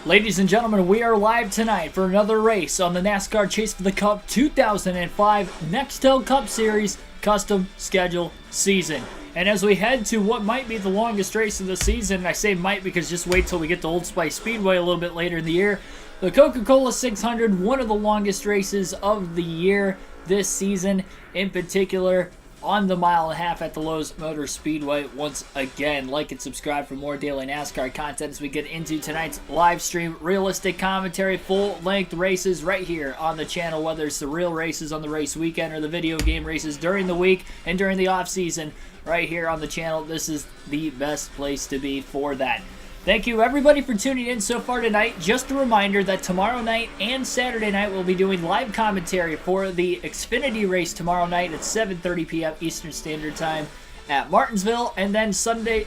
Ladies and gentlemen, we are live tonight for another race on the NASCAR Chase for the Cup 2005 Nextel Cup Series Custom Schedule Season. And as we head to what might be the longest race of the season, I say might because just wait till we get to Old Spice Speedway a little bit later in the year, the Coca-Cola 600, one of the longest races of the year this season, in particular on the mile and a half at the Lowe's Motor Speedway. Once again, like and subscribe for more daily NASCAR content as we get into tonight's live stream. Realistic commentary, full-length races right here on the channel, whether it's the real races on the race weekend or the video game races during the week and during the off-season right here on the channel. This is the best place to be for that. Thank you everybody for tuning in so far tonight. Just a reminder that tomorrow night and Saturday night we'll be doing live commentary for the Xfinity race tomorrow night at 7:30 p.m. Eastern Standard Time at Martinsville, and then Saturday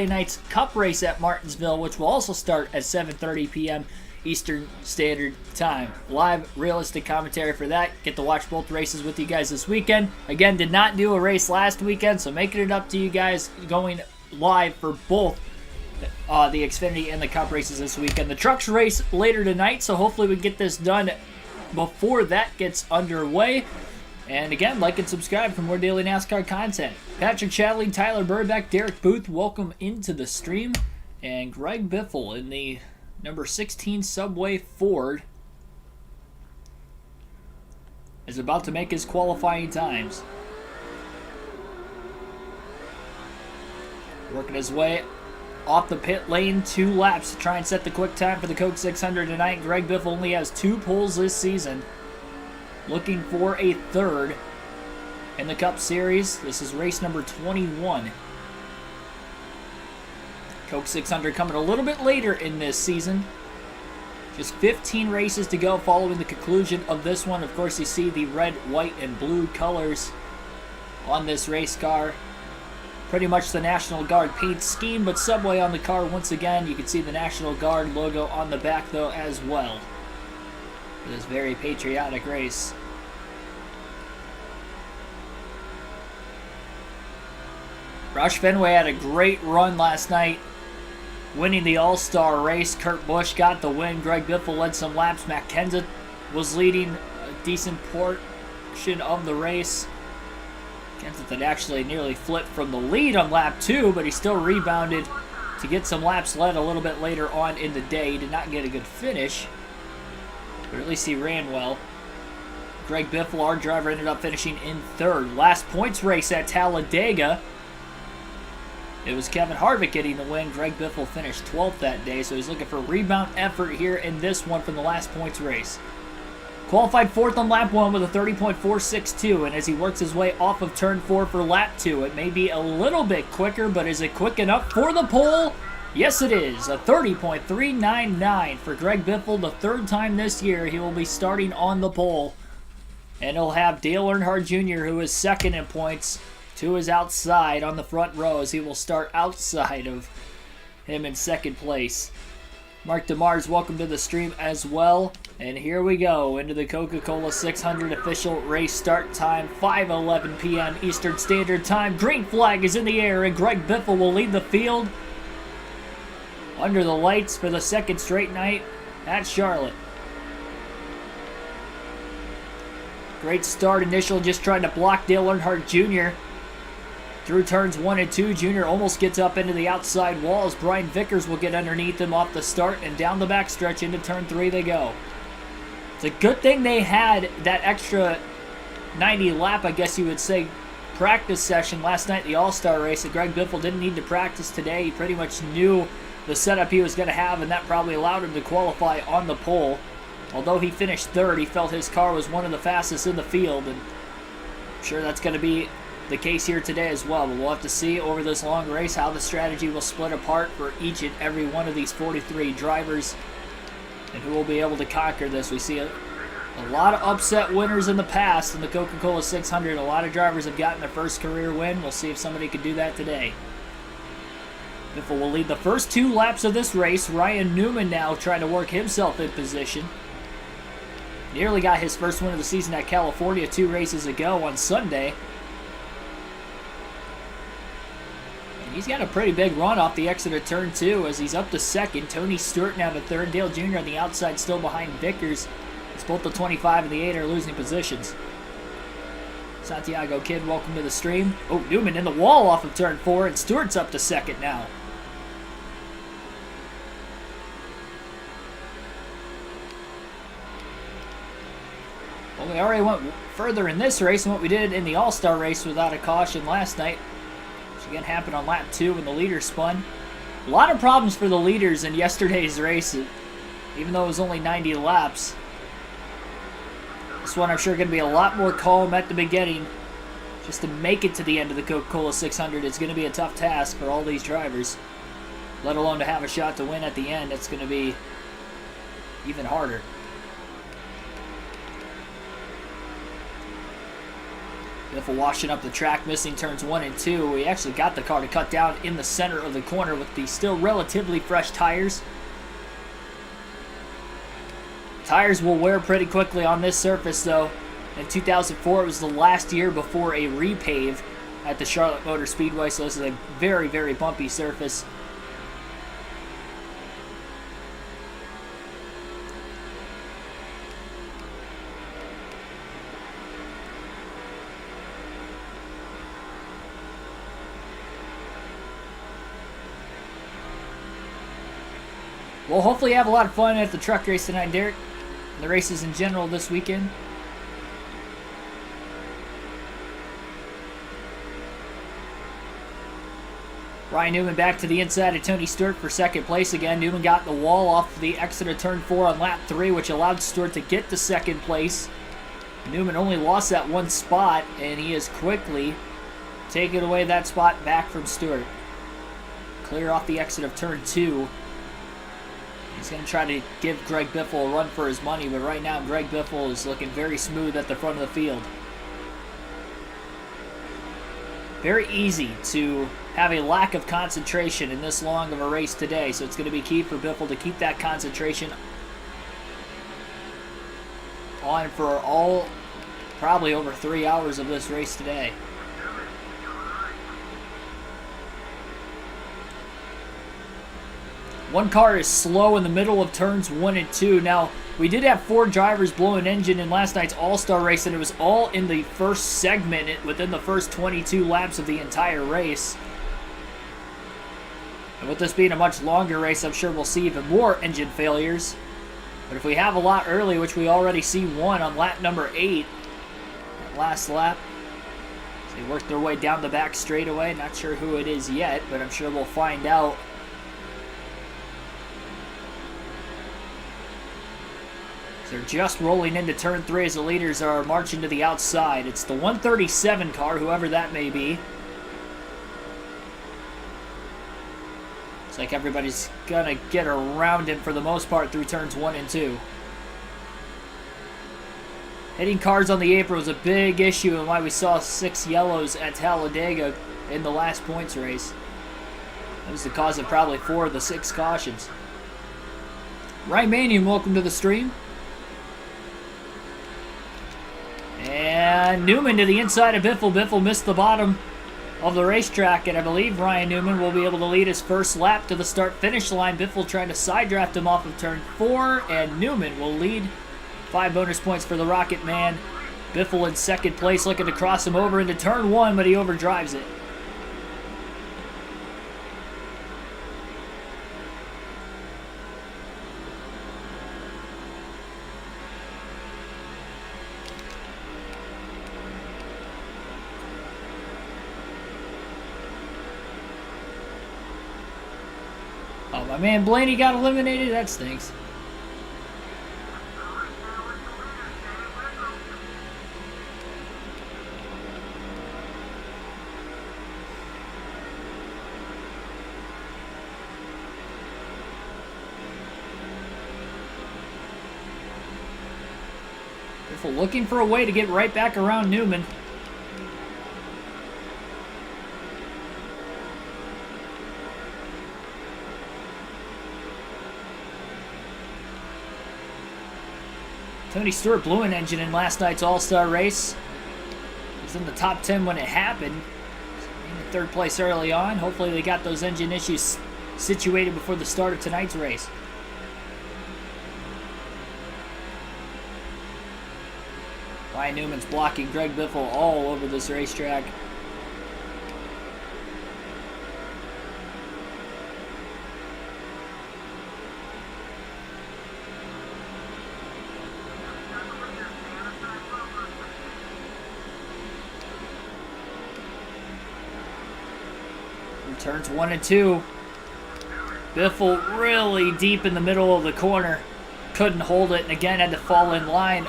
night's Cup race at Martinsville, which will also start at 7:30 p.m. Eastern Standard Time. Live realistic commentary for that. Get to watch both races with you guys this weekend. Again, did not do a race last weekend, so making it up to you guys going live for both the Xfinity and the Cup races this weekend. The Trucks race later tonight, so hopefully we get this done before that gets underway. And again, like and subscribe for more daily NASCAR content. Patrick Chadley, Tyler Burbeck, Derek Booth, welcome into the stream. And Greg Biffle in the number 16 Subway Ford is about to make his qualifying times. Working his way off the pit lane, 2 laps to try and set the quick time for the Coke 600 tonight. Greg Biffle only has 2 poles this season. Looking for a third in the Cup Series. This is race number 21. Coke 600 coming a little bit later in this season. Just 15 races to go following the conclusion of this one. Of course, you see the red, white, and blue colors on this race car. Pretty much the National Guard paint scheme, but Subway on the car once again. You can see the National Guard logo on the back, though, as well. For this very patriotic race. Roush Fenway had a great run last night, winning the All-Star race. Kurt Busch got the win. Greg Biffle led some laps. Matt Kenseth was leading a decent portion of the race. Kenseth had actually nearly flipped from the lead on lap 2, but he still rebounded to get some laps led a little bit later on in the day. He did not get a good finish, but at least he ran well. Greg Biffle, our driver, ended up finishing in 3rd. Last points race at Talladega. It was Kevin Harvick getting the win. Greg Biffle finished 12th that day, so he's looking for a rebound effort here in this one from the last points race. Qualified 4th on lap 1 with a 30.462, and as he works his way off of turn 4 for lap 2, it may be a little bit quicker, but is it quick enough for the pole? Yes, it is. A 30.399 for Greg Biffle. The 3rd time this year he will be starting on the pole. And he'll have Dale Earnhardt Jr., who is 2nd in points, to his outside on the front rows. He will start outside of him in 2nd place. Mark DeMars, welcome to the stream as well. And here we go into the Coca-Cola 600 official race start time, 5:11 p.m. Eastern Standard Time. Green flag is in the air, and Greg Biffle will lead the field under the lights for the 2nd straight night at Charlotte. Great start initial, just trying to block Dale Earnhardt Jr. Through turns 1 and 2, Jr. almost gets up into the outside walls. Brian Vickers will get underneath him off the start, and down the backstretch into turn 3 they go. It's a good thing they had that extra 90 lap, I guess you would say, practice session last night, the All-Star race. That Greg Biffle didn't need to practice today. He pretty much knew the setup he was going to have, and that probably allowed him to qualify on the pole. Although he finished 3rd, he felt his car was one of the fastest in the field, and I'm sure that's going to be the case here today as well. But we'll have to see over this long race how the strategy will split apart for each and every one of these 43 drivers and who will be able to conquer this. We see a lot of upset winners in the past in the Coca-Cola 600. A lot of drivers have gotten their first career win. We'll see if somebody can do that today. Biffle will lead the first 2 laps of this race. Ryan Newman now trying to work himself in position. Nearly got his first win of the season at California 2 races ago on Sunday. He's got a pretty big run off the exit of turn 2 as he's up to second. Tony Stewart now to third. Dale Jr. on the outside still behind Vickers. It's both the 25 and the 8 are losing positions. Santiago Kid, welcome to the stream. Oh, Newman in the wall off of turn 4, and Stewart's up to second now. Well, we already went further in this race than what we did in the All-Star race without a caution last night, which again happened on lap 2 when the leader spun. A lot of problems for the leaders in yesterday's race, even though it was only 90 laps. This one I'm sure going to be a lot more calm at the beginning. Just to make it to the end of the Coca-Cola 600 is going to be a tough task for all these drivers. Let alone to have a shot to win at the end, it's going to be even harder. Biffle washing up the track, missing turns 1 and 2. We actually got the car to cut down in the center of the corner with the still relatively fresh tires. Tires will wear pretty quickly on this surface, though. In 2004, it was the last year before a repave at the Charlotte Motor Speedway, so this is a very, very bumpy surface. We'll hopefully have a lot of fun at the truck race tonight, Derek. And the races in general this weekend. Ryan Newman back to the inside of Tony Stewart for second place again. Newman got the wall off the exit of turn 4 on lap 3, which allowed Stewart to get to second place. Newman only lost that one spot, and he is quickly taking away that spot back from Stewart. Clear off the exit of turn 2. He's going to try to give Greg Biffle a run for his money, but right now Greg Biffle is looking very smooth at the front of the field. Very easy to have a lack of concentration in this long of a race today, so it's going to be key for Biffle to keep that concentration on for all, probably over 3 hours of this race today. One car is slow in the middle of turns 1 and 2. Now, we did have 4 drivers blow an engine in last night's All-Star race, and it was all in the first segment within the first 22 laps of the entire race. And with this being a much longer race, I'm sure we'll see even more engine failures. But if we have a lot early, which we already see one on lap number 8, that last lap, so they work their way down the back straightaway. Not sure who it is yet, but I'm sure we'll find out. They're just rolling into turn 3 as the leaders are marching to the outside. It's the 137 car, whoever that may be. Looks like everybody's gonna get around him for the most part through turns 1 and 2. Hitting cars on the apron was a big issue and why we saw 6 yellows at Talladega in the last points race. That was the cause of probably 4 of the 6 cautions. Ryan Manion, welcome to the stream. And Newman to the inside of Biffle. Biffle missed the bottom of the racetrack, and I believe Ryan Newman will be able to lead his first lap to the start-finish line. Biffle trying to side draft him off of turn 4, and Newman will lead. 5 bonus points for the Rocket Man. Biffle in second place, looking to cross him over into turn 1, but he overdrives it. Oh, my man Blaney got eliminated? That stinks. Biffle looking for a way to get right back around Newman. Tony Stewart blew an engine in last night's All-Star race. He was in the top 10 when it happened. In the third place early on. Hopefully they got those engine issues situated before the start of tonight's race. Ryan Newman's blocking Greg Biffle all over this racetrack. Turns 1 and 2. Biffle really deep in the middle of the corner. Couldn't hold it, and again had to fall in line.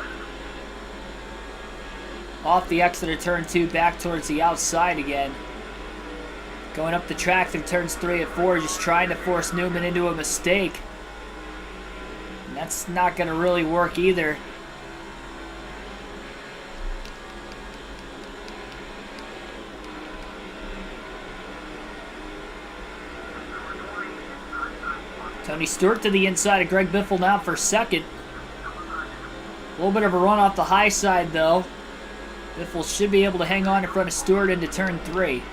Off the exit of turn 2, back towards the outside again. Going up the track through turns 3 and 4, just trying to force Newman into a mistake. And that's not going to really work either. Tony Stewart to the inside of Greg Biffle now for second. A little bit of a run off the high side though. Biffle should be able to hang on in front of Stewart into turn 3.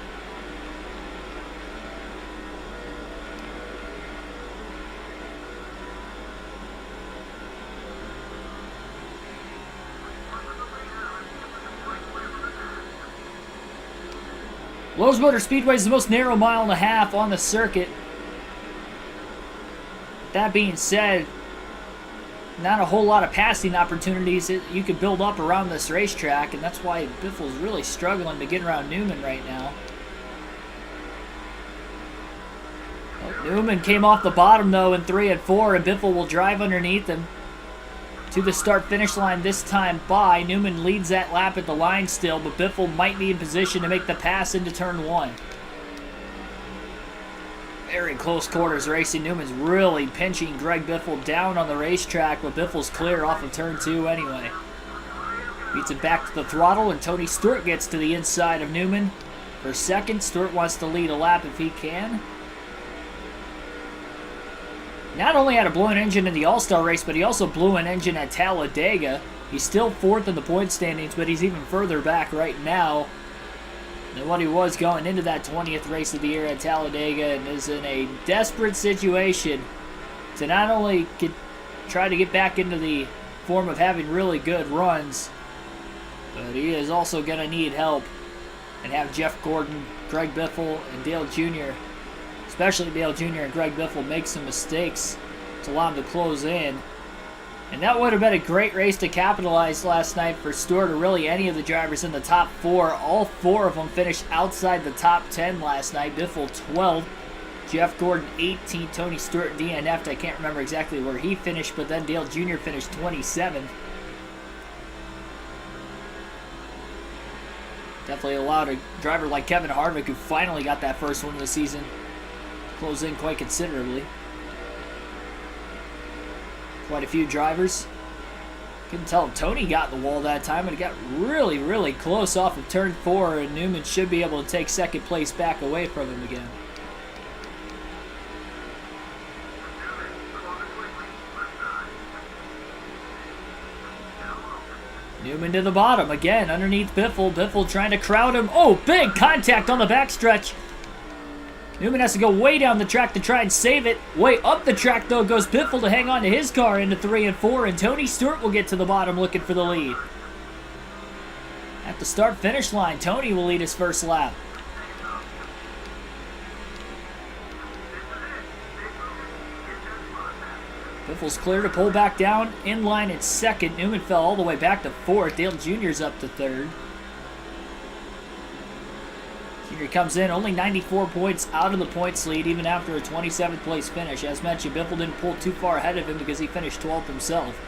Lowe's Motor Speedway is the most narrow mile and a half on the circuit. That being said, not a whole lot of passing opportunities that you could build up around this racetrack, and that's why Biffle's really struggling to get around Newman right now. Well, Newman came off the bottom though in 3 and 4, and Biffle will drive underneath him to the start-finish line this time by. Newman leads that lap at the line still, but Biffle might be in position to make the pass into turn 1. Very close quarters racing. Newman's really pinching Greg Biffle down on the racetrack, but Biffle's clear off of turn 2 anyway. Beats it back to the throttle, and Tony Stewart gets to the inside of Newman for second. Stewart wants to lead a lap if he can. Not only had a blown engine in the All-Star race, but he also blew an engine at Talladega. He's still 4th in the point standings, but he's even further back right now than what he was going into that 20th race of the year at Talladega, and is in a desperate situation to not only try to get back into the form of having really good runs, but he is also going to need help and have Jeff Gordon, Greg Biffle, and Dale Jr., especially Dale Jr. and Greg Biffle, make some mistakes to allow him to close in. And that would have been a great race to capitalize last night for Stewart, or really any of the drivers in the top 4. All 4 of them finished outside the top 10 last night. Biffle 12, Jeff Gordon 18, Tony Stewart DNF'd. I can't remember exactly where he finished, but then Dale Jr. finished 27th. Definitely allowed a driver like Kevin Harvick, who finally got that first win of the season, close in quite considerably. Quite a few drivers. Couldn't tell if Tony got the wall that time, and it got really, really close off of turn 4, and Newman should be able to take second place back away from him again. Newman to the bottom again, underneath Biffle. Biffle trying to crowd him. Oh, big contact on the backstretch. Newman has to go way down the track to try and save it. Way up the track, though, goes Biffle to hang on to his car into 3 and 4, and Tony Stewart will get to the bottom looking for the lead. At the start-finish line, Tony will lead his first lap. Biffle's clear to pull back down, in line at second. Newman fell all the way back to 4th. Dale Jr.'s up to 3rd. Jr. comes in, only 94 points out of the points lead, even after a 27th place finish. As mentioned, Biffle didn't pull too far ahead of him because he finished 12th himself.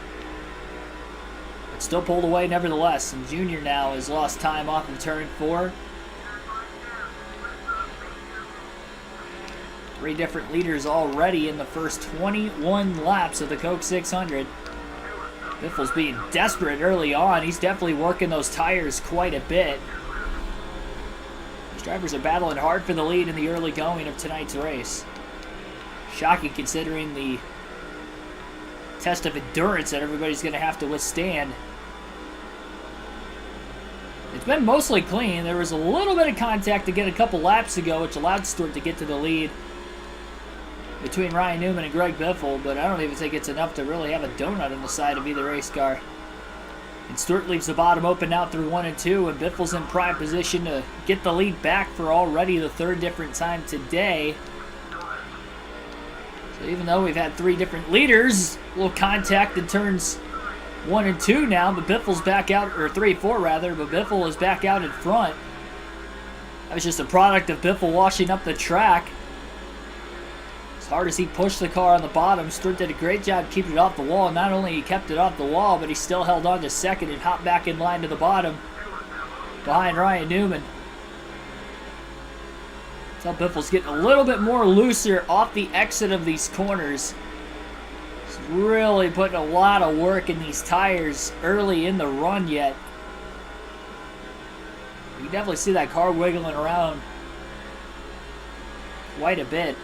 But still pulled away nevertheless, and Jr. now has lost time off of turn 4. 3 different leaders already in the first 21 laps of the Coke 600. Biffle's being desperate early on. He's definitely working those tires quite a bit. Drivers are battling hard for the lead in the early going of tonight's race. Shocking considering the test of endurance that everybody's going to have to withstand. It's been mostly clean. There was a little bit of contact to get a couple laps ago, which allowed Stewart to get to the lead between Ryan Newman and Greg Biffle, but I don't even think it's enough to really have a donut on the side of either race car. And Stewart leaves the bottom open out through 1 and 2, and Biffle's in prime position to get the lead back for already the third different time today. So even though we've had 3 different leaders, a little contact in turns 1 and 2 now, but Biffle's back out, or 3 and 4 rather, but Biffle is back out in front. That was just a product of Biffle washing up the track. As hard as he pushed the car on the bottom, Stewart did a great job keeping it off the wall. Not only he kept it off the wall, but he still held on to second and hopped back in line to the bottom behind Ryan Newman. So Biffle's getting a little bit more looser off the exit of these corners. He's really putting a lot of work in these tires early in the run yet. You can definitely see that car wiggling around quite a bit.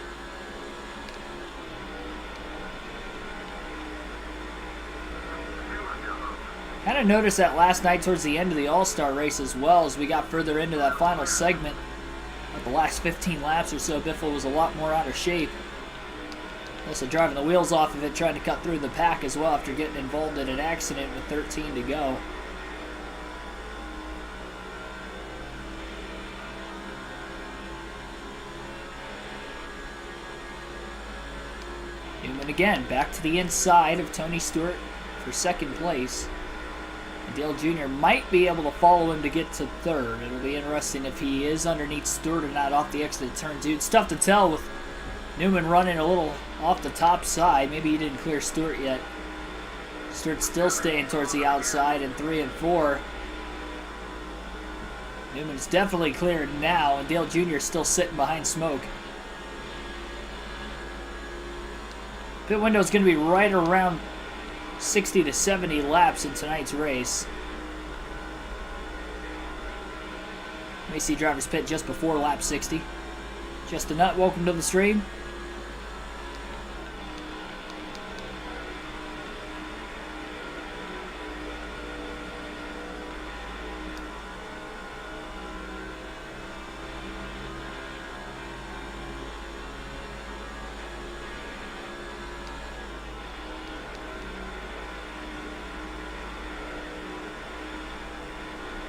Kind of noticed that last night towards the end of the All-Star race as well, as we got further into that final segment. Like the last 15 laps or so, Biffle was a lot more out of shape. Also driving the wheels off of it, trying to cut through the pack as well after getting involved in an accident with 13 to go. Newman again, back to the inside of Tony Stewart for second place. Dale Jr. might be able to follow him to get to third. It'll be interesting if he is underneath Stewart or not off the exit of turn 2. It's tough to tell with Newman running a little off the top side. Maybe he didn't clear Stewart yet. Stewart's still staying towards the outside in 3 and 4. Newman's definitely cleared now, and Dale Jr. is still sitting behind Smoke. Pit window is going to be right around 60 to 70 laps in tonight's race. May see drivers pit just before lap 60. Just a nut, welcome to the stream.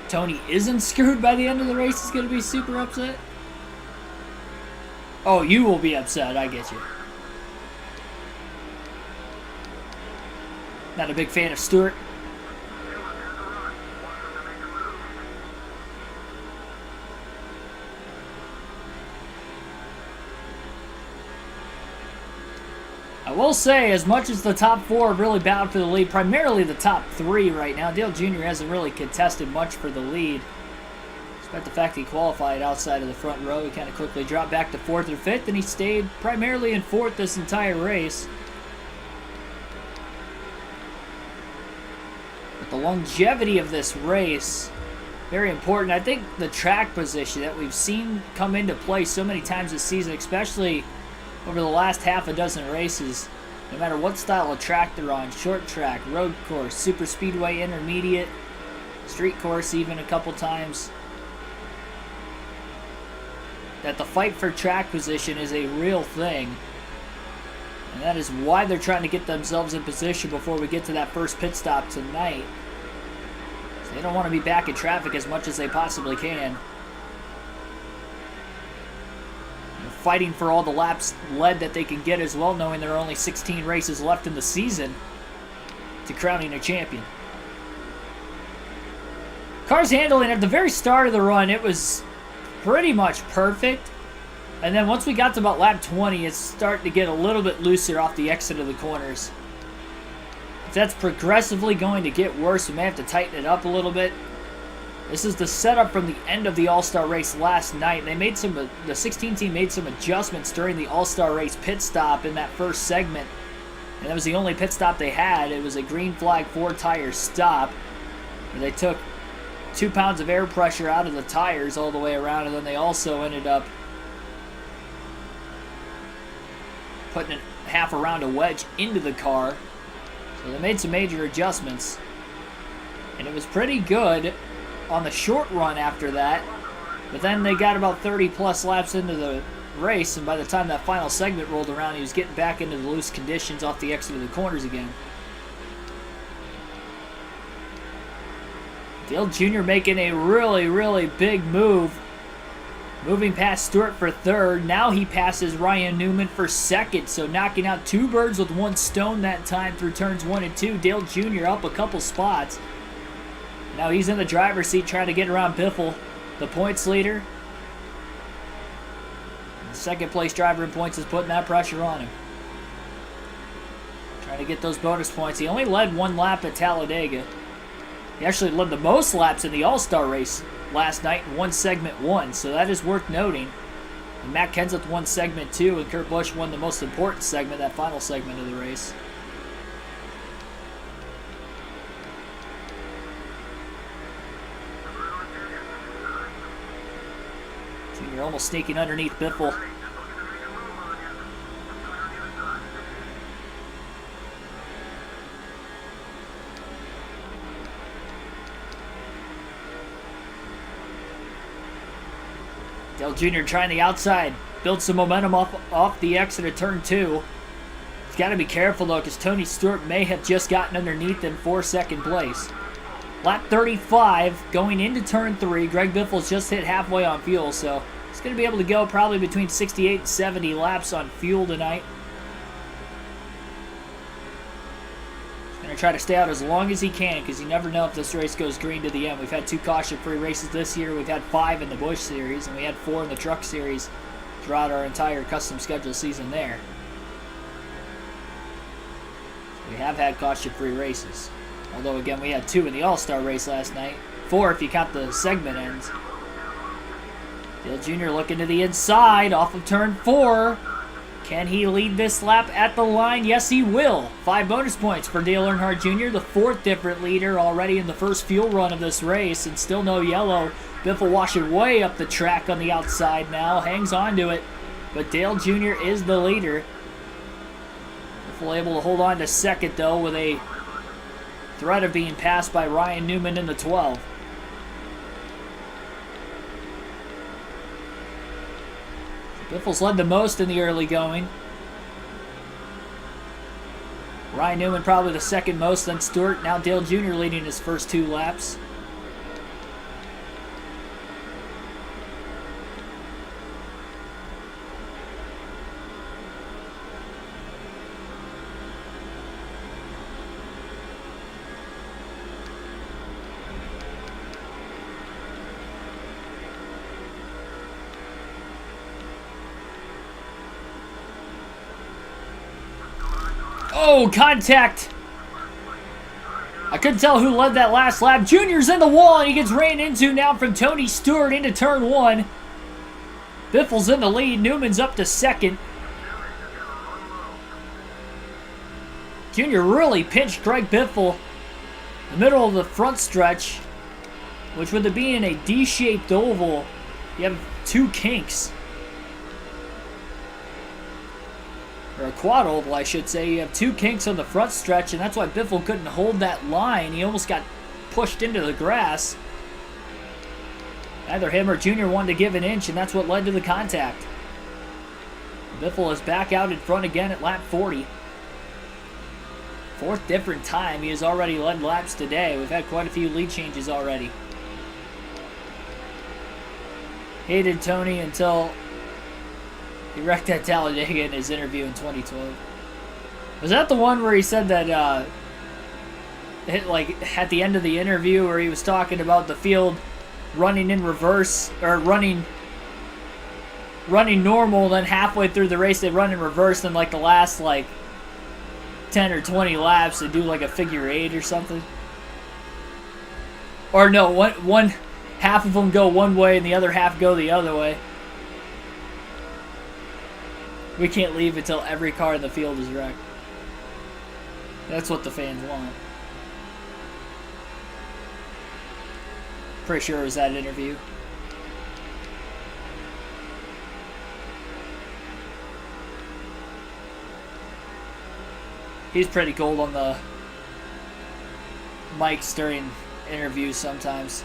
Tony isn't screwed by the end of the race, he's going to be super upset. Oh, you will be upset, I get you. Not a big fan of Stewart. I will say, as much as the top 4 have really battled for the lead, primarily the top 3 right now, Dale Jr. hasn't really contested much for the lead. Despite the fact he qualified outside of the front row, he kind of quickly dropped back to 4th or 5th, and he stayed primarily in 4th this entire race. But the longevity of this race, very important. I think the track position that we've seen come into play so many times this season, especially over the last half a dozen races, no matter what style of track they're on, short track, road course, super speedway, intermediate, street course even a couple times, that the fight for track position is a real thing. And that is why they're trying to get themselves in position before we get to that first pit stop tonight. So they don't want to be back in traffic as much as they possibly can. Fighting for all the laps led that they can get as well, knowing there are only 16 races left in the season to crowning a champion. Car's handling at the very start of the run, it was pretty much perfect. And then once we got to about lap 20, it's starting to get a little bit looser off the exit of the corners. If that's progressively going to get worse, we may have to tighten it up a little bit. This is the setup from the end of the All-Star race last night. They made the 16 team made some adjustments during the All-Star race pit stop in that first segment. And that was the only pit stop they had. It was a green flag 4-tire stop, where they took 2 pounds of air pressure out of the tires all the way around, and then they also ended up putting half a round of wedge into the car. So they made some major adjustments, and it was pretty good on the short run after that. But then they got about 30 plus laps into the race, and by the time that final segment rolled around, he was getting back into the loose conditions off the exit of the corners again. Dale Jr. making a really, really big move. Moving past Stewart for third. Now he passes Ryan Newman for second. So knocking out 2 birds with 1 stone that time through turns 1 and 2. Dale Jr. up a couple spots. Now he's in the driver's seat trying to get around Biffle, the points leader. The second place driver in points is putting that pressure on him. Trying to get those bonus points. He only led 1 lap at Talladega. He actually led the most laps in the All-Star race last night in 1 segment 1, so that is worth noting. And Matt Kenseth won segment 2, and Kurt Busch won the most important segment, that final segment of the race. Junior almost sneaking underneath Biffle. Dale Jr. trying the outside, build some momentum off the exit of turn 2. He's got to be careful though, because Tony Stewart may have just gotten underneath him for second place. Lap 35 going into turn 3. Greg Biffle's just hit halfway on fuel, so he's going to be able to go probably between 68 and 70 laps on fuel tonight. Going to try to stay out as long as he can, because you never know if this race goes green to the end. We've had 2 caution-free races this year. We've had 5 in the Busch Series, and we had 4 in the Truck Series throughout our entire custom schedule season there. So we have had caution-free races. Although, again, we had 2 in the All-Star race last night. 4 if you count the segment ends. Dale Jr. looking to the inside off of turn 4. Can he lead this lap at the line? Yes, he will. 5 bonus points for Dale Earnhardt Jr., the 4th different leader already in the first fuel run of this race, and still no yellow. Biffle washing way up the track on the outside now, hangs on to it, but Dale Jr. is the leader. Biffle able to hold on to second, though, with a threat of being passed by Ryan Newman in the 12. Biffle's led the most in the early going. Ryan Newman probably the second most, then Stewart. Now Dale Jr. leading his first 2 laps. Oh, contact! I couldn't tell who led that last lap. Junior's in the wall, and he gets ran into now from Tony Stewart into turn 1. Biffle's in the lead. Newman's up to second. Junior really pinched Greg Biffle in the middle of the front stretch, which with it being a D-shaped oval, you have 2 kinks. Or a quad oval, I should say. You have 2 kinks on the front stretch, and that's why Biffle couldn't hold that line. He almost got pushed into the grass. Either him or Junior wanted to give an inch, and that's what led to the contact. Biffle is back out in front again at lap 40. 4th different time. He has already led laps today. We've had quite a few lead changes already. Hated Tony until he wrecked at Talladega in his interview in 2012. Was that the one where he said that, like, at the end of the interview where he was talking about the field running in reverse, or running normal, then halfway through the race they run in reverse, then, like, the last, like, 10 or 20 laps they do, like, a figure 8 or something? Or no, one half of them go one way and the other half go the other way. We can't leave until every car in the field is wrecked. That's what the fans want. Pretty sure it was that interview. He's pretty cold on the mics during interviews sometimes.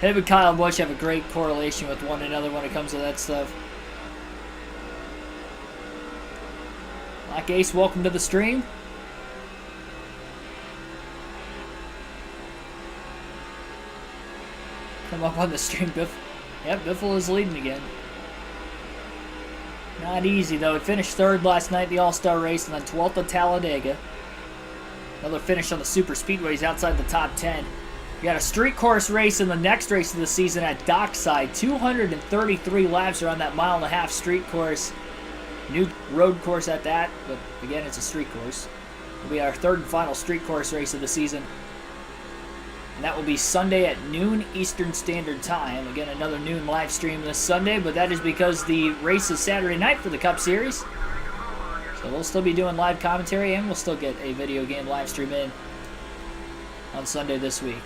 Him and Kyle Busch have a great correlation with one another when it comes to that stuff. Black Ace, welcome to the stream. Come up on the stream, Biff. Yep, Biffle is leading again. Not easy, though. He finished 3rd last night, the All-Star race, and then 12th at Talladega. Another finish on the super speedways outside the top 10. We got a street course race in the next race of the season at Dockside. 233 laps around that 1.5-mile street course. New road course at that, but again, it's a street course. It'll be our 3rd and final street course race of the season. And that will be Sunday at noon Eastern Standard Time. Again, another noon live stream this Sunday, but that is because the race is Saturday night for the Cup Series. So we'll still be doing live commentary, and we'll still get a video game live stream in on Sunday this week.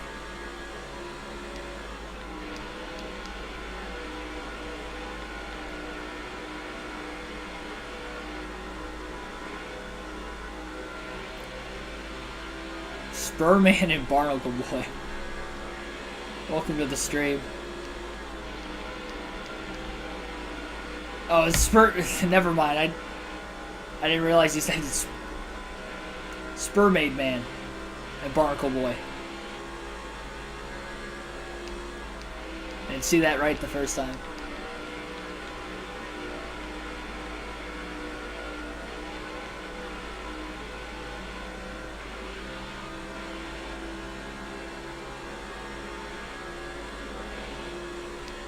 Spurman and Barnacle Boy. Welcome to the stream. Oh, it's Spur. Never mind. I didn't realize he said it's Spurmade Man and Barnacle Boy. I didn't see that right the first time.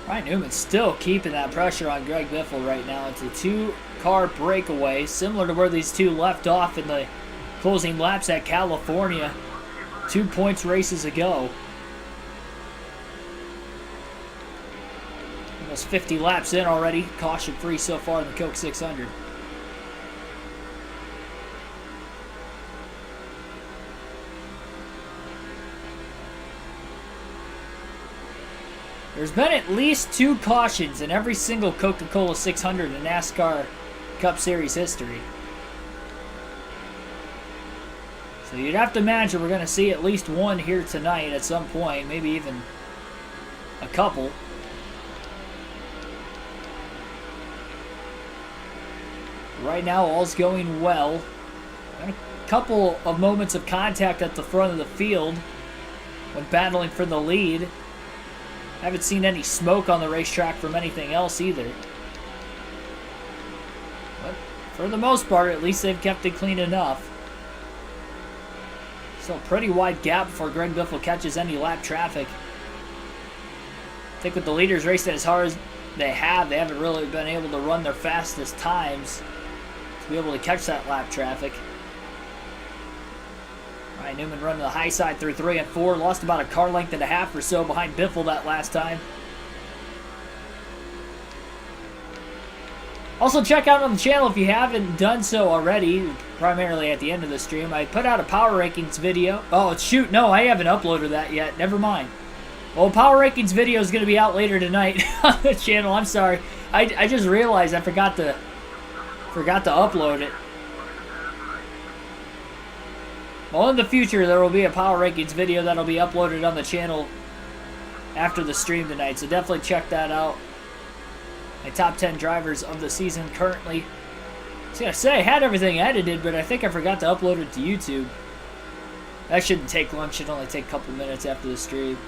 Ryan Newman's still keeping that pressure on Greg Biffle right now. It's a 2-car breakaway, similar to where these two left off in the closing laps at California 2 points races ago. Almost 50 laps in already, caution-free so far in the Coke 600. There's been at least 2 cautions in every single Coca-Cola 600 in NASCAR Cup Series history. So you'd have to imagine we're going to see at least one here tonight at some point, maybe even a couple. Right now, all's going well. Got a couple of moments of contact at the front of the field when battling for the lead. Haven't seen any smoke on the racetrack from anything else either. But for the most part, at least they've kept it clean enough. Still a pretty wide gap before Greg Biffle catches any lap traffic. I think with the leaders racing as hard as they haven't really been able to run their fastest times to be able to catch that lap traffic. Ryan Newman running the high side through 3 and 4. Lost about a car length and a half or so behind Biffle that last time. Also, check out on the channel if you haven't done so already, primarily at the end of the stream. I put out a Power Rankings video. Oh, shoot, no, I haven't uploaded that yet. Never mind. Well, Power Rankings video is going to be out later tonight on the channel. I'm sorry. I just realized I forgot to upload it. Well, in the future, there will be a Power Rankings video that'll be uploaded on the channel after the stream tonight, so definitely check that out. My top 10 drivers of the season currently. I was going to say, I had everything edited, but I think I forgot to upload it to YouTube. That shouldn't take long. Should only take a couple minutes after the stream.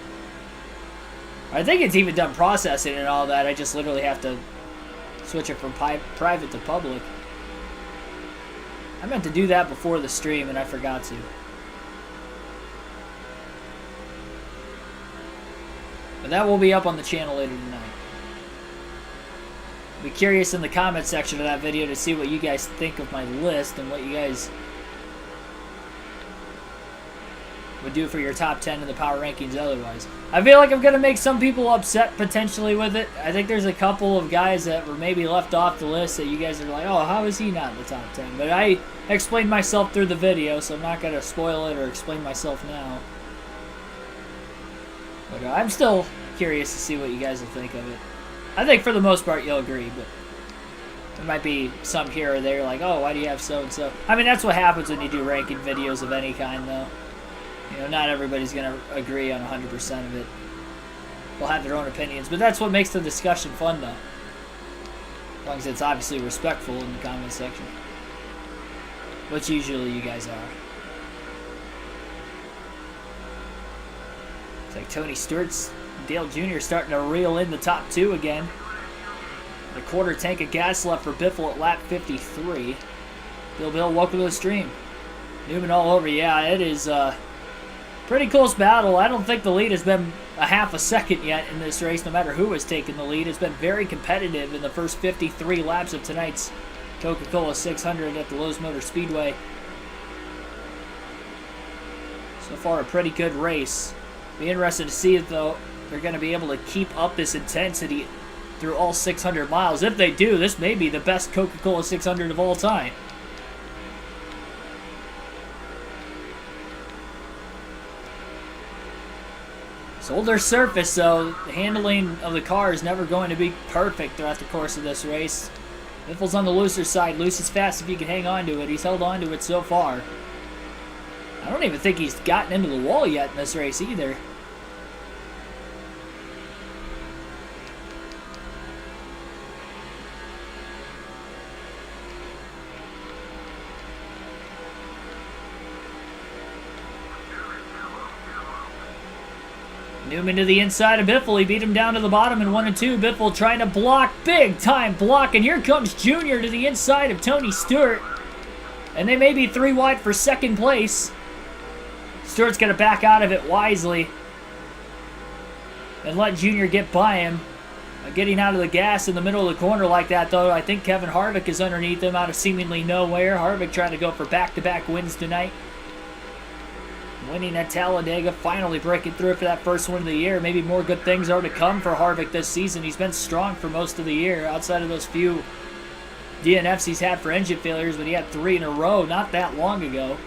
I think it's even done processing and all that. I just literally have to switch it from private to public. I meant to do that before the stream, and I forgot to. But that will be up on the channel later tonight. Be curious in the comment section of that video to see what you guys think of my list and what you guys would do for your top 10 in the Power Rankings otherwise. I feel like I'm going to make some people upset potentially with it. I think there's a couple of guys that were maybe left off the list that you guys are like, oh, how is he not in the top 10? But I explained myself through the video, so I'm not going to spoil it or explain myself now. But I'm still curious to see what you guys will think of it. I think for the most part you'll agree, but there might be some here or there like, oh, why do you have so-and-so? I mean, that's what happens when you do ranking videos of any kind, though. You know, not everybody's going to agree on 100% of it. will have their own opinions. But that's what makes the discussion fun, though. As long as it's obviously respectful in the comment section. Which usually you guys are. It's like Tony Stewart's, Dale Jr. starting to reel in the top two again. The quarter tank of gas left for Biffle at lap 53. Bill, welcome to the stream. Newman all over. Yeah, it is a pretty close battle. I don't think the lead has been a half a second yet in this race, no matter who has taken the lead. It's been very competitive in the first 53 laps of tonight's Coca-Cola 600 at the Lowe's Motor Speedway. So far, a pretty good race. Be interested to see if, though, they're going to be able to keep up this intensity through all 600 miles. If they do, this may be the best Coca-Cola 600 of all time. It's older surface, so the handling of the car is never going to be perfect throughout the course of this race. Biffle's on the looser side. Loose is fast if he can hang on to it. He's held on to it so far. I don't even think he's gotten into the wall yet in this race either. Newman to the inside of Biffle. He beat him down to the bottom in 1 and 2. Biffle trying to block. Big time block. And here comes Junior to the inside of Tony Stewart. And they may be 3 wide for second place. Stewart's going to back out of it wisely. And let Junior get by him. Getting out of the gas in the middle of the corner like that, though, I think Kevin Harvick is underneath him out of seemingly nowhere. Harvick trying to go for back-to-back wins tonight. Winning at Talladega, finally breaking through for that first win of the year. Maybe more good things are to come for Harvick this season. He's been strong for most of the year, outside of those few DNFs he's had for engine failures, but he had 3 in a row not that long ago.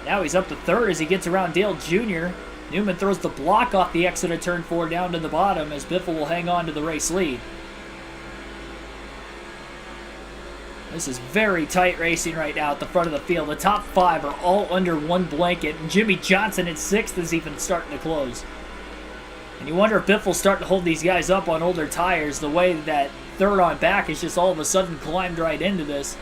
Now he's up to third as he gets around Dale Jr. Newman throws the block off the exit of turn 4 down to the bottom as Biffle will hang on to the race lead. This is very tight racing right now at the front of the field. The top 5 are all under one blanket, and Jimmy Johnson at 6th is even starting to close. And you wonder if Biffle's starting to hold these guys up on older tires, the way that third on back has just all of a sudden climbed right into this.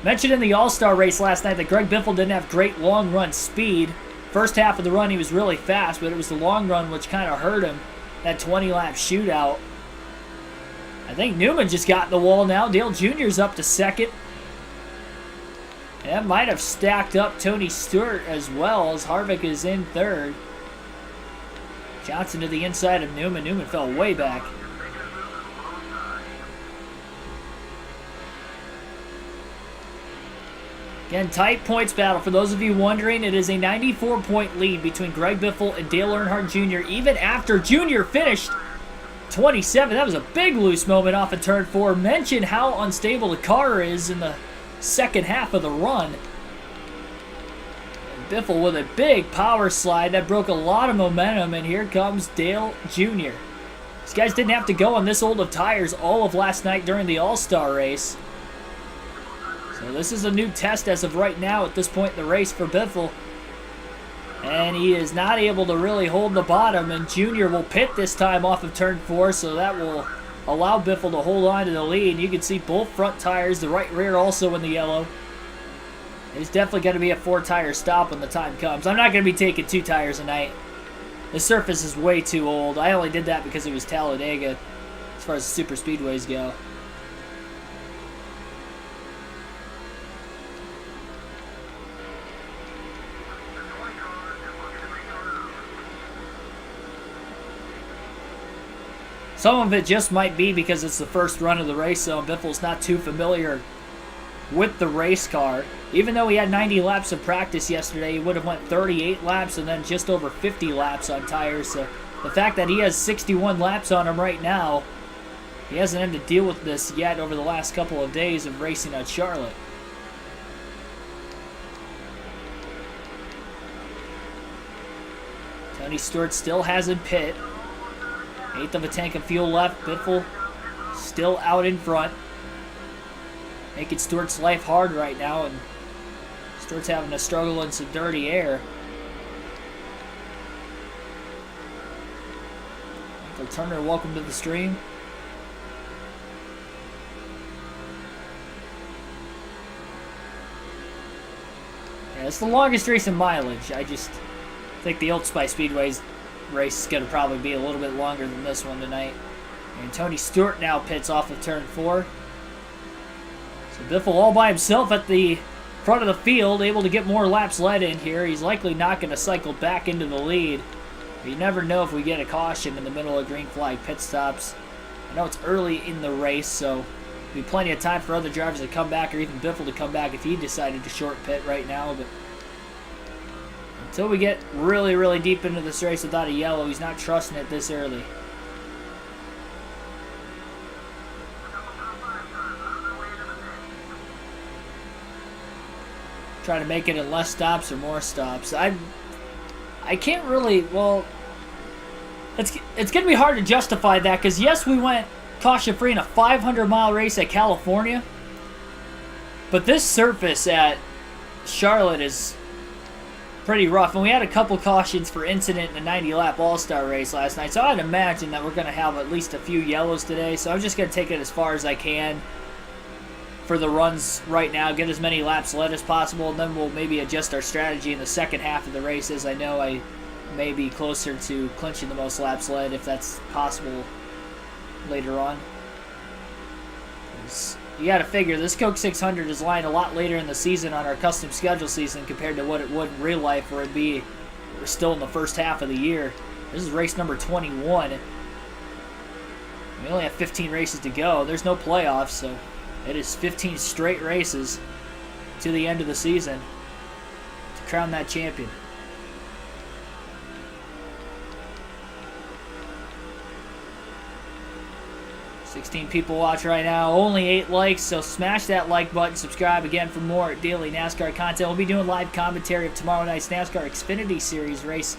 Mentioned in the All-Star race last night that Greg Biffle didn't have great long-run speed. First half of the run he was really fast, but it was the long run which kind of hurt him. That 20-lap shootout. I think Newman just got in the wall now. Dale Jr.'s up to second. And that might have stacked up Tony Stewart as well, as Harvick is in third. Johnson to the inside of Newman. Newman fell way back. Again, tight points battle. For those of you wondering, it is a 94-point lead between Greg Biffle and Dale Earnhardt Jr. even after Jr. finished 27. That was a big loose moment off of turn 4. Mention how unstable the car is in the second half of the run. And Biffle with a big power slide that broke a lot of momentum, and here comes Dale Jr. These guys didn't have to go on this old of tires all of last night during the All-Star race. So this is a new test as of right now at this point in the race for Biffle. And he is not able to really hold the bottom, and Junior will pit this time off of turn 4, so that will allow Biffle to hold on to the lead. You can see both front tires, the right rear also in the yellow. It's definitely going to be a 4-tire stop when the time comes. I'm not going to be taking 2 tires tonight. The surface is way too old. I only did that because it was Talladega as far as the super speedways go. Some of it just might be because it's the first run of the race, so Biffle's not too familiar with the race car. Even though he had 90 laps of practice yesterday, he would have went 38 laps and then just over 50 laps on tires. So the fact that he has 61 laps on him right now, he hasn't had to deal with this yet over the last couple of days of racing at Charlotte. Tony Stewart still has in pit. 1/8 of a tank of fuel left. Biffle still out in front. Making Stewart's life hard right now, and Stewart's having to struggle in some dirty air. So Turner, welcome to the stream. Yeah, it's the longest race in mileage. I just think the Old Spice Speedway's race is going to probably be a little bit longer than this one tonight. And Tony Stewart now pits off of turn 4. So Biffle all by himself at the front of the field, able to get more laps led in here. He's likely not going to cycle back into the lead. You never know if we get a caution in the middle of green flag pit stops. I know it's early in the race, so there'll be plenty of time for other drivers to come back, or even Biffle to come back if he decided to short pit right now. But until we get really, really deep into this race without a yellow, he's not trusting it this early. Trying to make it in less stops or more stops. I can't really, well, it's going to be hard to justify that, because yes, we went caution-free in a 500-mile race at California, but this surface at Charlotte is pretty rough, and we had a couple cautions for incident in a 90-lap All-Star race last night, so I'd imagine that we're going to have at least a few yellows today, so I'm just going to take it as far as I can for the runs right now, get as many laps led as possible, and then we'll maybe adjust our strategy in the second half of the race, as I know I may be closer to clinching the most laps led if that's possible later on. You got to figure this Coke 600 is lying a lot later in the season on our custom schedule season compared to what it would in real life, where it'd be we're still in the first half of the year. This is race number 21. We only have 15 races to go. There's no playoffs, so it is 15 straight races to the end of the season to crown that champion. $16 people watch right now, only 8 likes, so smash that like button, subscribe again for more daily NASCAR content. We'll be doing live commentary of tomorrow night's NASCAR Xfinity Series race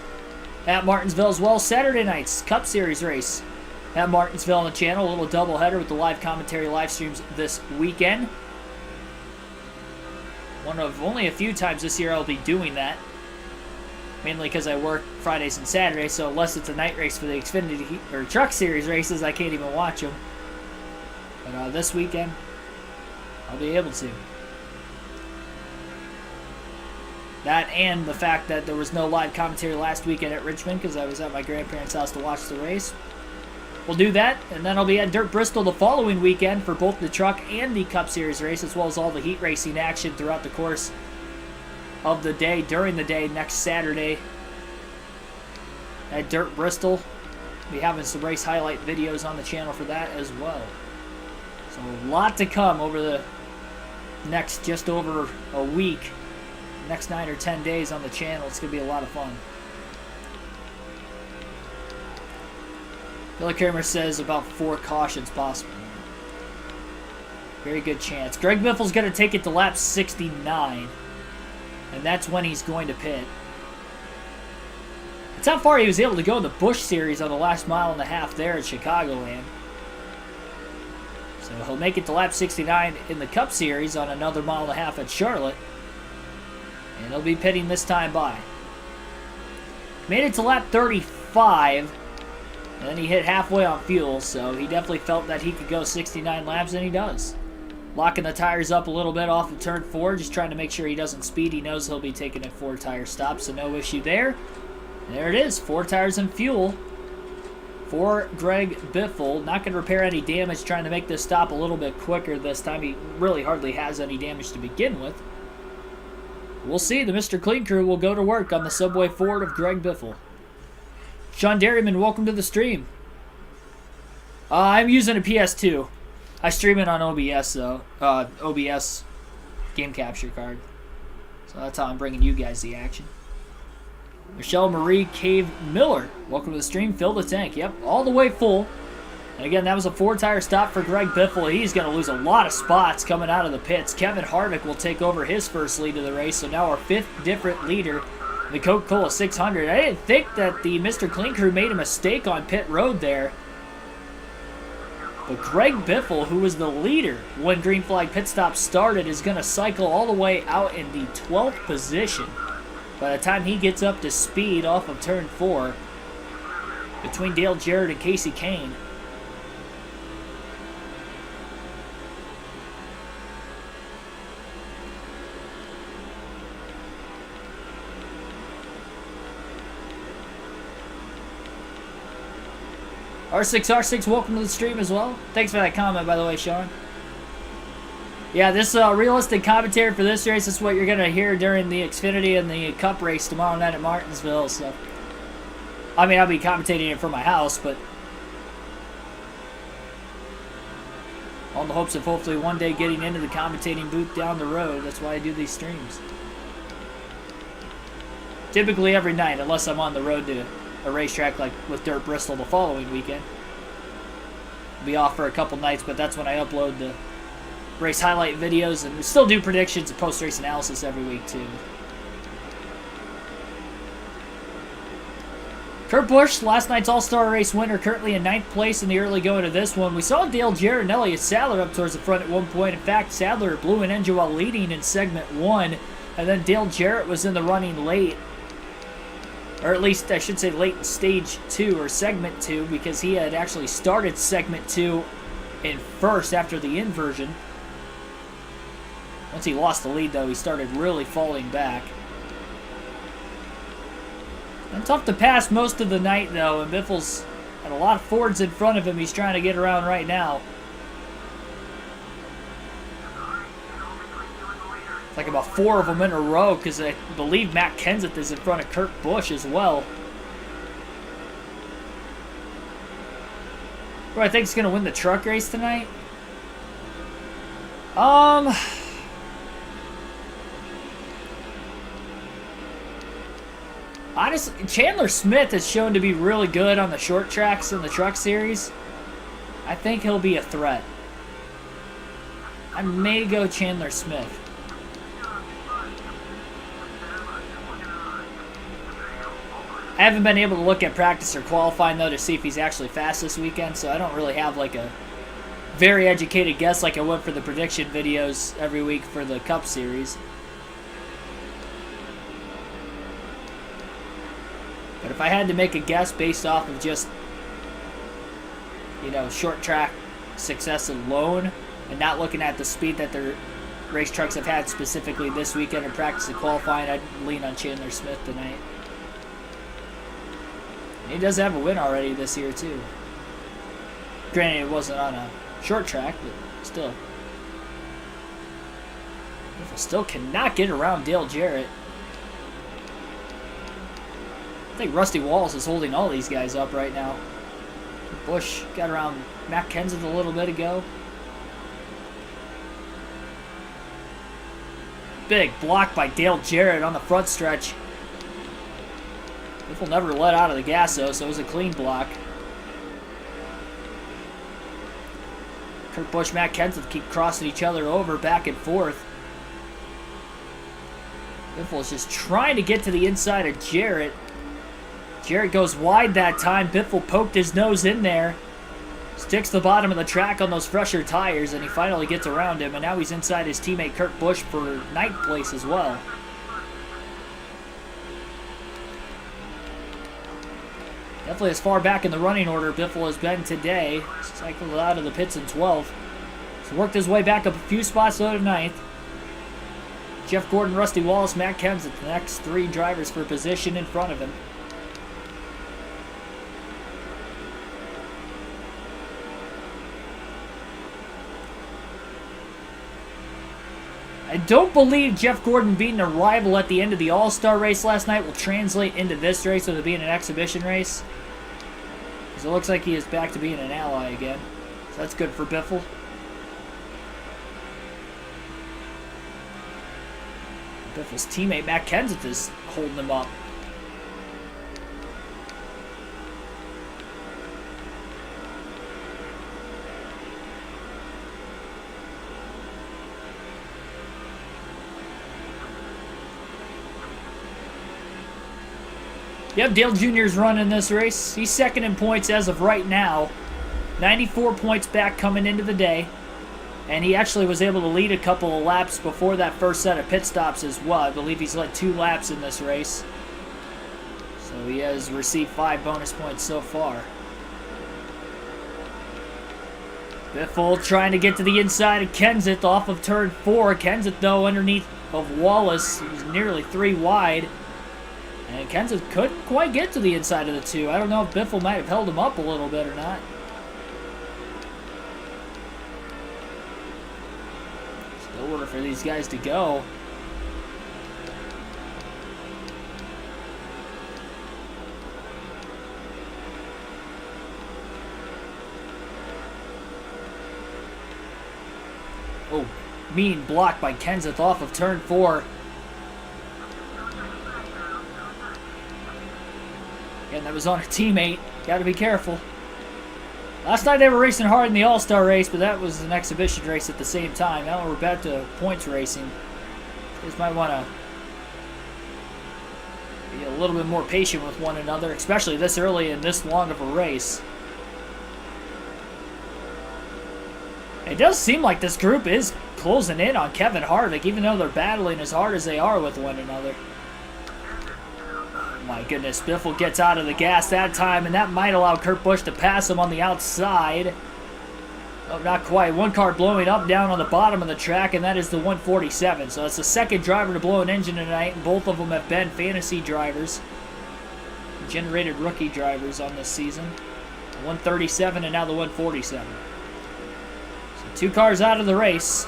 at Martinsville, as well as Saturday night's Cup Series race at Martinsville on the channel. A little doubleheader with the live commentary live streams this weekend. One of only a few times this year I'll be doing that, mainly because I work Fridays and Saturdays, so unless it's a night race for the Xfinity or Truck Series races, I can't even watch them. But this weekend, I'll be able to. That and the fact that there was no live commentary last weekend at Richmond because I was at my grandparents' house to watch the race. We'll do that, and then I'll be at Dirt Bristol the following weekend for both the Truck and the Cup Series race, as well as all the heat racing action throughout the course of the day, during the day, next Saturday at Dirt Bristol. We'll be having some race highlight videos on the channel for that as well. So a lot to come over the next just over a week, next 9 or 10 days on the channel. It's going to be a lot of fun. Billy Kramer says about 4 cautions possible. Very good chance. Greg Biffle's going to take it to lap 69, and that's when he's going to pit. That's how far he was able to go in the Busch Series on the last mile and a half there at Chicagoland. So he'll make it to lap 69 in the Cup Series on another mile and a half at Charlotte, and he'll be pitting this time by. Made it to lap 35, and then he hit halfway on fuel, so he definitely felt that he could go 69 laps, and he does. Locking the tires up a little bit off of turn 4, just trying to make sure he doesn't speed. He knows he'll be taking a 4-tire stop, so no issue there. And there it is, 4 tires and fuel for Greg Biffle. Not going to repair any damage, trying to make this stop a little bit quicker this time. He really hardly has any damage to begin with. We'll see. The Mr. Clean Crew will go to work on the Subway Ford of Greg Biffle. Sean Derryman, welcome to the stream. I'm using a PS2. I stream it on OBS, though. OBS game capture card. So that's how I'm bringing you guys the action. Michelle Marie Cave Miller, welcome to the stream. Fill the tank. Yep, all the way full. And again, that was a 4-tire stop for Greg Biffle. He's going to lose a lot of spots coming out of the pits. Kevin Harvick will take over his first lead of the race, so now our 5th different leader, the Coca-Cola 600. I didn't think that the Mr. Clean Crew made a mistake on pit road there. But Greg Biffle, who was the leader when green flag pit stop started, is going to cycle all the way out in the 12th position by the time he gets up to speed off of turn 4. between Dale Jarrett and Casey Kane. R6R6, welcome to the stream as well. Thanks for that comment, by the way, Sean. Yeah, this realistic commentary for this race is what you're going to hear during the Xfinity and the Cup race tomorrow night at Martinsville. So, I mean, I'll be commentating it from my house, but on the hopes of hopefully one day getting into the commentating booth down the road. That's why I do these streams. Typically every night, unless I'm on the road to a racetrack like with Dirt Bristol the following weekend. I'll be off for a couple nights, but that's when I upload the race highlight videos, and we still do predictions and post-race analysis every week too. Kurt Busch, last night's All-Star race winner, currently in 9th place in the early going of this one. We saw Dale Jarrett and Elliott Sadler up towards the front at one point. In fact, Sadler blew an engine while leading in segment 1, and then Dale Jarrett was in the running late. Or at least, I should say, late in stage 2 or segment 2, because he had actually started segment 2 in first after the inversion. Once he lost the lead, though, he started really falling back. And tough to pass most of the night, though, and Biffle's had a lot of Fords in front of him he's trying to get around right now. It's like about 4 of them in a row, because I believe Matt Kenseth is in front of Kurt Busch as well. Who I think is going to win the truck race tonight? Honestly, Chandler Smith has shown to be really good on the short tracks in the truck series. I think he'll be a threat. I may go Chandler Smith. I haven't been able to look at practice or qualifying, though, to see if he's actually fast this weekend, so I don't really have, like, a very educated guess like I would for the prediction videos every week for the Cup Series. But if I had to make a guess based off of just, you know, short track success alone, and not looking at the speed that their race trucks have had specifically this weekend in practice and qualifying, I'd lean on Chandler Smith tonight. He does have a win already this year, too. Granted, it wasn't on a short track, but still. Still cannot get around Dale Jarrett. I think Rusty Wallace is holding all these guys up right now. Busch got around Matt Kenseth a little bit ago. Big block by Dale Jarrett on the front stretch. Biffle never let out of the gas, though, so it was a clean block. Kurt Busch, Matt Kenseth keep crossing each other over back and forth. Biffle is just trying to get to the inside of Jarrett. Jarrett goes wide that time. Biffle poked his nose in there. Sticks the bottom of the track on those fresher tires, and he finally gets around him, and now he's inside his teammate Kurt Busch for 9th place as well. Definitely as far back in the running order Biffle has been today. Cycled out of the pits in 12th. He's worked his way back up a few spots though to 9th. Jeff Gordon, Rusty Wallace, Matt Kenseth, the next 3 drivers for position in front of him. I don't believe Jeff Gordon beating a rival at the end of the All-Star race last night will translate into this race with it being an exhibition race. Because it looks like he is back to being an ally again. So that's good for Biffle. Biffle's teammate Matt Kenseth is holding him up. Yep, Dale Jr.'s running this race. He's second in points as of right now. 94 points back coming into the day. And he actually was able to lead a couple of laps before that first set of pit stops as well. I believe he's led 2 laps in this race. So So he has received 5 bonus points so far. Biffle trying to get to the inside of Kenseth off of turn 4. Kenseth, though, underneath of Wallace. He's nearly 3 wide. And Kenseth couldn't quite get to the inside of the 2. I don't know if Biffle might have held him up a little bit or not. Still order for these guys to go. Oh, mean block by Kenseth off of turn 4. Again, that was on a teammate. Got to be careful. Last night they were racing hard in the All-Star race, but that was an exhibition race at the same time. Now we're back to points racing. You guys might want to be a little bit more patient with one another, especially this early in this long of a race. It does seem like this group is closing in on Kevin Harvick, even though they're battling as hard as they are with one another. My goodness, Biffle gets out of the gas that time, and that might allow Kurt Busch to pass him on the outside. Oh, not quite. One car blowing up down on the bottom of the track, and that is the 147. So it's the second driver to blow an engine tonight, and both of them have been fantasy drivers. Generated rookie drivers on this season. The 137 and now the 147. So 2 cars out of the race.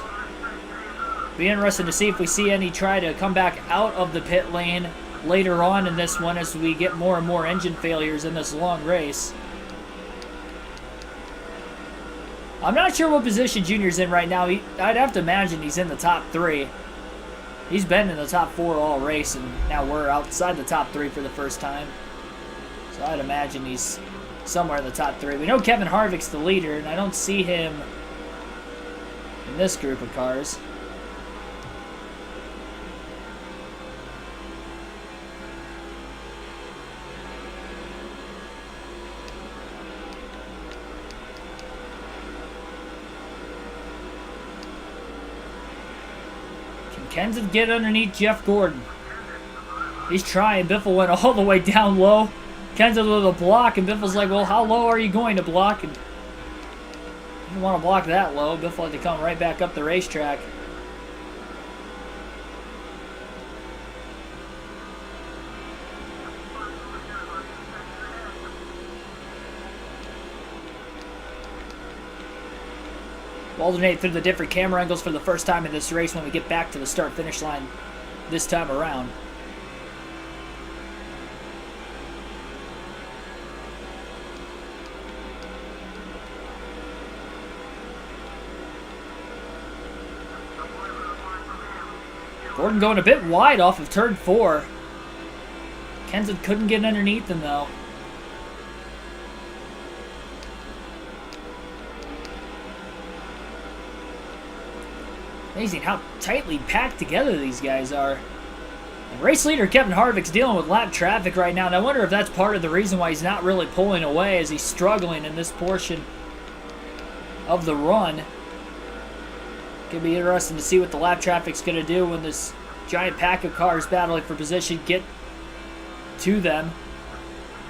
Be interesting to see if we see any try to come back out of the pit lane later on in this one as we get more and more engine failures in this long race. I'm not sure what position Junior's in right now. I'd have to imagine he's in the top 3. He's been in the top 4 all race, and now we're outside the top 3 for the first time. So I'd imagine he's somewhere in the top 3. We know Kevin Harvick's the leader, and I don't see him in this group of cars. Kenseth get underneath Jeff Gordon. He's trying. Biffle went all the way down low. Kenseth with a block, and Biffle's like, well, how low are you going to block? And you don't want to block that low. Biffle had to come right back up the racetrack. We'll alternate through the different camera angles for the first time in this race when we get back to the start-finish line this time around. Gordon going a bit wide off of turn 4. Kenseth couldn't get underneath him, though. Amazing how tightly packed together these guys are. And race leader Kevin Harvick's dealing with lap traffic right now, and I wonder if that's part of the reason why he's not really pulling away as he's struggling in this portion of the run. Could be interesting to see what the lap traffic's going to do when this giant pack of cars battling for position get to them.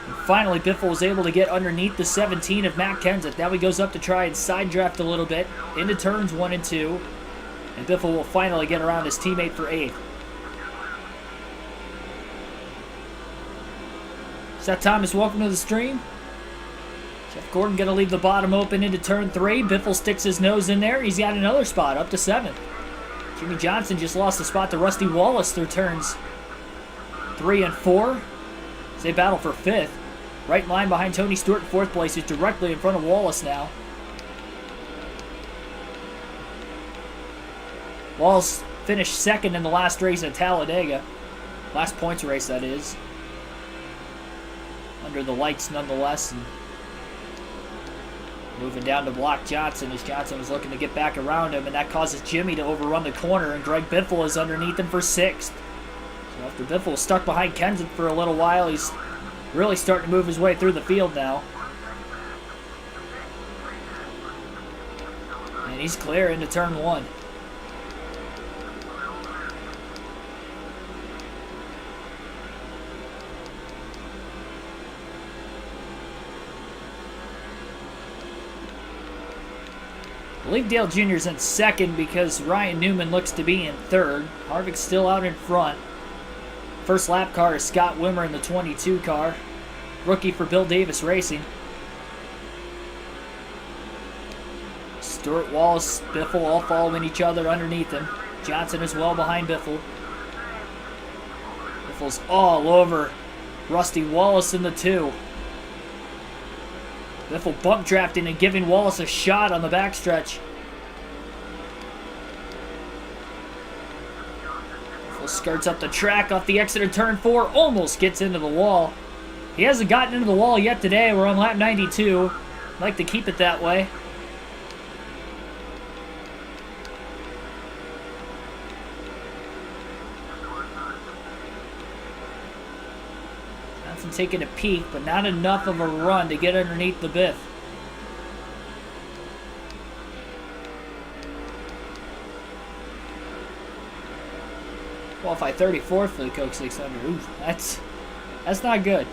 And finally, Biffle was able to get underneath the 17 of Matt Kenseth. Now he goes up to try and side draft a little bit into turns 1 and 2. And Biffle will finally get around his teammate for 8th. Seth Thomas, welcome to the stream. Jeff Gordon going to leave the bottom open into turn 3. Biffle sticks his nose in there. He's got another spot up to 7th. Jimmy Johnson just lost a spot to Rusty Wallace through turns 3 and 4. As they battle for 5th. Right in line behind Tony Stewart in 4th place. He's directly in front of Wallace now. Wallace finished 2nd in the last race at Talladega. Last points race, that is. Under the lights, nonetheless. And moving down to block Johnson as Johnson was looking to get back around him, and that causes Jimmy to overrun the corner, and Greg Biffle is underneath him for 6th. So after Biffle was stuck behind Kenseth for a little while, he's really starting to move his way through the field now. And he's clear into turn 1. believe Dale Jr.'s in second because Ryan Newman looks to be in third. Harvick's still out in front. First lap car is Scott Wimmer in the 22 car. Rookie for Bill Davis Racing. Stewart, Wallace, Biffle all following each other underneath him. Johnson is well behind Biffle. Biffle's all over Rusty Wallace in the 2. Biffle bump drafting and giving Wallace a shot on the backstretch. Biffle skirts up the track off the exit of turn 4. Almost gets into the wall. He hasn't gotten into the wall yet today. We're on lap 92. I'd like to keep it that way. Taking a peek, but not enough of a run to get underneath the Biff. Qualify 34th for the Coke 600. Ooh, that's not good.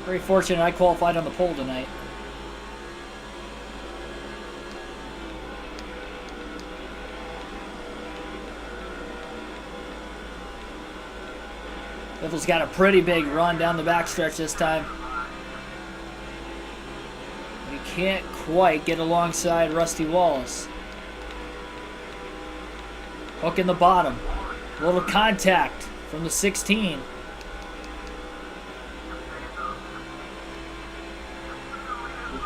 Very fortunate I qualified on the pole tonight. Biffle's got a pretty big run down the backstretch this time. He can't quite get alongside Rusty Wallace. Hook in the bottom. A little contact from the 16.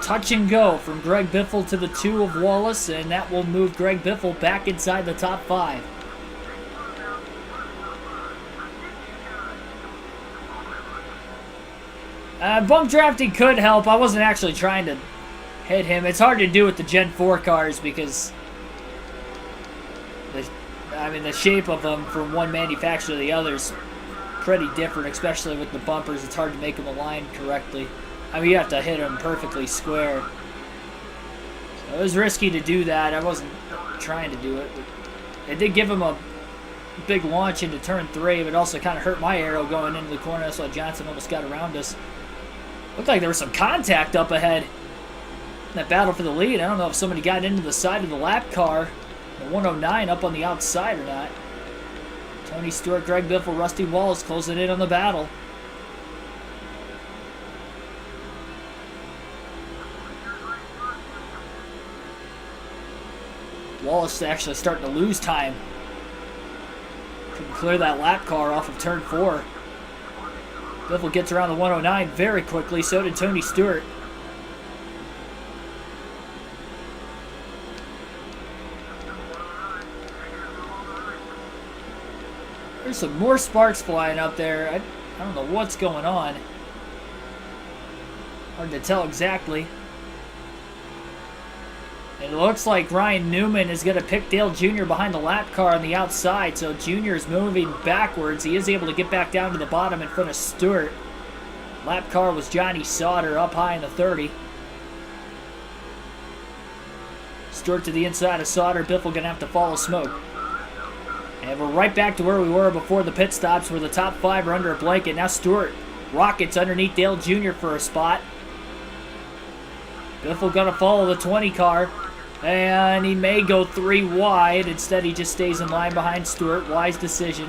Touch and go from Greg Biffle to the 2 of Wallace, and that will move Greg Biffle back inside the top 5. Bump drafting could help. I wasn't actually trying to hit him. It's hard to do with the Gen 4 cars because the shape of them from one manufacturer to the other is pretty different, especially with the bumpers. It's hard to make them align correctly. I mean, you have to hit them perfectly square. So it was risky to do that. I wasn't trying to do it, but it did give him a big launch into turn 3, but also kind of hurt my arrow going into the corner. That's why Johnson almost got around us. Looked like there was some contact up ahead in that battle for the lead. I don't know if somebody got into the side of the lap car, the 109 up on the outside or not. Tony Stewart, Greg Biffle, Rusty Wallace closing in on the battle. Wallace actually starting to lose time. Can clear that lap car off of turn 4. Biffle gets around the 109 very quickly. So did Tony Stewart. There's some more sparks flying up there. I don't know what's going on. Hard to tell exactly. It looks like Ryan Newman is going to pick Dale Jr. behind the lap car on the outside, so Jr. is moving backwards. He is able to get back down to the bottom in front of Stewart. Lap car was Johnny Sauter up high in the 30. Stewart to the inside of Sauter. Biffle going to have to follow smoke. And we're right back to where we were before the pit stops, where the top 5 are under a blanket. Now Stewart rockets underneath Dale Jr. for a spot. Biffle going to follow the 20 car. And he may go 3 wide. Instead, he just stays in line behind Stewart. Wise decision.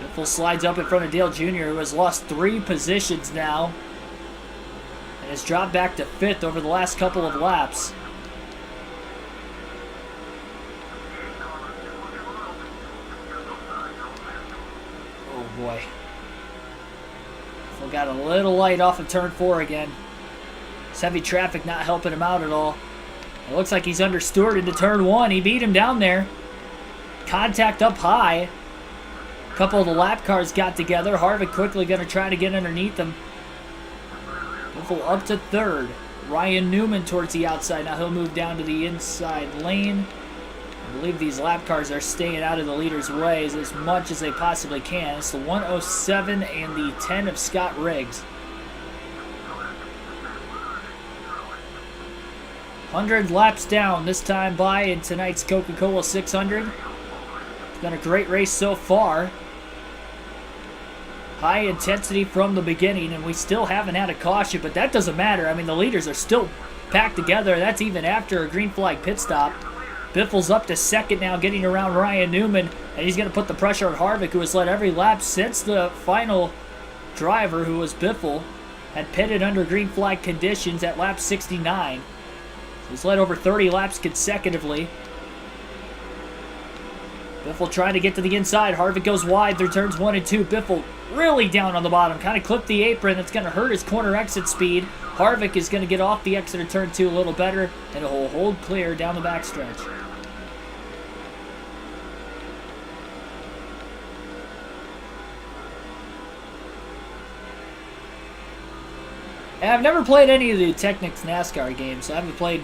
Biffle slides up in front of Dale Jr., who has lost 3 positions now. And has dropped back to 5th over the last couple of laps. Oh boy. Biffle got a little light off of turn 4 again. This heavy traffic not helping him out at all. It looks like he's under Stewart into turn 1. He beat him down there. Contact up high. A couple of the lap cars got together. Harvick quickly going to try to get underneath them. Biffle up to 3rd. Ryan Newman towards the outside. Now he'll move down to the inside lane. I believe these lap cars are staying out of the leader's ways as much as they possibly can. It's the 107 and the 10 of Scott Riggs. 100 laps down this time by in tonight's Coca-Cola 600. It's been a great race so far. high intensity from the beginning, and we still haven't had a caution, but that doesn't matter. I mean, the leaders are still packed together. That's even after a green flag pit stop. Biffle's up to second now, getting around Ryan Newman, and he's going to put the pressure on Harvick, who has led every lap since the final driver, who was Biffle, had pitted under green flag conditions at lap 69. He's led over 30 laps consecutively. Biffle trying to get to the inside. Harvick goes wide through turns 1 and 2. Biffle really down on the bottom. Kind of clipped the apron. That's going to hurt his corner exit speed. Harvick is going to get off the exit of turn 2 a little better, and he'll hold clear down the backstretch. And I've never played any of the Technics NASCAR games. I haven't played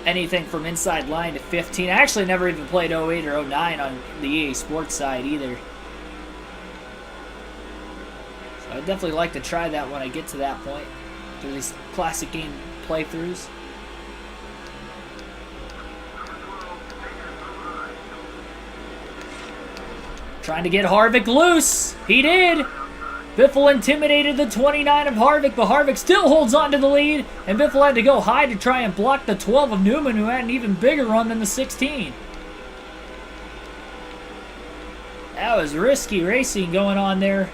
anything from Inside Line to 15. I actually never even played 08 or 09 on the EA Sports side either. So I'd definitely like to try that when I get to that point, through these classic game playthroughs. Trying to get Harvick loose. He did. Biffle intimidated the 29 of Harvick, but Harvick still holds on to the lead, and Biffle had to go high to try and block the 12 of Newman, who had an even bigger run than the 16. That was risky racing going on there.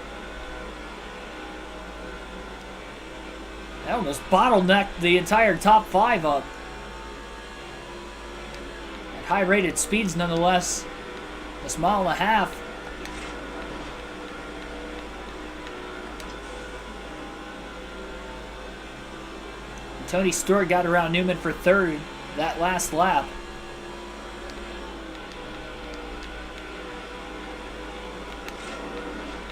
That almost bottlenecked the entire top 5 up. At high rated speeds nonetheless. This mile and a half. Tony Stewart got around Newman for third that last lap.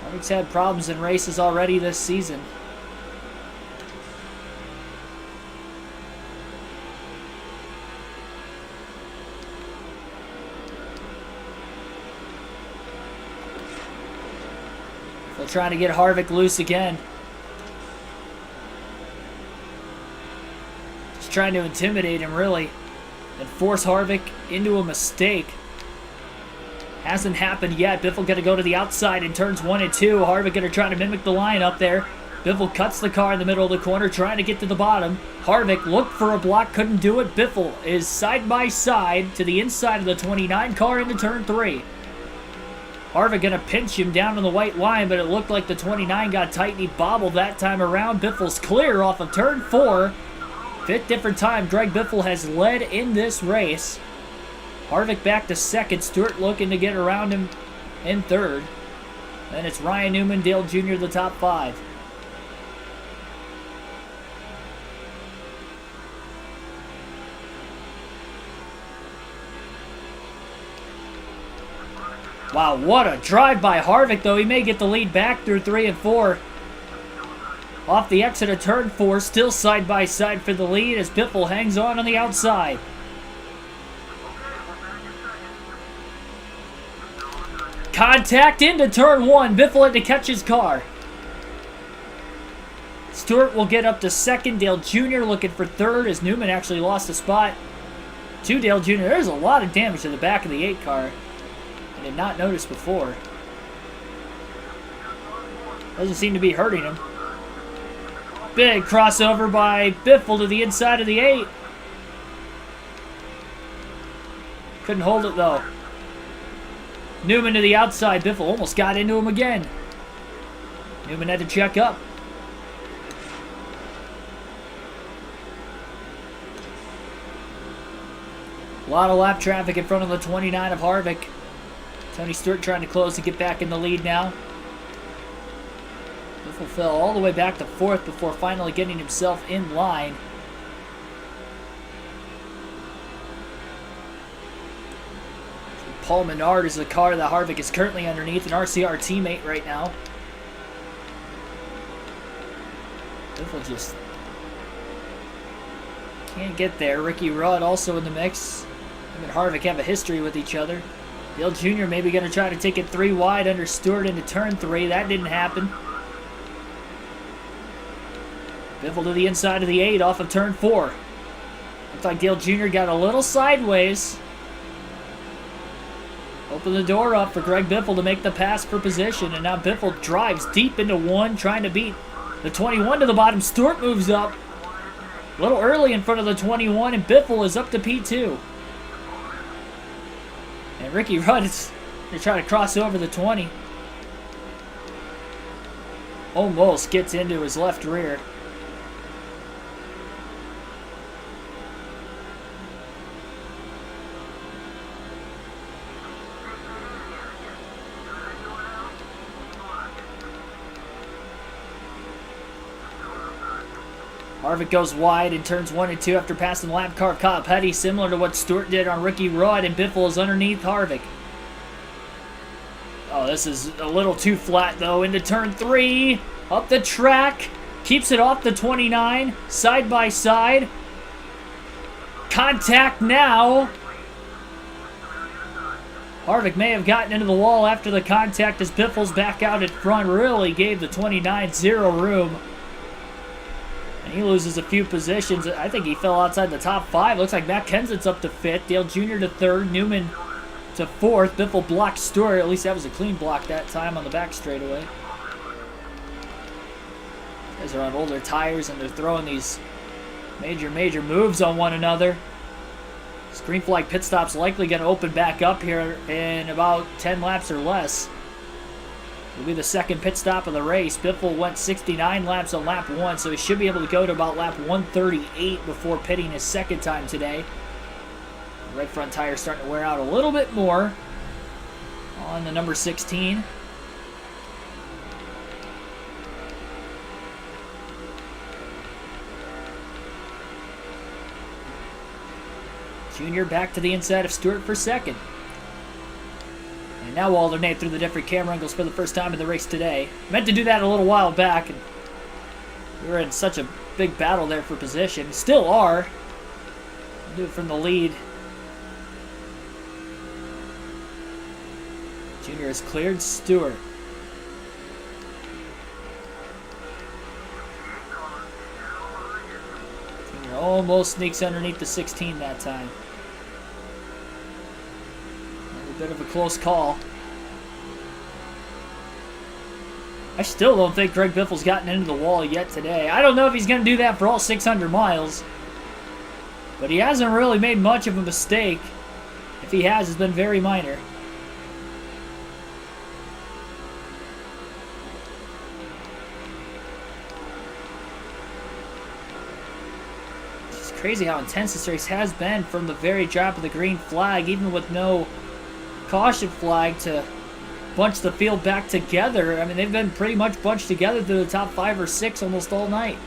Harvick's had problems in races already this season. They're trying to get Harvick loose again. Trying to intimidate him, really, and force Harvick into a mistake. Hasn't happened yet. Biffle going to go to the outside in turns 1 and 2. Harvick going to try to mimic the line up there. Biffle cuts the car in the middle of the corner, trying to get to the bottom. Harvick looked for a block, couldn't do it. Biffle is side by side to the inside of the 29 car into turn 3. Harvick going to pinch him down on the white line, but it looked like the 29 got tight and he bobbled that time around. Biffle's clear off of turn 4. Fifth different time Greg Biffle has led in this race. Harvick back to second. Stewart looking to get around him in third. Then it's Ryan Newman, Dale Jr., the top 5. Wow, what a drive by Harvick, though. He may get the lead back through 3 and 4. Off the exit of turn 4, still side by side for the lead as Biffle hangs on the outside. Contact into turn 1. Biffle had to catch his car. Stewart will get up to second. Dale Jr. looking for third as Newman actually lost a spot to Dale Jr. There's a lot of damage to the back of the 8 car. I did not notice before. Doesn't seem to be hurting him. Big crossover by Biffle to the inside of the 8. Couldn't hold it though. Newman to the outside. Biffle almost got into him again. Newman had to check up. A lot of lap traffic in front of the 29 of Harvick. Tony Stewart trying to close to get back in the lead now. Biffle fell all the way back to 4th before finally getting himself in line. Paul Menard is the car that Harvick is currently underneath, an RCR teammate right now. Biffle just can't get there. Ricky Rudd also in the mix. Him and Harvick have a history with each other. Dale Jr. maybe going to try to take it 3 wide under Stewart into turn 3. That didn't happen. Biffle to the inside of the 8 off of turn 4. Looks like Dale Jr. got a little sideways. Open the door up for Greg Biffle to make the pass for position, and now Biffle drives deep into one, trying to beat the 21 to the bottom. Stewart moves up a little early in front of the 21, and Biffle is up to P2. And Ricky Rudd is going to try to cross over the 20. Almost gets into his left rear. Harvick goes wide in turns 1 and 2 after passing lap car caught Petty, similar to what Stewart did on Ricky Rudd, and Biffle is underneath Harvick. Oh, this is a little too flat, though, into turn 3. Up the track. Keeps it off the 29. Side by side. Contact now. Harvick may have gotten into the wall after the contact as Biffle's back out in front. Really gave the 29 zero room. And he loses a few positions. I think he fell outside the top 5. Looks like Matt Kenseth's up to 5th. Dale Jr. to 3rd. Newman to 4th. Biffle blocked Stewart. At least that was a clean block that time on the back straightaway. Guys are on older tires and they're throwing these major moves on one another. Green flag pit stop's likely going to open back up here in about 10 laps or less. It'll be the second pit stop of the race. Biffle went 69 laps on lap 1, so he should be able to go to about lap 138 before pitting his second time today. The right front tire starting to wear out a little bit more on the number 16. Junior back to the inside of Stewart for second. And now we'll alternate through the different camera angles for the first time in the race today. Meant to do that a little while back, and we were in such a big battle there for position. Still are. We'll do it from the lead. Junior has cleared Stewart. Junior almost sneaks underneath the 16 that time. Bit of a close call. I still don't think Greg Biffle's gotten into the wall yet today. I don't know if he's going to do that for all 600 miles. But he hasn't really made much of a mistake. If he has, it's been very minor. It's crazy how intense this race has been from the very drop of the green flag, even with no caution flag to bunch the field back together. I mean, they've been pretty much bunched together through the top 5 or 6 almost all night.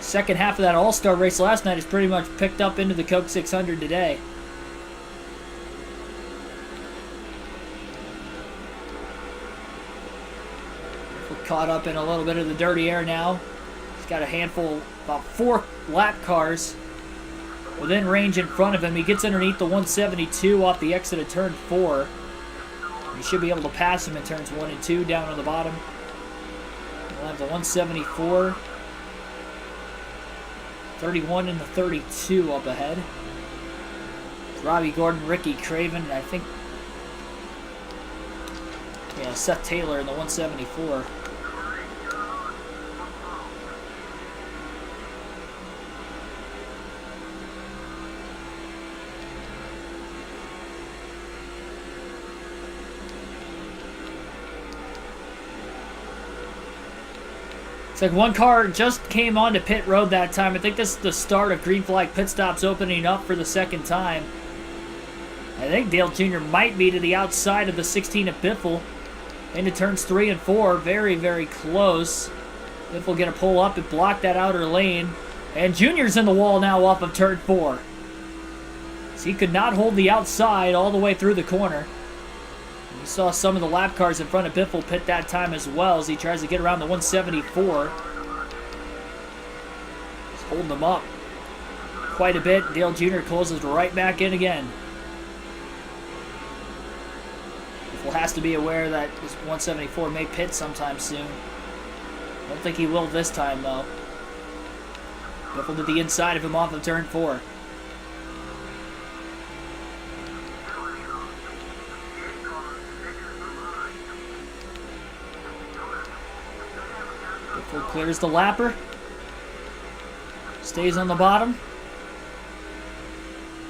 Second half of that All-Star race last night is pretty much picked up into the Coke 600 today. We're caught up in a little bit of the dirty air now. He's got a handful, about 4 lap cars within range in front of him. He gets underneath the 172 off the exit of turn 4. He should be able to pass him in turns 1 and 2 down on the bottom. We'll have the 174, 31 and the 32 up ahead. Robbie Gordon, Ricky Craven, I think, yeah, Seth Taylor in the 174. It's like one car just came onto pit road that time. I think this is the start of green flag pit stops opening up for the second time. I think Dale Jr. might be to the outside of the 16 of Biffle into turns 3 and 4. Very, very close. Biffle going to pull up and block that outer lane. And Jr.'s in the wall now off of turn 4. So he could not hold the outside all the way through the corner. We saw some of the lap cars in front of Biffle pit that time as well as he tries to get around the 174. He's holding them up quite a bit. Dale Jr. closes right back in again. Biffle has to be aware that this 174 may pit sometime soon. I don't think he will this time, though. Biffle to the inside of him off of turn 4. Biffle clears the lapper. Stays on the bottom.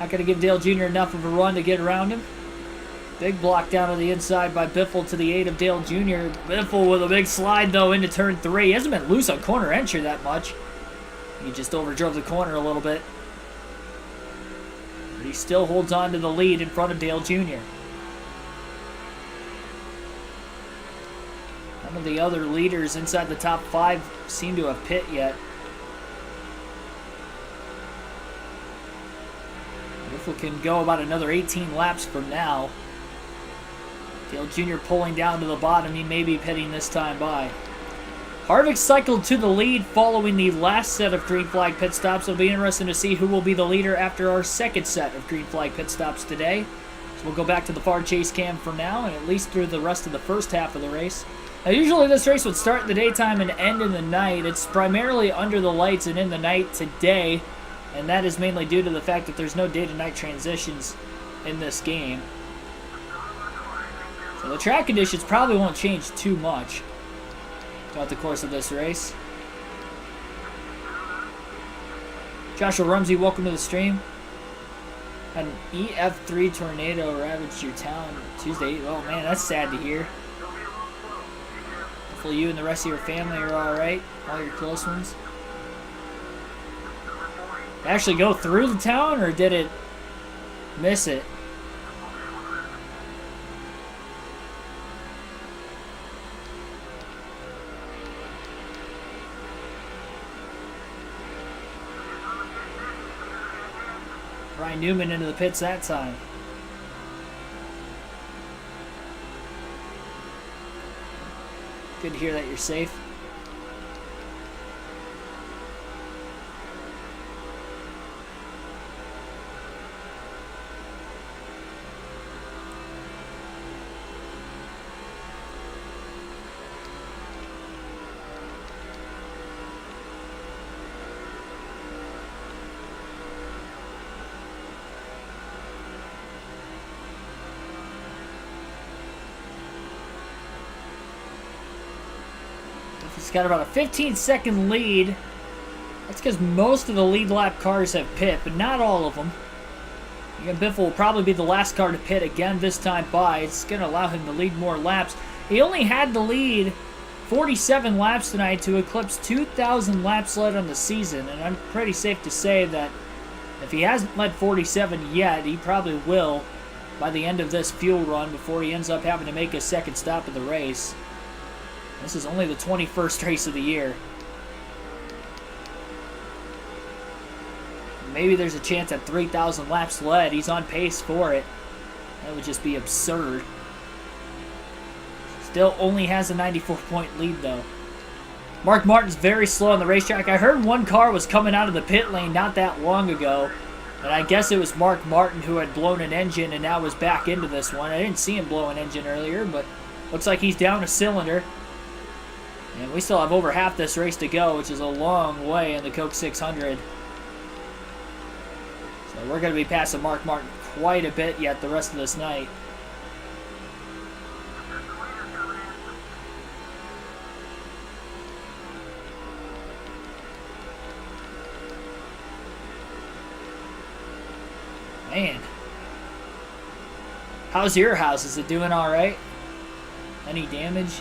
Not going to give Dale Jr. enough of a run to get around him. Big block down on the inside by Biffle to the aid of Dale Jr. Biffle with a big slide, though, into turn 3. He hasn't been loose on corner entry that much. He just overdrove the corner a little bit. But he still holds on to the lead in front of Dale Jr. None of the other leaders inside the top 5 seem to have pit yet. Biffle can go about another 18 laps from now. Dale Jr. pulling down to the bottom. He may be pitting this time by. Harvick cycled to the lead following the last set of green flag pit stops. It'll be interesting to see who will be the leader after our second set of green flag pit stops today. So we'll go back to the far chase cam for now, and at least through the rest of the first half of the race. Now, usually this race would start in the daytime and end in the night. It's primarily under the lights and in the night today, and that is mainly due to the fact that there's no day-to-night transitions in this game. So the track conditions probably won't change too much throughout the course of this race. Joshua Rumsey, welcome to the stream. Had an EF3 tornado ravaged your town Tuesday. Oh man, that's sad to hear. Hopefully you and the rest of your family are alright, all your close ones. Did it actually go through the town, or did it miss it? Ryan Newman into the pits that time. Good to hear that you're safe. He's got about a 15-second lead. That's because most of the lead lap cars have pit, but not all of them. Again, Biffle will probably be the last car to pit again this time by. It's going to allow him to lead more laps. He only had to lead 47 laps tonight to eclipse 2,000 laps led on the season, and I'm pretty safe to say that if he hasn't led 47 yet, he probably will by the end of this fuel run before he ends up having to make a second stop of the race. This is only the 21st race of the year. Maybe there's a chance at 3,000 laps led. He's on pace for it. That would just be absurd. Still only has a 94-point lead, though. Mark Martin's very slow on the racetrack. I heard one car was coming out of the pit lane not that long ago, and I guess it was Mark Martin who had blown an engine and now was back into this one. I didn't see him blow an engine earlier, but looks like he's down a cylinder. And we still have over half this race to go, which is a long way in the Coke 600. So we're going to be passing Mark Martin quite a bit yet the rest of this night. Man. How's your house? Is it doing all right? Any damage?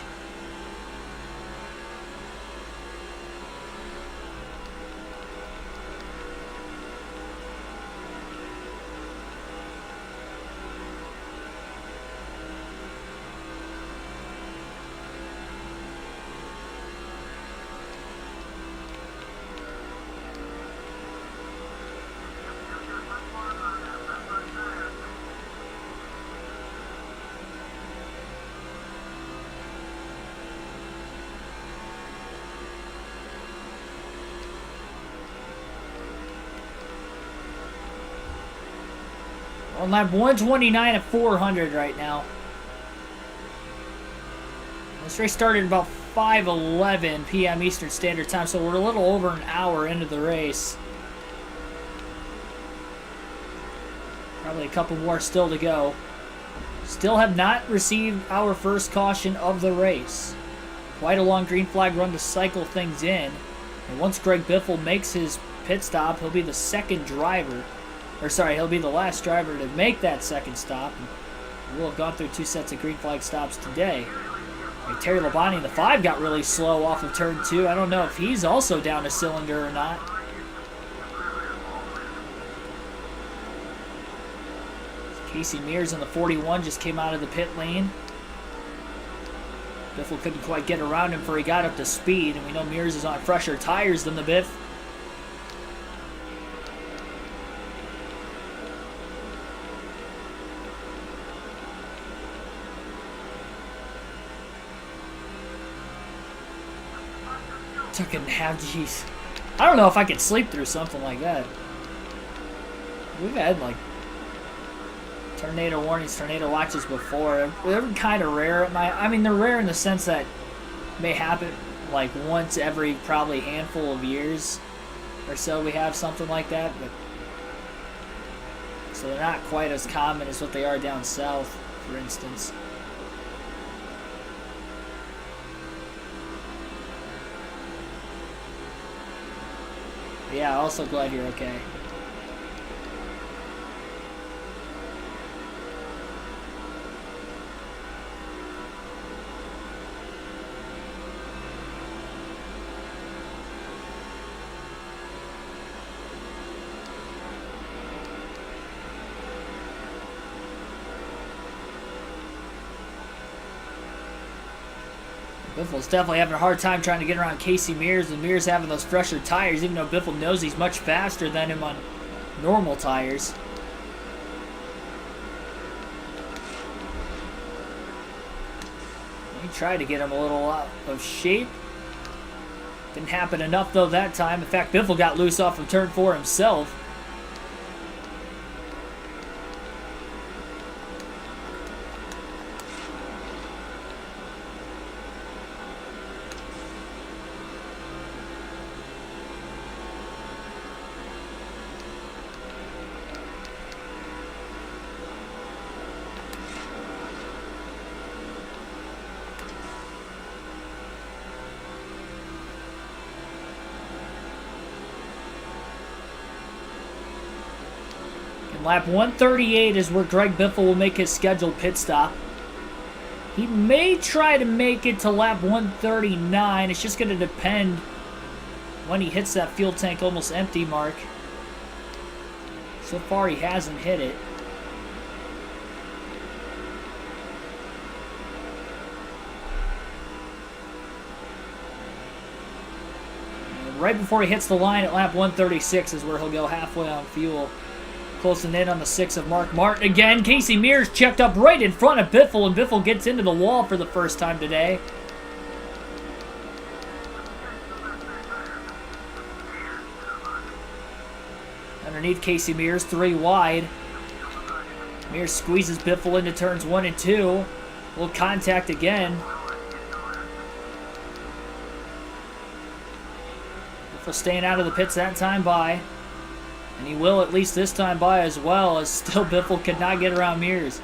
On lap 129 at 400 right now. This race started about 5:11 p.m. Eastern Standard Time, so we're a little over an hour into the race. Probably a couple more still to go. Still have not received our first caution of the race. Quite a long green flag run to cycle things in. And once Greg Biffle makes his pit stop, he'll be the second driver. Or sorry, he'll be the last driver to make that second stop. And we'll have gone through 2 sets of green flag stops today. Like Terry Labonte in the 5 got really slow off of turn 2. I don't know if he's also down a cylinder or not. Casey Mears in the 41 just came out of the pit lane. Biffle couldn't quite get around him before he got up to speed, and we know Mears is on fresher tires than the Biff. Took a nap, jeez. I don't know if I could sleep through something like that. We've had like tornado warnings, tornado watches before. They're kind of rare. I mean, they're rare in the sense that may happen like once every probably handful of years or so we have something like that. But so they're not quite as common as what they are down south, for instance. Yeah, also glad you're okay. Biffle's definitely having a hard time trying to get around Casey Mears, and Mears having those fresher tires, even though Biffle knows he's much faster than him on normal tires. He tried to get him a little out of shape. Didn't happen enough, though, that time. In fact, Biffle got loose off of turn 4 himself. Lap 138 is where Greg Biffle will make his scheduled pit stop. He may try to make it to lap 139. It's just going to depend when he hits that fuel tank almost empty mark. So far, he hasn't hit it. And right before he hits the line at lap 136 is where he'll go halfway on fuel. Closing in on the 6 of Mark Martin again. Casey Mears checked up right in front of Biffle, and Biffle gets into the wall for the first time today. Underneath Casey Mears, 3 wide. Mears squeezes Biffle into turns 1 and 2. Little contact again. Biffle staying out of the pits that time by. And he will at least this time by as well, as still Biffle could not get around Mears.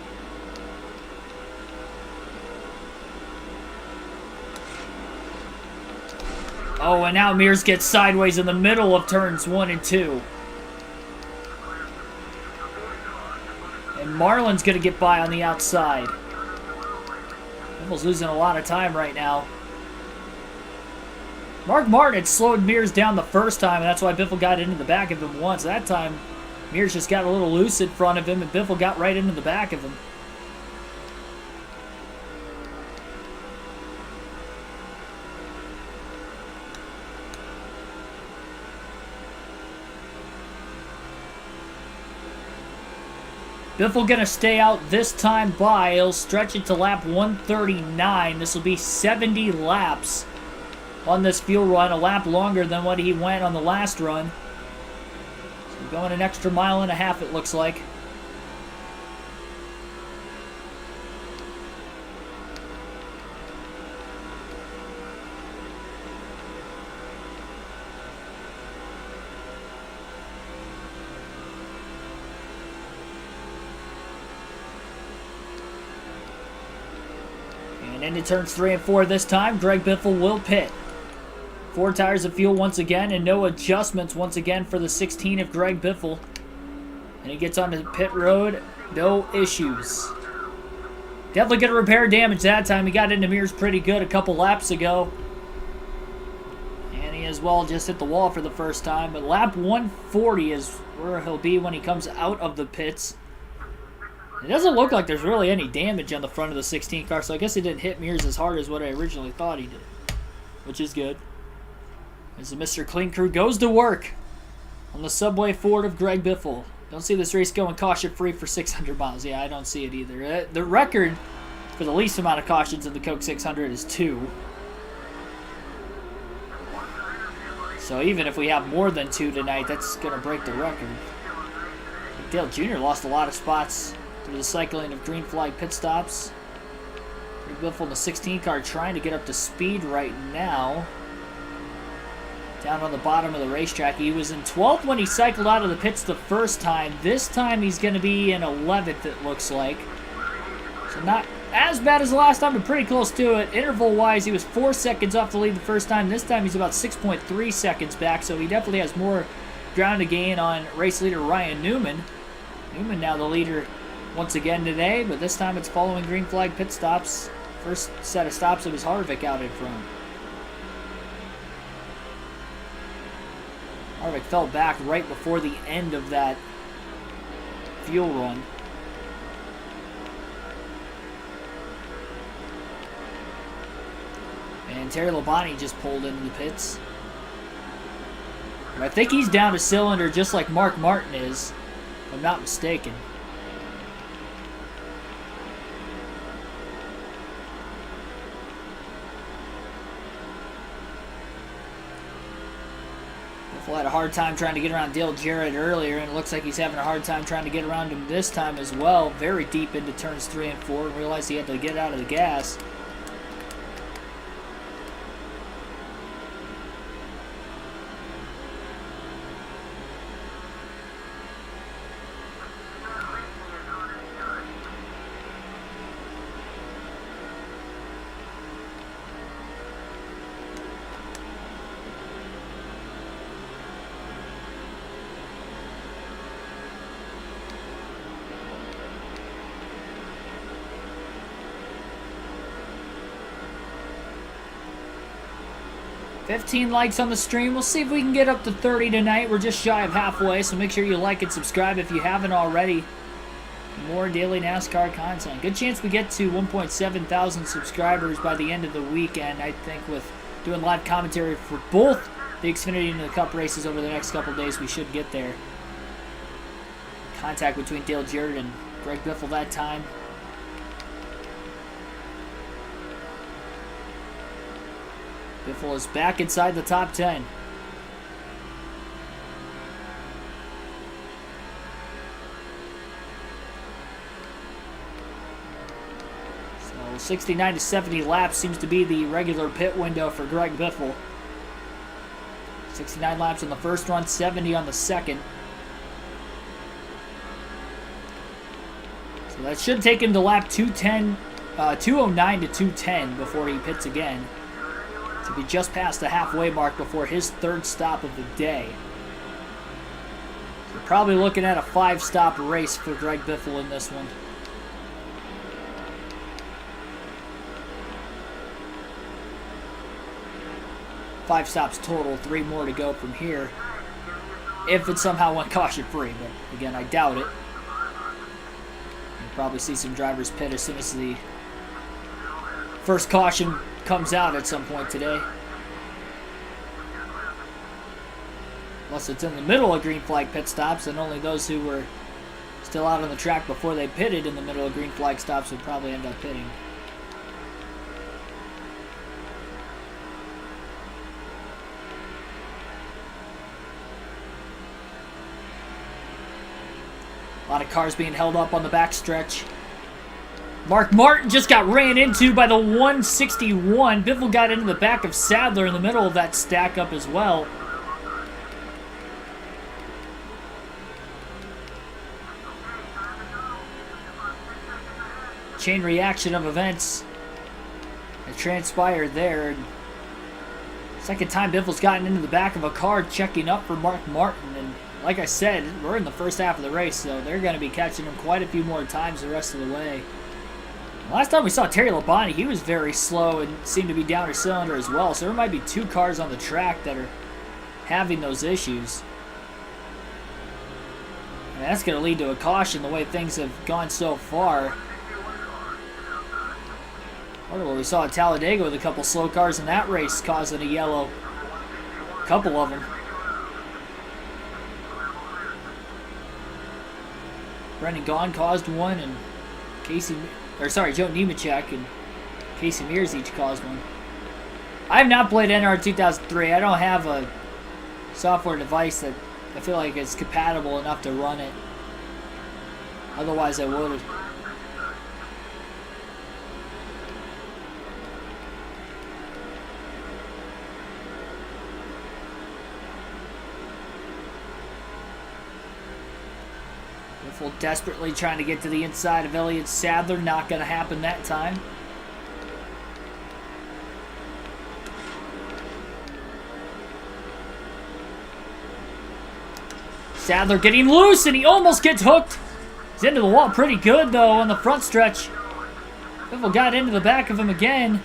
Oh, and now Mears gets sideways in the middle of turns 1 and 2. And Marlin's going to get by on the outside. Biffle's losing a lot of time right now. Mark Martin had slowed Mears down the first time, and that's why Biffle got into the back of him once. That time, Mears just got a little loose in front of him, and Biffle got right into the back of him. Biffle gonna stay out this time by. He'll stretch it to lap 139. This will be 70 laps on this fuel run, a lap longer than what he went on the last run. So going an extra mile and a half, it looks like. And into turns 3 and 4 this time, Greg Biffle will pit. 4 tires of fuel once again, and no adjustments once again for the 16 of Greg Biffle. And he gets onto pit road, no issues. Definitely going to repair damage that time. He got into mirrors pretty good a couple laps ago. And he as well just hit the wall for the first time. But lap 140 is where he'll be when he comes out of the pits. It doesn't look like there's really any damage on the front of the 16 car, so I guess he didn't hit mirrors as hard as what I originally thought he did, which is good. As the Mr. Clean Crew goes to work on the Subway Ford of Greg Biffle. Don't see this race going caution-free for 600 miles. Yeah, I don't see it either. The record for the least amount of cautions in the Coke 600 is 2. So even if we have more than 2 tonight, that's going to break the record. Dale Jr. lost a lot of spots through the cycling of green flag pit stops. Greg Biffle in the 16 car trying to get up to speed right now. Down on the bottom of the racetrack. He was in 12th when he cycled out of the pits the first time. This time he's going to be in 11th, it looks like. So not as bad as the last time, but pretty close to it. Interval-wise, he was 4 seconds off the lead the first time. This time he's about 6.3 seconds back, so he definitely has more ground to gain on race leader Ryan Newman. Newman now the leader once again today, but this time it's following green flag pit stops. First set of stops it was Harvick out in front. Harvick fell back right before the end of that fuel run. And Terry Labonte just pulled into the pits. But I think he's down a cylinder just like Mark Martin is, if I'm not mistaken. Biffle had a hard time trying to get around Dale Jarrett earlier, and it looks like he's having a hard time trying to get around him this time as well. Very deep into turns 3 and 4, and realized he had to get out of the gas. $15 likes on the stream. We'll see if we can get up to 30 tonight. We're just shy of halfway, so make sure you like and subscribe if you haven't already. More daily NASCAR content. Good chance we get to 1.7 thousand subscribers by the end of the weekend. I think with doing live commentary for both the Xfinity and the Cup races over the next couple days, we should get there. Contact between Dale Jarrett and Greg Biffle that time. Biffle is back inside the top 10. So 69 to 70 laps seems to be the regular pit window for Greg Biffle. 69 laps on the first run, 70 on the second. So that should take him to lap 209 to 210 before he pits again. To be just past the halfway mark before his third stop of the day. So we're probably looking at a 5-stop race for Greg Biffle in this one. Five stops total, 3 more to go from here. If it somehow went caution-free, but again, I doubt it. You'll probably see some drivers pit as soon as the first caution comes out at some point today. Unless it's in the middle of green flag pit stops, and only those who were still out on the track before they pitted in the middle of green flag stops would probably end up pitting. A lot of cars being held up on the backstretch. Mark Martin just got ran into by the 161. Biffle got into the back of Sadler in the middle of that stack up as well. Chain reaction of events that transpired there. And second time Biffle's gotten into the back of a car checking up for Mark Martin. And like I said, we're in the first half of the race, so they're going to be catching him quite a few more times the rest of the way. Last time we saw Terry Labonte, he was very slow and seemed to be down a cylinder as well. So there might be 2 cars on the track that are having those issues. And that's going to lead to a caution the way things have gone so far. What we saw at Talladega with a couple slow cars in that race causing a yellow. A couple of them. Brendan Gaughan caused one, and Joe Nemechek and Casey Mears each caused one. I have not played NR 2003. I don't have a software device that I feel like is compatible enough to run it. Otherwise, I would. Biffle desperately trying to get to the inside of Elliott Sadler. Not going to happen that time. Sadler getting loose, and he almost gets hooked. He's into the wall pretty good, though, on the front stretch. Biffle got into the back of him again.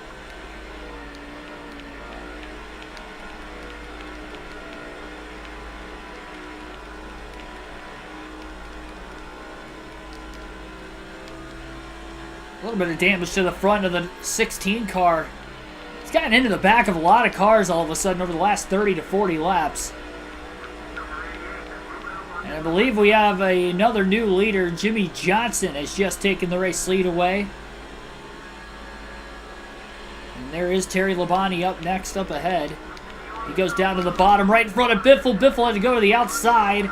A little bit of damage to the front of the 16 car. He's gotten into the back of a lot of cars all of a sudden over the last 30 to 40 laps. And I believe we have another new leader. Jimmy Johnson has just taken the race lead away. And there is Terry Labonte up next, up ahead. He goes down to the bottom right in front of Biffle. Biffle had to go to the outside.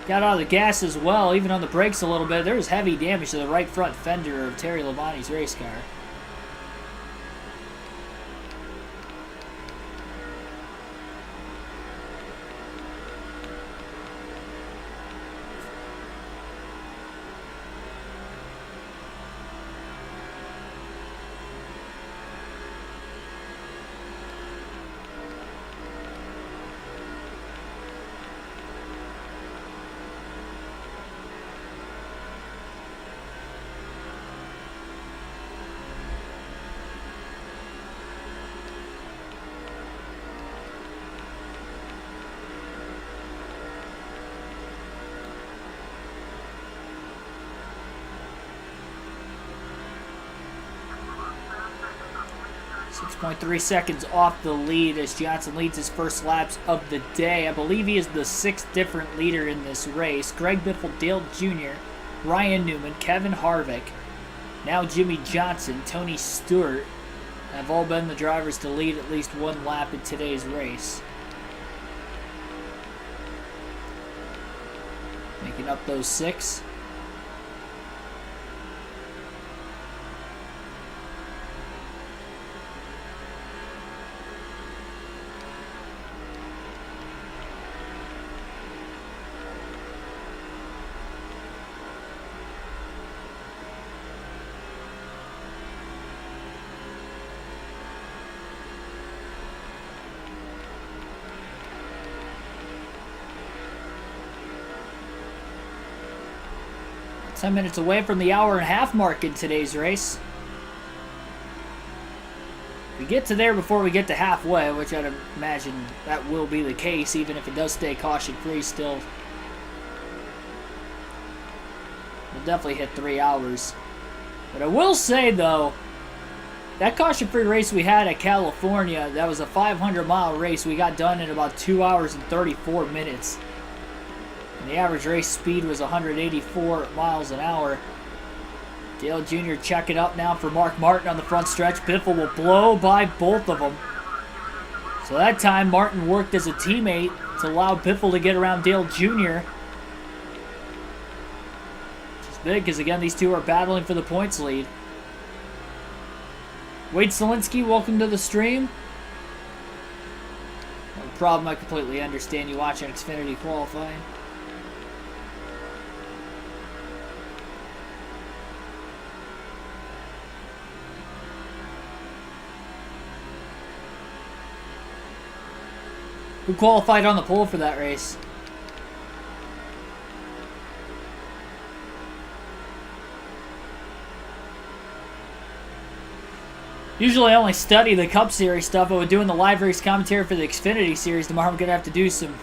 Got out of the gas as well, even on the brakes a little bit. There was heavy damage to the right front fender of Terry Labonte's race car. .3 seconds off the lead as Johnson leads his first laps of the day. I believe he is the 6th different leader in this race. Greg Biffle, Dale Jr., Ryan Newman, Kevin Harvick, now Jimmy Johnson, Tony Stewart have all been the drivers to lead at least one lap in today's race. Making up those 6. Ten minutes away from the hour-and-a-half mark in today's race. We get to there before we get to halfway, which I'd imagine that will be the case, even if it does stay caution-free still. We'll definitely hit 3 hours. But I will say, though, that caution-free race we had at California, that was a 500-mile race. We got done in about 2 hours and 34 minutes. And the average race speed was 184 miles an hour. Dale Jr. checking up now for Mark Martin on the front stretch. Biffle will blow by both of them. So that time, Martin worked as a teammate to allow Biffle to get around Dale Jr. Which is big because, again, these two are battling for the points lead. Wade Selinsky, welcome to the stream. No problem, I completely understand you watching Xfinity qualifying. Who qualified on the pole for that race? Usually I only study the Cup Series stuff, but with doing the live race commentary for the Xfinity Series tomorrow, I'm going to have to do some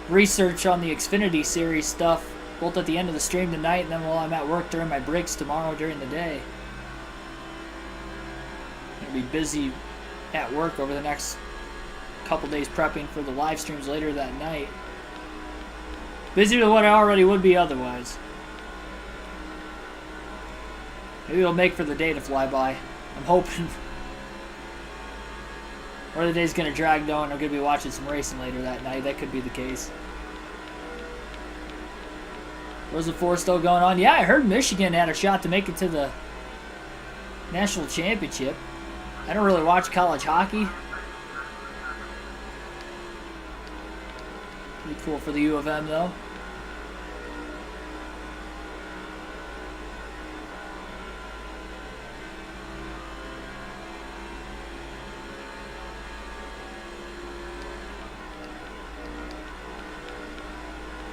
research on the Xfinity Series stuff, both at the end of the stream tonight and then while I'm at work during my breaks tomorrow during the day. I'm going to be busy at work over the next couple days prepping for the live streams later that night. Busier than what I already would be otherwise. Maybe it'll make for the day to fly by. I'm hoping. Or the day's going to drag though, and I'm going to be watching some racing later that night. That could be the case. Was the 4 still going on? Yeah, I heard Michigan had a shot to make it to the national championship. I don't really watch college hockey. Pretty cool for the U of M though.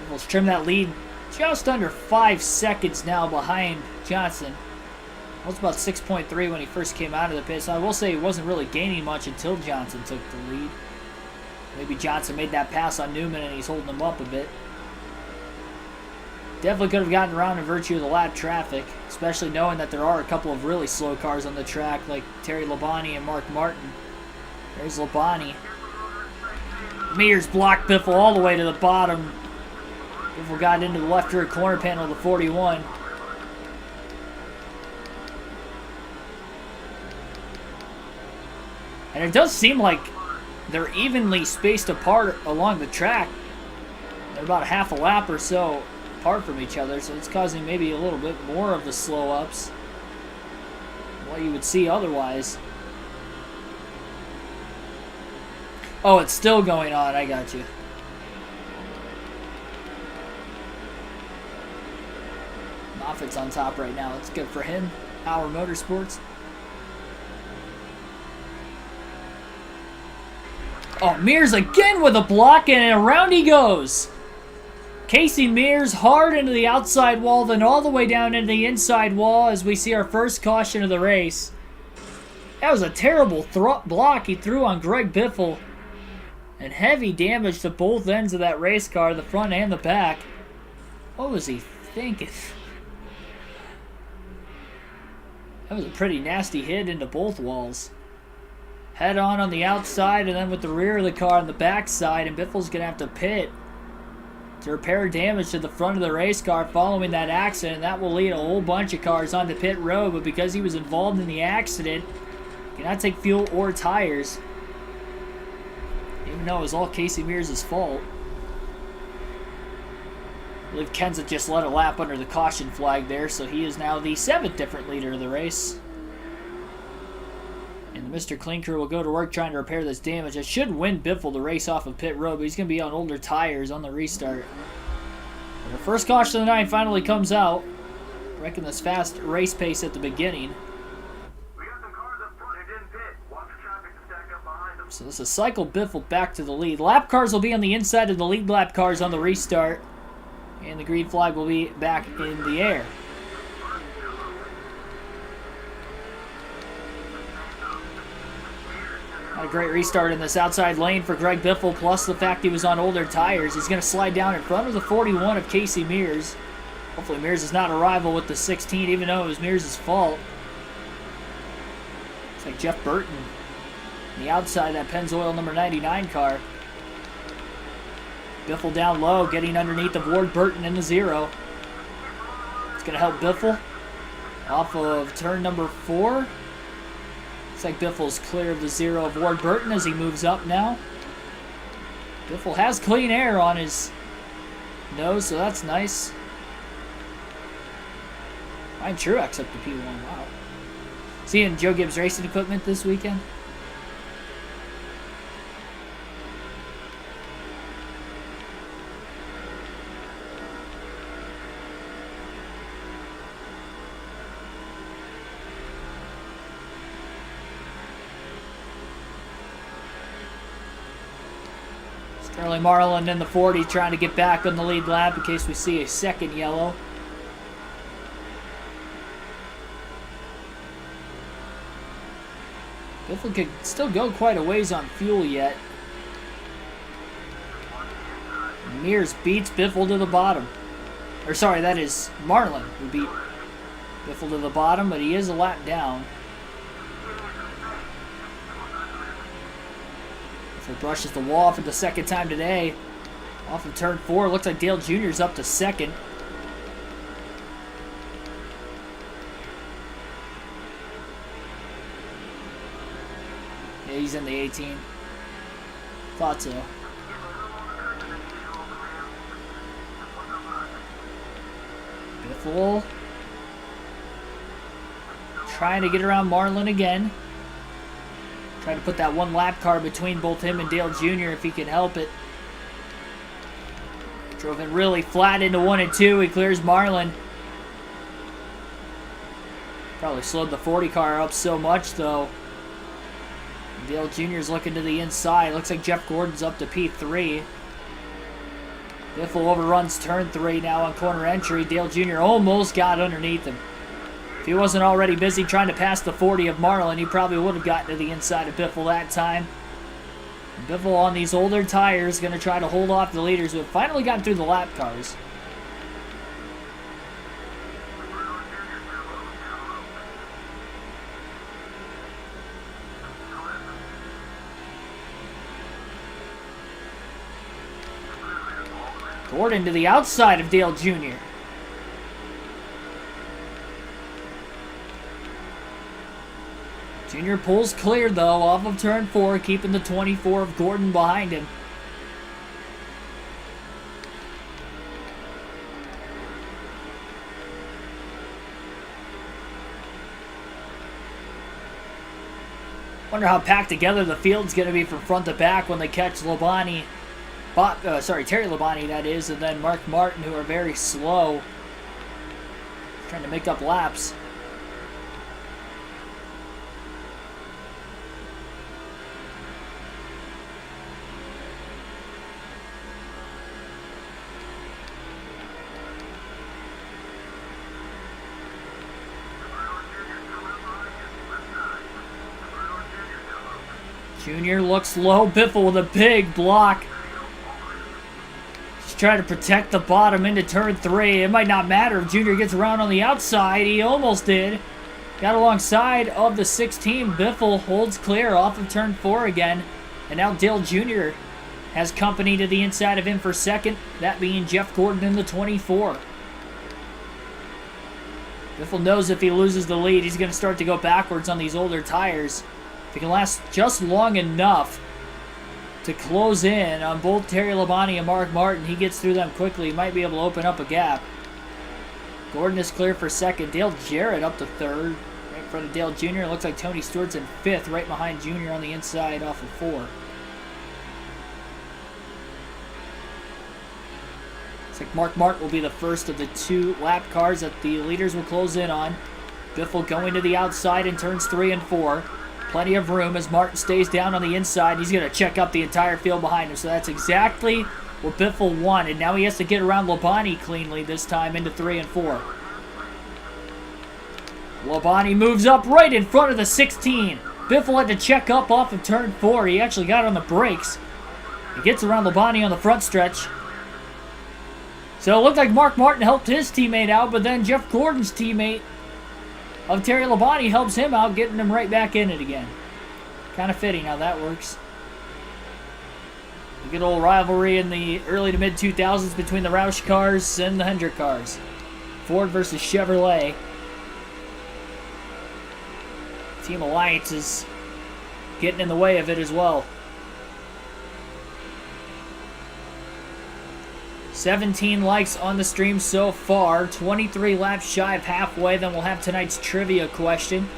Let's trim that lead just under 5 seconds now behind Johnson. It was about 6.3 when he first came out of the pit, so I will say he wasn't really gaining much until Johnson took the lead. Maybe Johnson made that pass on Newman and he's holding him up a bit. Definitely could have gotten around in virtue of the lap traffic, especially knowing that there are a couple of really slow cars on the track like Terry Labonte and Mark Martin. There's Labonte. Mears blocked Biffle all the way to the bottom. Biffle got into the left rear corner panel of the 41. And it does seem like they're evenly spaced apart along the track. They're about a half a lap or so apart from each other, so it's causing maybe a little bit more of the slow ups than what you would see otherwise. Oh, it's still going on. I got you. Moffitt's on top right now. It's good for him. Power Motorsports. Oh, Mears again with a block, and around he goes. Casey Mears hard into the outside wall, then all the way down into the inside wall as we see our first caution of the race. That was a terrible block he threw on Greg Biffle. And heavy damage to both ends of that race car, the front and the back. What was he thinking? That was a pretty nasty hit into both walls. Head on the outside, and then with the rear of the car on the back side, and Biffle's going to have to pit to repair damage to the front of the race car following that accident. That will lead a whole bunch of cars onto pit road, but because he was involved in the accident, he cannot take fuel or tires. Even though it was all Casey Mears' fault. I believe Kenseth just let a lap under the caution flag there, so he is now the 7th different leader of the race. And the Mr. Clean Crew will go to work trying to repair this damage. It should win Biffle the race off of pit road, but he's going to be on older tires on the restart. And the first caution of the night finally comes out. I reckon this fast race pace at the beginning. So this is cycle Biffle back to the lead. Lap cars will be on the inside of the lead lap cars on the restart. And the green flag will be back in the air. Not a great restart in this outside lane for Greg Biffle, plus the fact he was on older tires. He's going to slide down in front of the 41 of Casey Mears. Hopefully Mears is not a rival with the 16, even though it was Mears' fault. It's like Jeff Burton on the outside of that Pennzoil number 99 car. Biffle down low, getting underneath of Ward Burton in the 0. It's going to help Biffle off of turn number 4. Looks like Biffle's clear of the 0 of Ward Burton as he moves up now. Biffle has clean air on his nose, so that's nice. Ryan Truex up to P1, wow. Seeing Joe Gibbs Racing Equipment this weekend. Charlie Marlin in the 40 trying to get back on the lead lap in case we see a second yellow. Biffle could still go quite a ways on fuel yet. Mears beats Biffle to the bottom. Or sorry, that is Marlin who beat Biffle to the bottom, but he is a lap down. Biffle brushes the wall for the second time today. Off of turn 4, looks like Dale Jr. is up to second. Yeah, he's in the 18. Thought so. Biffle trying to get around Marlin again. Trying to put that one lap car between both him and Dale Jr. if he can help it. Drove it really flat into 1 and 2. He clears Marlin. Probably slowed the 40 car up so much though. Dale Jr. is looking to the inside. Looks like Jeff Gordon's up to P3. Biffle overruns turn 3 now on corner entry. Dale Jr. almost got underneath him. If he wasn't already busy trying to pass the 40 of Marlin, he probably would have gotten to the inside of Biffle that time. Biffle on these older tires going to try to hold off the leaders who have finally gotten through the lap cars. Gordon to the outside of Dale Jr. Jr. pulls clear though off of turn 4, keeping the 24 of Gordon behind him. Wonder how packed together the field's going to be from front to back when they catch Labonte. Terry Labonte, that is, and then Mark Martin, who are very slow. Trying to make up laps. Junior looks low. Biffle with a big block. Trying to protect the bottom into turn 3. It might not matter if Junior gets around on the outside. He almost did. Got alongside of the 16. Biffle holds clear off of turn 4 again. And now Dale Jr. has company to the inside of him for second. That being Jeff Gordon in the 24. Biffle knows if he loses the lead, he's going to start to go backwards on these older tires. If he can last just long enough to close in on both Terry Labonte and Mark Martin, he gets through them quickly. He might be able to open up a gap. Gordon is clear for second. Dale Jarrett up to third. Right in front of Dale Jr. Looks like Tony Stewart's in fifth, right behind Jr. on the inside off of 4. Looks like Mark Martin will be the first of the 2 lap cars that the leaders will close in on. Biffle going to the outside in turns 3 and 4. Plenty of room as Martin stays down on the inside. He's going to check up the entire field behind him. So that's exactly what Biffle wanted. Now he has to get around Labonte cleanly this time into 3 and 4. Labonte moves up right in front of the 16. Biffle had to check up off of turn 4. He actually got on the brakes. He gets around Labonte on the front stretch. So it looked like Mark Martin helped his teammate out, but then Jeff Gordon's teammate of Terry Labonte helps him out, getting him right back in it again. Kind of fitting how that works. A good old rivalry in the early to mid-2000s between the Roush cars and the Hendrick cars. Ford versus Chevrolet. Team Alliance is getting in the way of it as well. 17 likes on the stream so far, 23 laps shy of halfway. Then we'll have tonight's trivia question.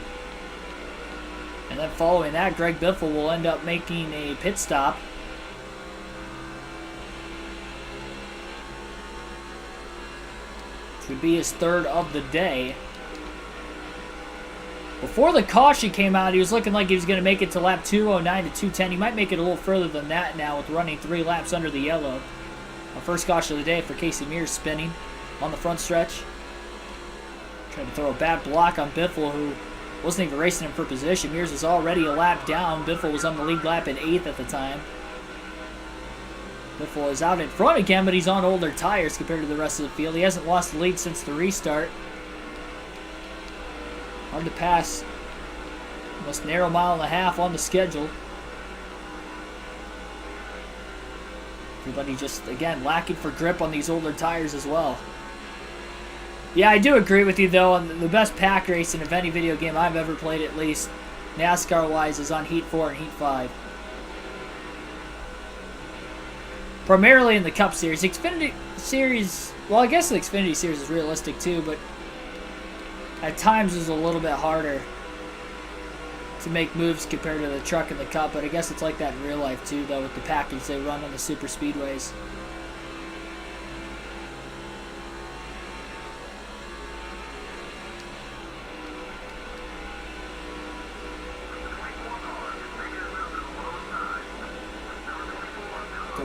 And then following that, Greg Biffle will end up making a pit stop. Which would be his third of the day. Before the caution came out, he was looking like he was going to make it to lap 209 to 210. He might make it a little further than that now with running 3 laps under the yellow. Our first caution of the day for Casey Mears spinning on the front stretch. Trying to throw a bad block on Biffle, who wasn't even racing him for position. Mears was already a lap down. Biffle was on the lead lap in 8th at the time. Biffle is out in front again, but he's on older tires compared to the rest of the field. He hasn't lost the lead since the restart. Hard to pass. Almost narrow mile and a half on the schedule. Everybody just, again, lacking for grip on these older tires as well. Yeah, I do agree with you, though. The best pack racing of any video game I've ever played, at least, NASCAR-wise, is on Heat 4 and Heat 5. Primarily in the Cup Series. Xfinity Series, well, I guess the Xfinity Series is realistic too, but at times it's a little bit harder to make moves compared to the truck and the Cup, but I guess it's like that in real life too, though, with the package they run on the super speedways.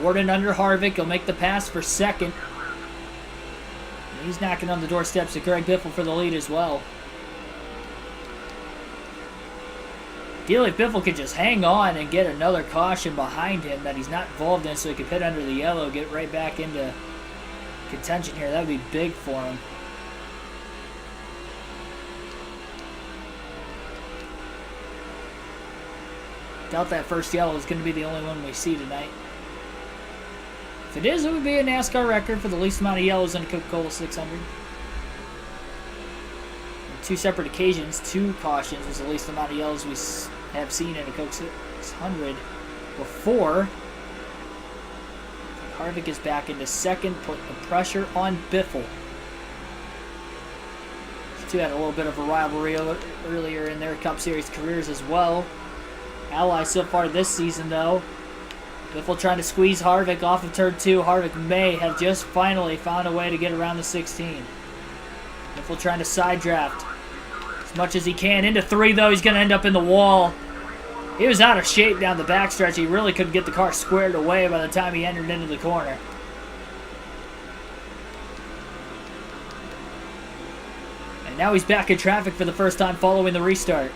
Gordon under Harvick. He'll make the pass for second. And he's knocking on the doorsteps of Greg Biffle for the lead as well. Ideally, if Biffle could just hang on and get another caution behind him that he's not involved in so he could pit under the yellow, get right back into contention here, that would be big for him. Doubt that first yellow is going to be the only one we see tonight. If it is, it would be a NASCAR record for the least amount of yellows in a Coca-Cola 600. On 2 separate occasions, 2 cautions was the least amount of yellows we have seen in a Coke 600 before. Harvick is back into second, putting the pressure on Biffle. These two had a little bit of a rivalry earlier in their Cup Series careers as well. Allies so far this season, though. Biffle trying to squeeze Harvick off of turn 2. Harvick may have just finally found a way to get around the 16. Biffle trying to side draft as much as he can. Into 3, though. He's going to end up in the wall. He was out of shape down the backstretch. He really couldn't get the car squared away by the time he entered into the corner. And now he's back in traffic for the first time following the restart.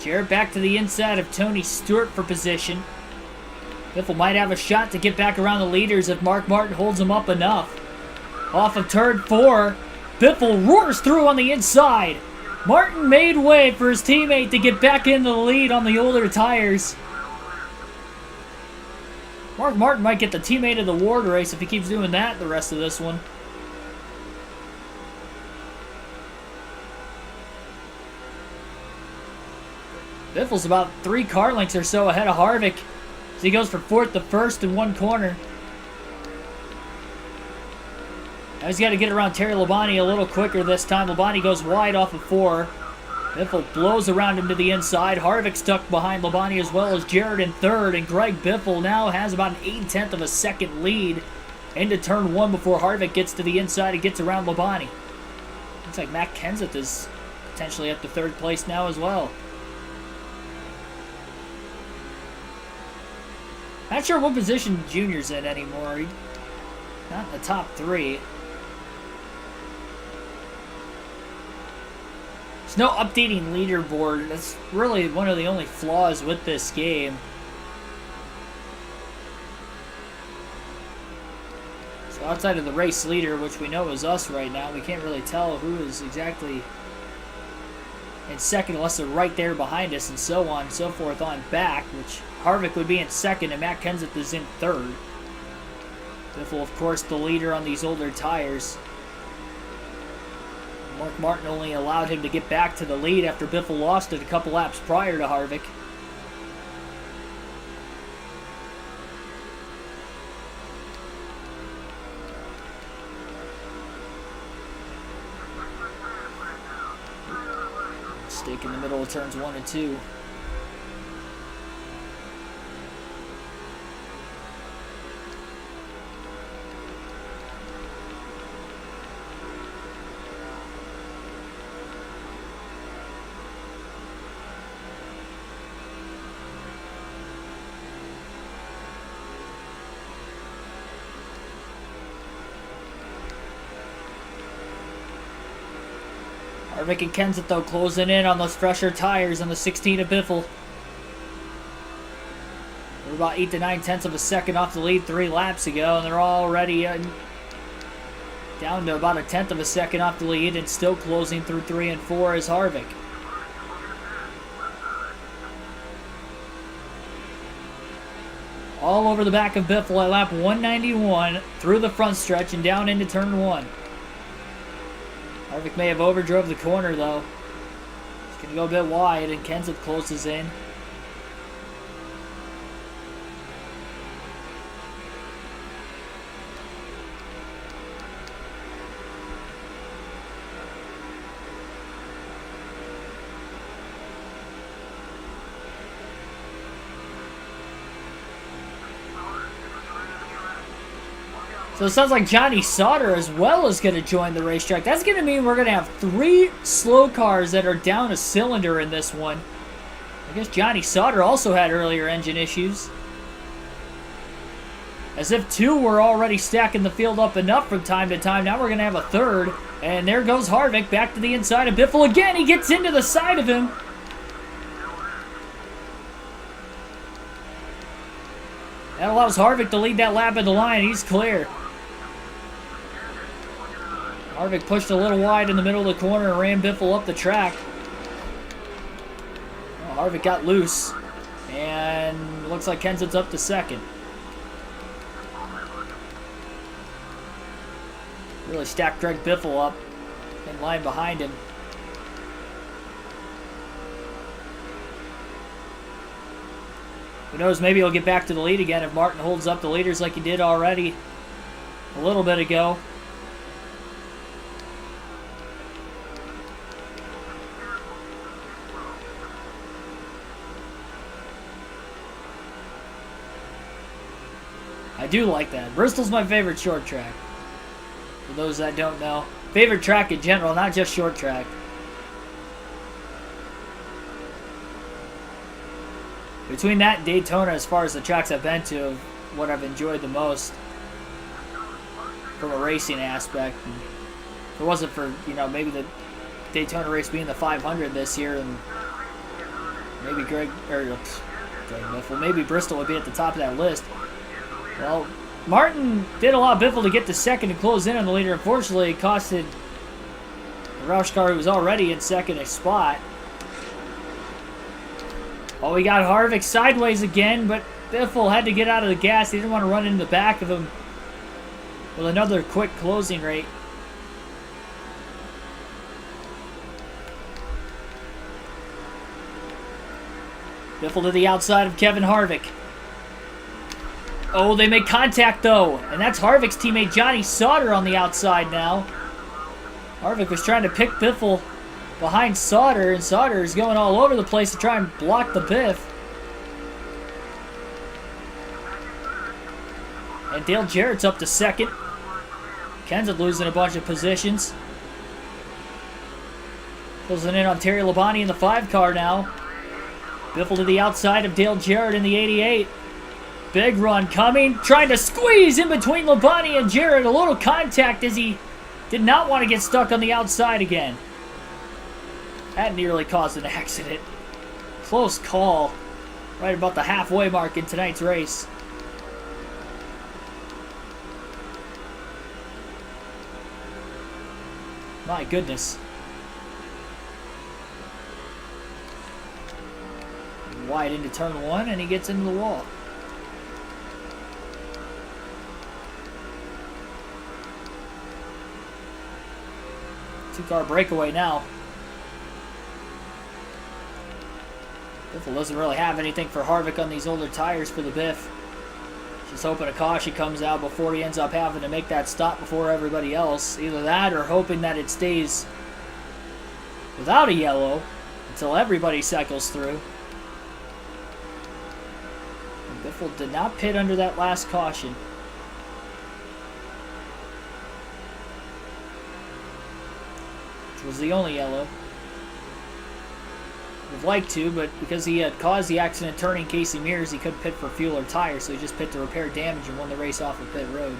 Jarrett back to the inside of Tony Stewart for position. Biffle might have a shot to get back around the leaders if Mark Martin holds him up enough. Off of turn 4, Biffle roars through on the inside. Martin made way for his teammate to get back into the lead on the older tires. Mark Martin might get the teammate of the Ward race if he keeps doing that the rest of this one. Biffle's about 3 car lengths or so ahead of Harvick as he goes for 4th to 1st in one corner. Now he's got to get around Terry Labonte a little quicker this time. Labonte goes wide off of 4. Biffle blows around him to the inside. Harvick stuck behind Labonte as well as Jarrett in 3rd. And Greg Biffle now has about an 1/8 of a second lead into turn 1 before Harvick gets to the inside and gets around Labonte. Looks like Matt Kenseth is potentially up to 3rd place now as well. Not sure what position Junior's in anymore. He's not in the top 3. There's no updating leaderboard. That's really one of the only flaws with this game. So outside of the race leader, which we know is us right now, we can't really tell who is exactly in second unless they're right there behind us and so on and so forth on back, which Harvick would be in second, and Matt Kenseth is in third. Biffle, of course, the leader on these older tires. Mark Martin only allowed him to get back to the lead after Biffle lost it a couple laps prior to Harvick. Mistake in the middle of turns 1 and 2. Harvick and Kenseth, though, closing in on those fresher tires on the 16 of Biffle. We're about 8 to 9 tenths of a second off the lead 3 laps ago, and they're already down to about a tenth of a second off the lead and still closing through 3 and 4 is Harvick. All over the back of Biffle at lap 191 through the front stretch and down into turn 1. Harvick may have overdrove the corner, though. He's going to go a bit wide, and Kenseth closes in. So it sounds like Johnny Sauter as well is going to join the racetrack. That's going to mean we're going to have 3 slow cars that are down a cylinder in this one. I guess Johnny Sauter also had earlier engine issues. As if 2 were already stacking the field up enough from time to time. Now we're going to have a 3rd. And there goes Harvick back to the inside of Biffle again. He gets into the side of him. That allows Harvick to lead that lap at the line. He's clear. Harvick pushed a little wide in the middle of the corner and ran Biffle up the track. Well, Harvick got loose. And looks like Kenseth's up to second. Really stacked Greg Biffle up in line behind him. Who knows, maybe he'll get back to the lead again if Martin holds up the leaders like he did already a little bit ago. I do like that. Bristol's my favorite short track. For those that don't know. Favorite track in general, not just short track. Between that and Daytona, as far as the tracks I've been to, what I've enjoyed the most from a racing aspect. And if it wasn't for, you know, maybe the Daytona race being the 500 this year, and maybe Greg Biffle, maybe Bristol would be at the top of that list. Well, Martin did allow Biffle to get to second and close in on the leader. Unfortunately, it costed the Roush car, who was already in second, a spot. Oh, we got Harvick sideways again, but Biffle had to get out of the gas. He didn't want to run into the back of him with another quick closing rate. Biffle to the outside of Kevin Harvick. Oh, they make contact, though. And that's Harvick's teammate Johnny Sauter on the outside now. Harvick was trying to pick Biffle behind Sauter, and Sauter is going all over the place to try and block the Biff. And Dale Jarrett's up to second. Kenseth losing a bunch of positions. Closing in on Terry Labonte in the 5 car now. Biffle to the outside of Dale Jarrett in the 88. Big run coming, trying to squeeze in between Labonte and Jarrett. A little contact as he did not want to get stuck on the outside again. That nearly caused an accident. Close call. Right about the halfway mark in tonight's race. My goodness. Wide into turn 1, and he gets into the wall. Two-car breakaway now. Biffle doesn't really have anything for Harvick on these older tires for the Biff. Just hoping a caution comes out before he ends up having to make that stop before everybody else. Either that or hoping that it stays without a yellow until everybody cycles through. And Biffle did not pit under that last caution. Which was the only yellow. Would like to, but because he had caused the accident turning Casey Mears, he couldn't pit for fuel or tires, so he just pit to repair damage and won the race off of pit road.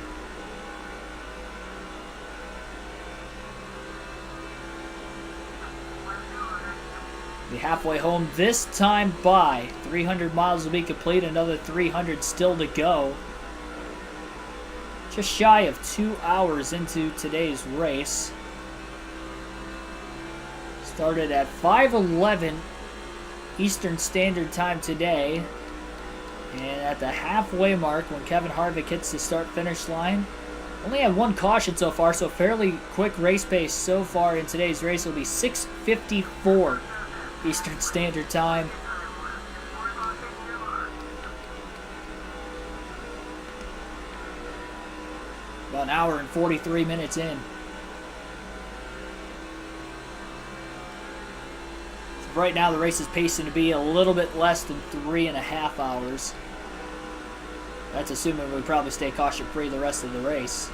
Be halfway home this time by 300 miles will be complete, another 300 still to go. Just shy of 2 hours into today's race. Started at 5:11 Eastern Standard Time today, and at the halfway mark when Kevin Harvick hits the start-finish line, only had one caution so far, so fairly quick race pace so far in today's race. Will be 6:54 Eastern Standard Time. About an hour and 43 minutes in. Right now, the race is pacing to be a little bit less than 3.5 hours. That's assuming we probably stay caution-free the rest of the race.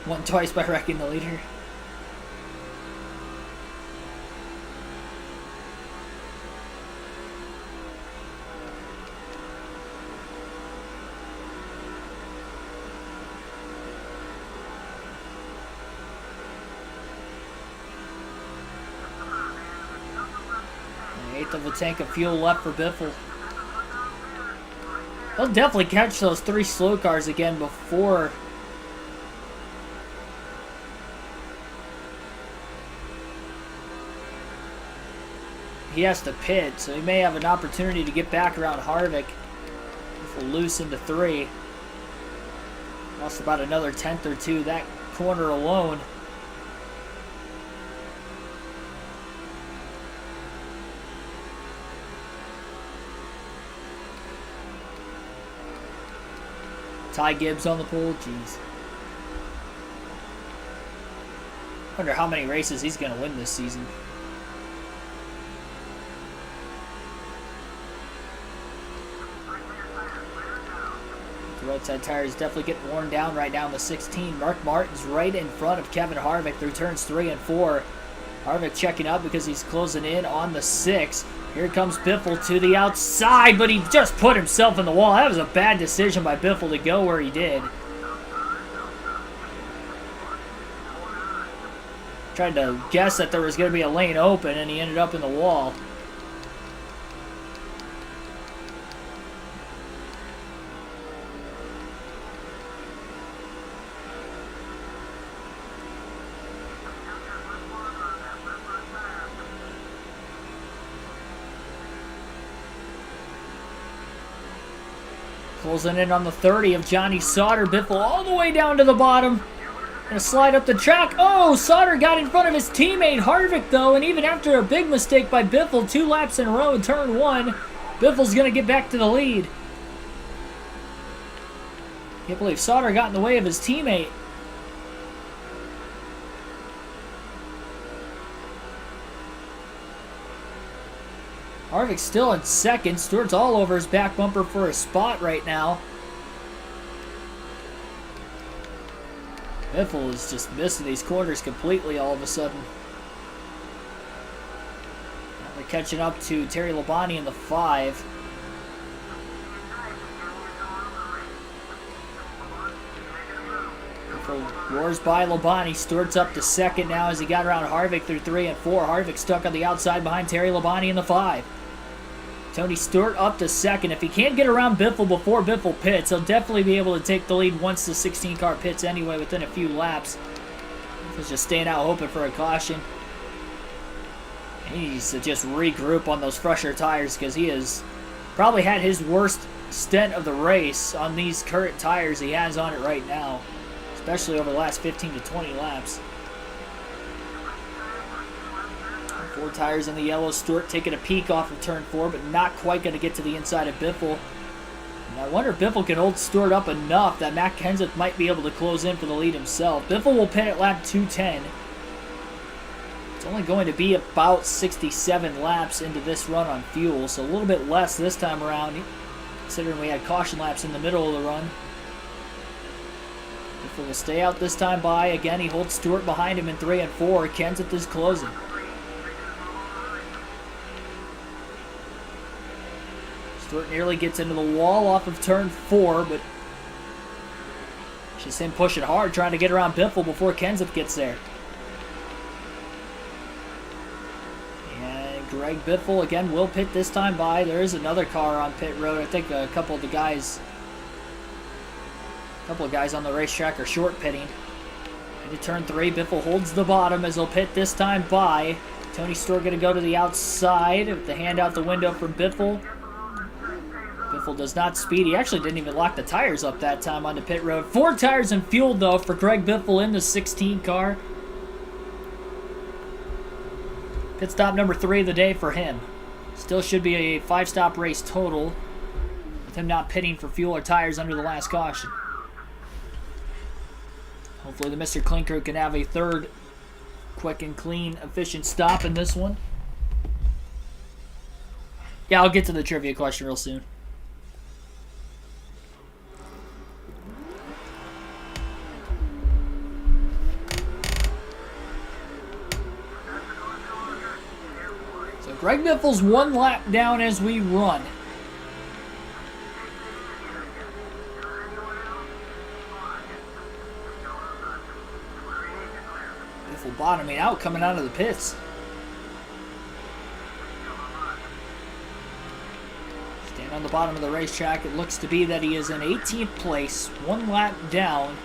Won twice by wrecking the leader. Of a tank of fuel left for Biffle. He'll definitely catch those 3 slow cars again before he has to pit, so he may have an opportunity to get back around Harvick. Biffle loose into 3. Lost about another 10th or 2 that corner alone. Ty Gibbs on the pole, jeez. Wonder how many races he's going to win this season. The right side tires definitely getting worn down right now in the 16. Mark Martin's right in front of Kevin Harvick through turns 3 and 4. Harvick checking up because he's closing in on the 6. Here comes Biffle to the outside, but he just put himself in the wall. That was a bad decision by Biffle to go where he did. Tried to guess that there was going to be a lane open, and he ended up in the wall. Closing in on the 30 of Johnny Sauter. Biffle all the way down to the bottom. Gonna slide up the track. Oh, Sauter got in front of his teammate Harvick, though, and even after a big mistake by Biffle, 2 laps in a row in turn 1, Biffle's gonna get back to the lead. Can't believe Sauter got in the way of his teammate. Harvick's still in second. Stewart's all over his back bumper for a spot right now. Biffle is just missing these corners completely all of a sudden. Now they're catching up to Terry Labonte in the 5. Biffle roars by Labonte. Stewart's up to second now as he got around Harvick through 3 and 4. Harvick stuck on the outside behind Terry Labonte in the 5. Tony Stewart up to second. If he can't get around Biffle before Biffle pits, he'll definitely be able to take the lead once the 16 car pits anyway within a few laps. He's just staying out hoping for a caution. He needs to just regroup on those fresher tires because he has probably had his worst stint of the race on these current tires he has on it right now, especially over the last 15 to 20 laps. 4 tires in the yellow. Stewart taking a peek off of turn 4, but not quite going to get to the inside of Biffle. And I wonder if Biffle can hold Stewart up enough that Matt Kenseth might be able to close in for the lead himself. Biffle will pit at lap 210. It's only going to be about 67 laps into this run on fuel, so a little bit less this time around, considering we had caution laps in the middle of the run. Biffle will stay out this time by. Again, he holds Stewart behind him in 3 and 4. Kenseth is closing. Stewart nearly gets into the wall off of turn 4, but it's just him pushing hard, trying to get around Biffle before Kenseth gets there. And Greg Biffle, again, will pit this time by. There is another car on pit road. I think a couple of guys on the racetrack are short pitting. Into turn 3, Biffle holds the bottom as he'll pit this time by. Tony Stewart going to go to the outside with the hand out the window from Biffle. Biffle does not speed. He actually didn't even lock the tires up that time on the pit road. 4 tires and fuel, though, for Greg Biffle in the 16 car. Pit stop number 3 of the day for him. Still should be a 5-stop race total, with him not pitting for fuel or tires under the last caution. Hopefully the Mr. Clean Crew can have a third quick and clean, efficient stop in this one. Yeah, I'll get to the trivia question real soon. Greg Biffle's 1 lap down as we run. Biffle bottoming out, coming out of the pits. Stand on the bottom of the racetrack. It looks to be that he is in 18th place, 1 lap down.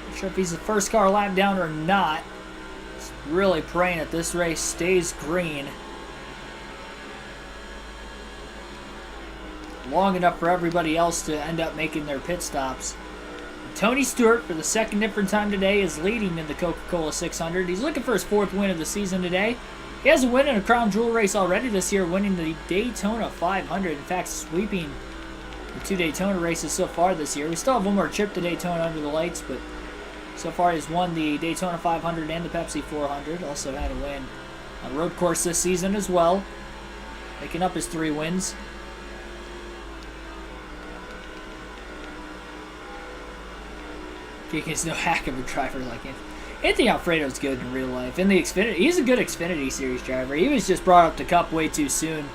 Not sure if he's the first car lap down or not. Just really praying that this race stays green long enough for everybody else to end up making their pit stops. Tony Stewart, for the second different time today, is leading in the Coca-Cola 600. He's looking for his 4th win of the season today. He has a win in a Crown Jewel race already this year, winning the Daytona 500. In fact, sweeping the 2 Daytona races so far this year. We still have one more trip to Daytona under the lights, but so far he's won the Daytona 500 and the Pepsi 400. Also had a win on road course this season as well, making up his 3 wins. He's no hack of a driver like him. Anthony Alfredo's good in real life. In the Xfinity, he's a good Xfinity Series driver. He was just brought up to Cup way too soon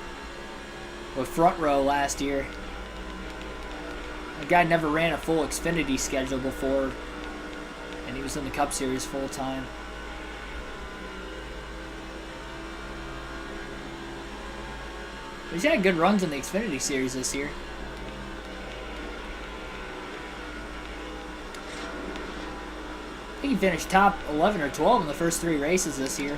with Front Row last year. The guy never ran a full Xfinity schedule before, and he was in the Cup Series full time. He's had good runs in the Xfinity Series this year. I think he finished top 11 or 12 in the first 3 races this year.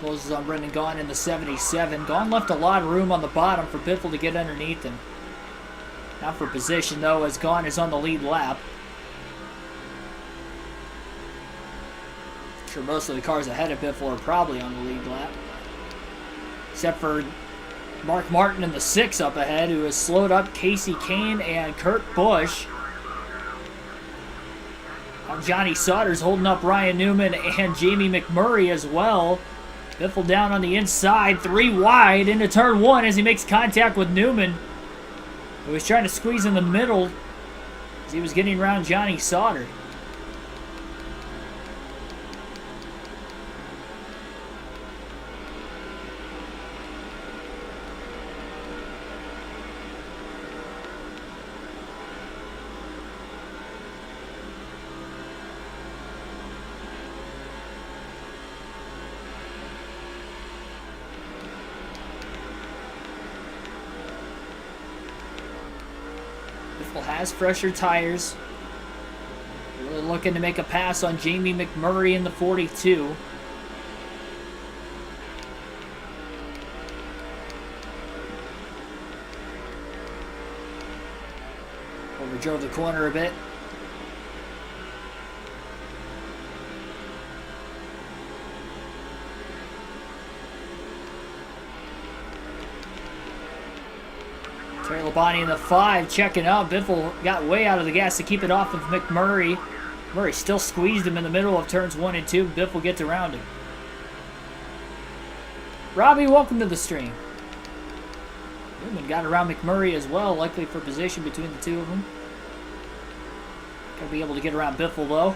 Closes on Brendan Gaughan in the 77. Gaughan left a lot of room on the bottom for Biffle to get underneath him. Not for position, though, as Gaughan is on the lead lap. I'm sure most of the cars ahead of Biffle are probably on the lead lap. Except for Mark Martin in the 6 up ahead, who has slowed up Casey Kane and Kurt Busch. Johnny Sauter's holding up Ryan Newman and Jamie McMurray as well. Biffle down on the inside, 3 wide into turn 1 as he makes contact with Newman, who was trying to squeeze in the middle as he was getting around Johnny Sauter. Biffle has fresher tires. Really looking to make a pass on Jamie McMurray in the 42. Overdrove the corner a bit. Terry Labonte in the 5, checking up. Biffle got way out of the gas to keep it off of McMurray. Murray still squeezed him in the middle of turns 1 and 2. Biffle gets around him. Robbie, welcome to the stream. Newman got around McMurray as well, likely for position between the two of them. Gonna be able to get around Biffle though.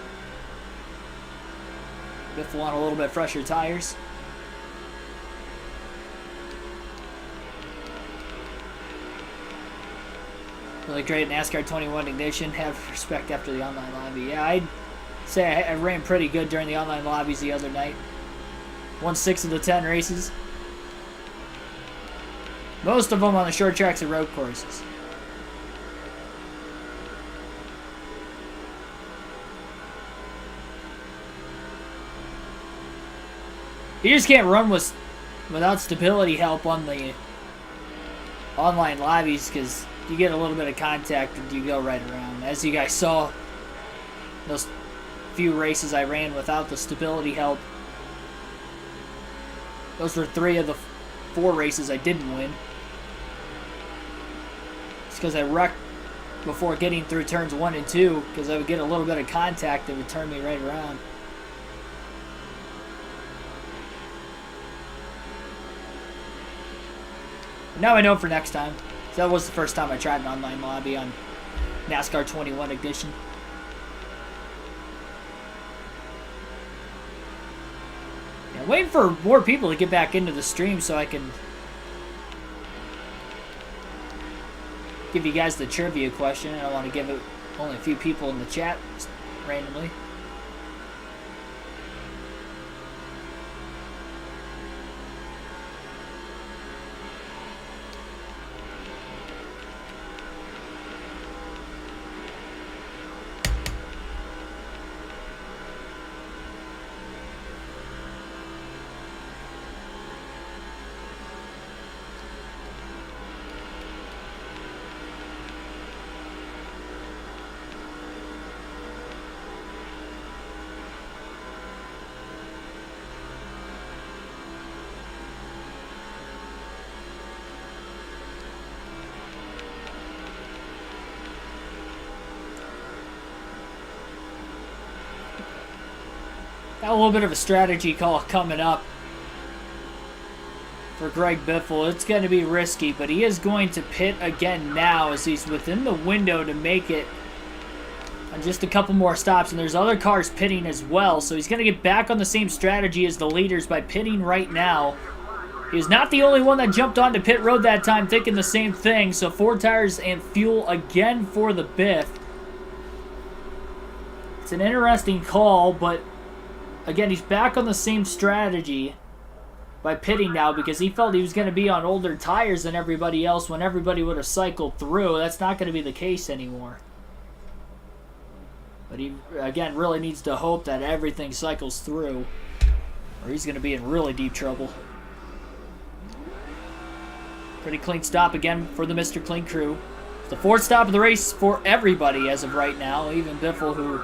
Biffle on a little bit fresher tires. Really great NASCAR 21 ignition. Have respect after the online lobby. Yeah, I'd say I ran pretty good during the online lobbies the other night. Won 6 of the 10 races. Most of them on the short tracks and road courses. You just can't run without stability help on the online lobbies because you get a little bit of contact and you go right around. As you guys saw, those few races I ran without the stability help, those were 3 of the 4 races I didn't win. It's because I wrecked before getting through turns 1 and 2 because I would get a little bit of contact that would turn me right around. Now I know for next time. So that was the first time I tried an online lobby on NASCAR 21 Edition. Yeah, waiting for more people to get back into the stream so I can give you guys the trivia question. I don't want to give it only a few people in the chat randomly. Got a little bit of a strategy call coming up for Greg Biffle. It's going to be risky, but he is going to pit again now as he's within the window to make it on just a couple more stops. And there's other cars pitting as well, so he's going to get back on the same strategy as the leaders by pitting right now. He was not the only one that jumped onto pit road that time thinking the same thing, so 4 tires and fuel again for the Biff. It's an interesting call, but again, he's back on the same strategy by pitting now because he felt he was going to be on older tires than everybody else when everybody would have cycled through. That's not going to be the case anymore. But he, again, really needs to hope that everything cycles through or he's going to be in really deep trouble. Pretty clean stop again for the Mr. Clean crew. It's the 4th stop of the race for everybody as of right now, even Biffle, who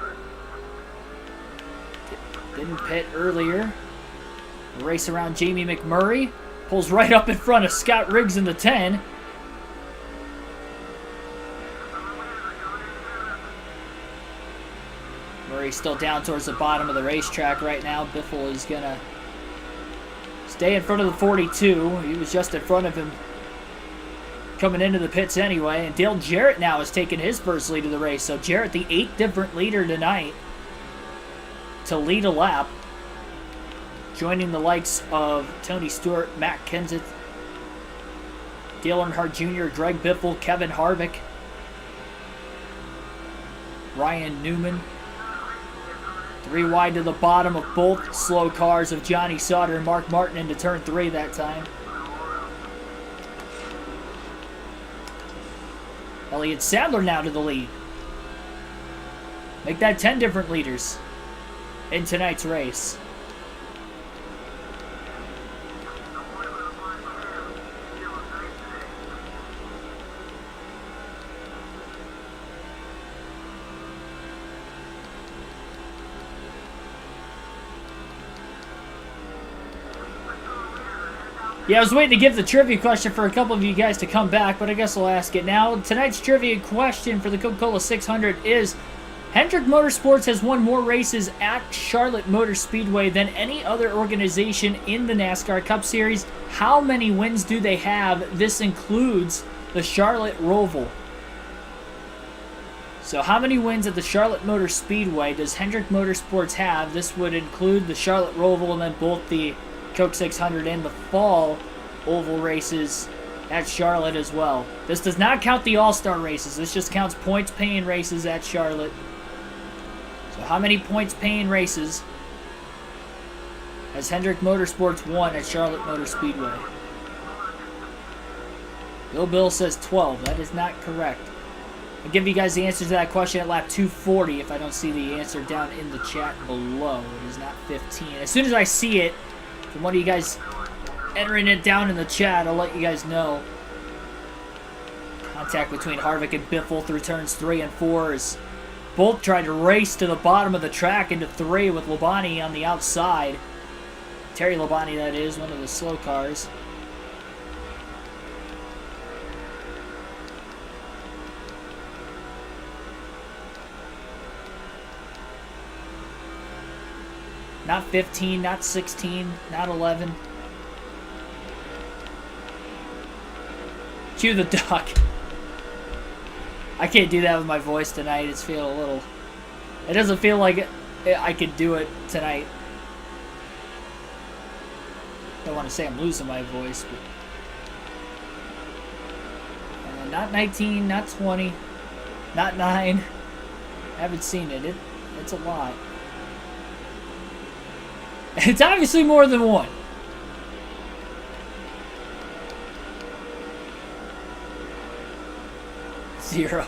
didn't pit earlier. The race around Jamie McMurray. Pulls right up in front of Scott Riggs in the 10. Murray's still down towards the bottom of the racetrack right now. Biffle is going to stay in front of the 42. He was just in front of him coming into the pits anyway. And Dale Jarrett now has taken his first lead of the race. So Jarrett, the 8th different leader tonight, to lead a lap, joining the likes of Tony Stewart, Matt Kenseth, Dale Earnhardt Jr., Greg Biffle, Kevin Harvick, Ryan Newman. 3 wide to the bottom of both slow cars of Johnny Sauter and Mark Martin into turn 3 that time. Elliott Sadler now to the lead. Make that 10 different leaders in tonight's race. Yeah, I was waiting to give the trivia question for a couple of you guys to come back, but I guess I'll ask it now. Tonight's trivia question for the Coca-Cola 600 is, Hendrick Motorsports has won more races at Charlotte Motor Speedway than any other organization in the NASCAR Cup Series. How many wins do they have? This includes the Charlotte Roval. So how many wins at the Charlotte Motor Speedway does Hendrick Motorsports have? This would include the Charlotte Roval and then both the Coke 600 and the fall oval races at Charlotte as well. This does not count the All-Star races. This just counts points-paying races at Charlotte. So how many points-paying races has Hendrick Motorsports won at Charlotte Motor Speedway? Bill says 12. That is not correct. I'll give you guys the answer to that question at lap 240 if I don't see the answer down in the chat below. It is not 15. As soon as I see it, from one of you guys entering it down in the chat, I'll let you guys know. Contact between Harvick and Biffle through turns 3 and 4 as both tried to race to the bottom of the track into 3 with Labonte on the outside. Terry Labonte, that is, one of the slow cars. Not 15, not 16, not 11. Cue the duck. I can't do that with my voice tonight. It's feeling a little... It doesn't feel like I could do it tonight. Don't want to say I'm losing my voice, but... not 19, not 20, not 9. I haven't seen it. It's a lot. It's obviously more than 1. Zero.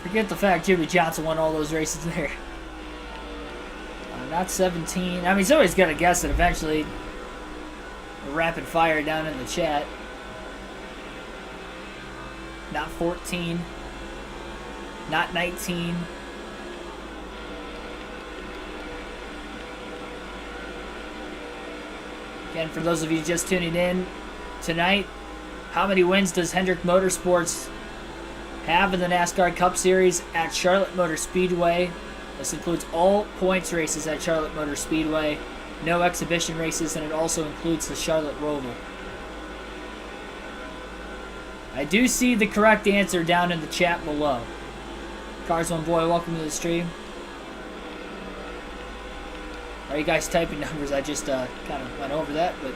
Forget the fact Jimmy Johnson won all those races there. Not 17. I mean, somebody's got to guess it eventually. A rapid fire down in the chat. Not 14. Not 19. Again, for those of you just tuning in tonight, how many wins does Hendrick Motorsports have in the NASCAR Cup Series at Charlotte Motor Speedway? This includes all points races at Charlotte Motor Speedway, no exhibition races, and it also includes the Charlotte Roval. I do see the correct answer down in the chat below. Cars One Boy, welcome to the stream. Are you guys typing numbers? I just kind of went over that, but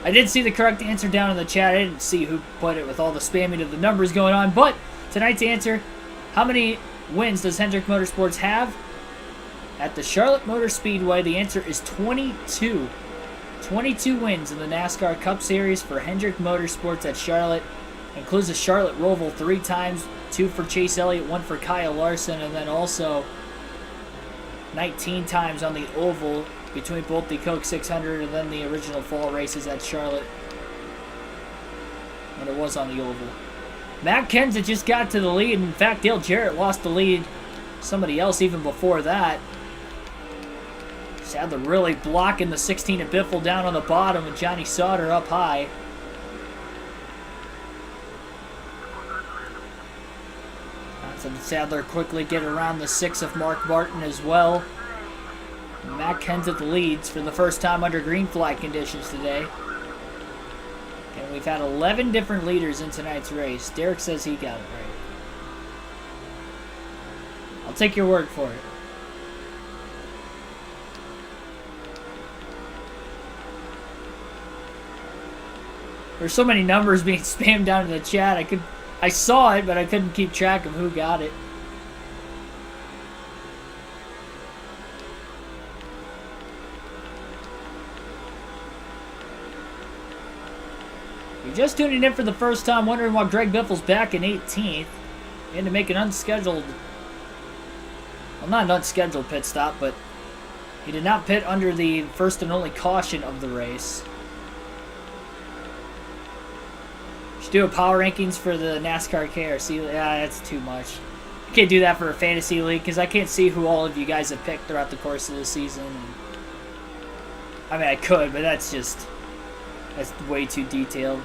I did see the correct answer down in the chat. I didn't see who put it with all the spamming of the numbers going on, but tonight's answer, how many wins does Hendrick Motorsports have at the Charlotte Motor Speedway? The answer is 22. 22 wins in the NASCAR Cup Series for Hendrick Motorsports at Charlotte. Includes the Charlotte Roval 3 times, 2 for Chase Elliott, 1 for Kyle Larson, and then also 19 times on the oval between both the Coke 600 and then the original fall races at Charlotte when it was on the oval. Matt Kenseth just got to the lead. In fact, Dale Jarrett lost the lead. Somebody else even before that. Sadler really blocking the 16 of Biffle down on the bottom with Johnny Sauter up high. Sadler quickly get around the 6 of Mark Martin as well. Matt Kenseth leads for the first time under green flag conditions today. And we've had 11 different leaders in tonight's race. Derek says he got it right. I'll take your word for it. There's so many numbers being spammed down in the chat. I saw it, but I couldn't keep track of who got it. You're just tuning in for the first time, wondering why Greg Biffle's back in 18th. He had to make an unscheduled, well, not an unscheduled pit stop, but he did not pit under the first and only caution of the race. Should do a power rankings for the NASCAR KRC. Yeah, that's too much. I can't do that for a fantasy league because I can't see who all of you guys have picked throughout the course of the season. I mean, I could, but that's way too detailed.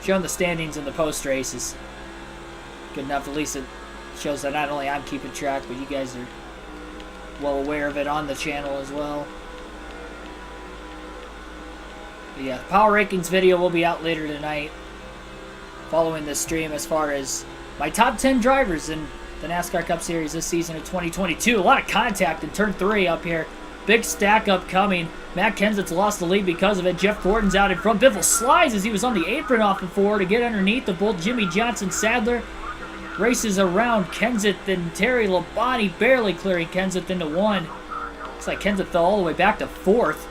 Showing the standings in the post race is good enough. At least it shows that not only I'm keeping track, but you guys are well aware of it on the channel as well. But yeah, power rankings video will be out later tonight following this stream as far as my top 10 drivers in the NASCAR Cup Series this season of 2022. A lot of contact in turn 3 up here. Big stack up coming. Matt Kenseth's lost the lead because of it. Jeff Gordon's out in front. Biffle slides as he was on the apron off before to get underneath of both Jimmy Johnson Sadler. Races around Kenseth and Terry Labonte, barely clearing Kenseth into 1. Looks like Kenseth fell all the way back to 4th.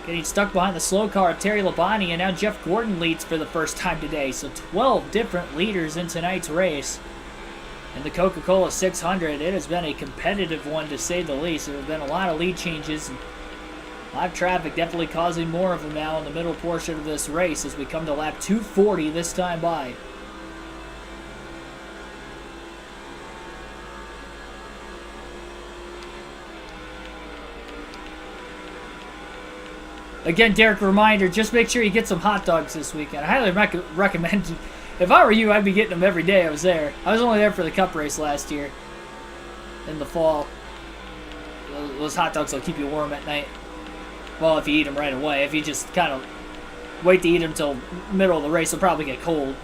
Getting stuck behind the slow car of Terry Labonte, and now Jeff Gordon leads for the first time today. So 12 different leaders in tonight's race. In the Coca-Cola 600, it has been a competitive one to say the least. There have been a lot of lead changes and a lot of traffic, definitely causing more of them now in the middle portion of this race as we come to lap 240 this time by. Again, Derek, reminder, just make sure you get some hot dogs this weekend. I highly recommend. If I were you, I'd be getting them every day I was there. I was only there for the Cup race last year in the fall. Those hot dogs will keep you warm at night. Well, if you eat them right away. If you just kind of wait to eat them till middle of the race, they'll probably get cold.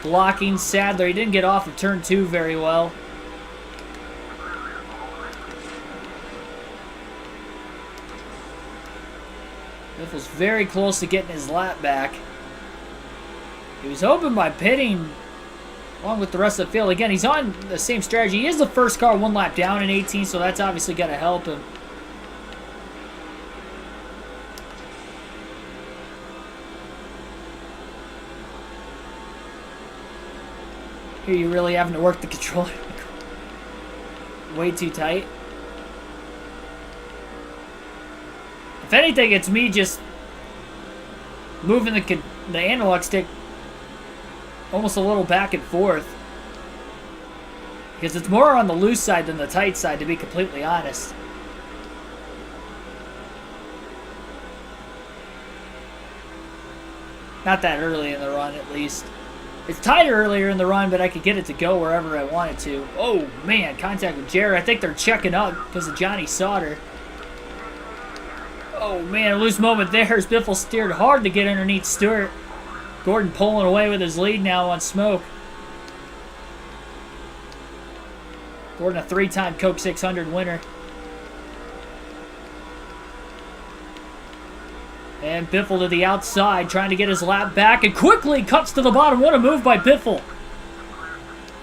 Blocking Sadler. He didn't get off of turn 2 very well. Biffle's very close to getting his lap back. He was hoping by pitting along with the rest of the field. Again, he's on the same strategy. He is the first car 1 lap down in 18, so that's obviously going to help him. Here you're really having to work the controller way too tight. If anything, it's me just moving the analog stick almost a little back and forth. Because it's more on the loose side than the tight side, to be completely honest. Not that early in the run, at least. It's tighter earlier in the run, but I could get it to go wherever I wanted to. Oh, man, contact with Jared. I think they're checking up because of Johnny Sauter. Oh, man, a loose moment there as Biffle steered hard to get underneath Stewart. Gordon pulling away with his lead now on Smoke. Gordon, a 3-time Coke 600 winner. And Biffle to the outside, trying to get his lap back, and quickly cuts to the bottom. What a move by Biffle.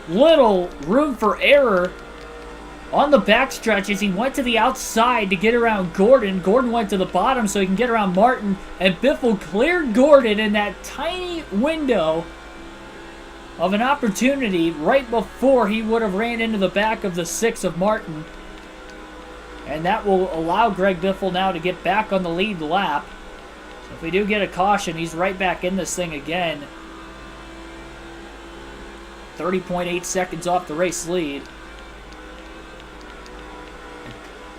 Little room for error on the backstretch as he went to the outside to get around Gordon. Gordon went to the bottom so he can get around Martin, and Biffle cleared Gordon in that tiny window of an opportunity right before he would have ran into the back of the 6 of Martin. And that will allow Greg Biffle now to get back on the lead lap. If we do get a caution, he's right back in this thing again. 30.8 seconds off the race lead.